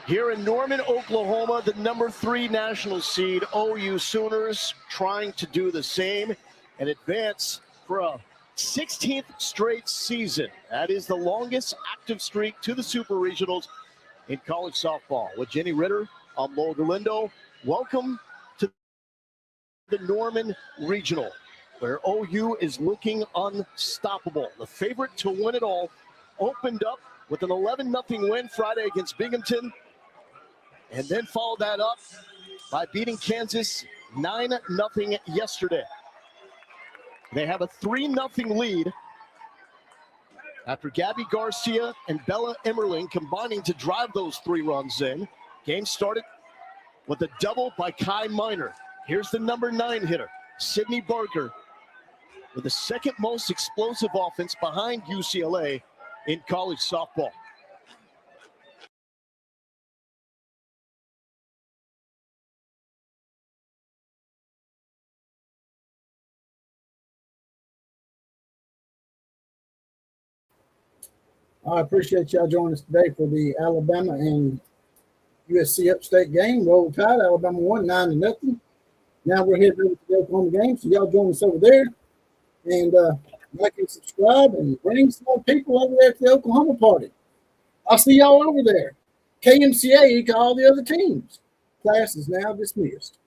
Here in Norman, Oklahoma, the #3 national seed, OU Sooners, trying to do the same and advance for a 16th straight season. That is the longest active streak to the Super Regionals in college softball. With Jenny Ritter, I'm Lowell Galindo. Welcome to the Norman Regional, where OU is looking unstoppable. The favorite to win it all opened up with an 11-0 win Friday against Binghamton, and then followed that up by beating Kansas 9-0 yesterday. They have a 3-0 lead after Gabby Garcia and Bella Emmerling combining to drive those 3 runs in. Game started with a double by Kai Miner. Here's the number 9 hitter, Sydney Barker, with the second most explosive offense behind UCLA in college softball. I appreciate y'all joining us today for the Alabama and USC Upstate game. Roll Tide, Alabama won 9-0. Now we're heading over to the Oklahoma game, so y'all join us over there. And like and subscribe and bring some more people over there to the Oklahoma party. I'll see y'all over there. KMCA to all the other teams. Class is now dismissed.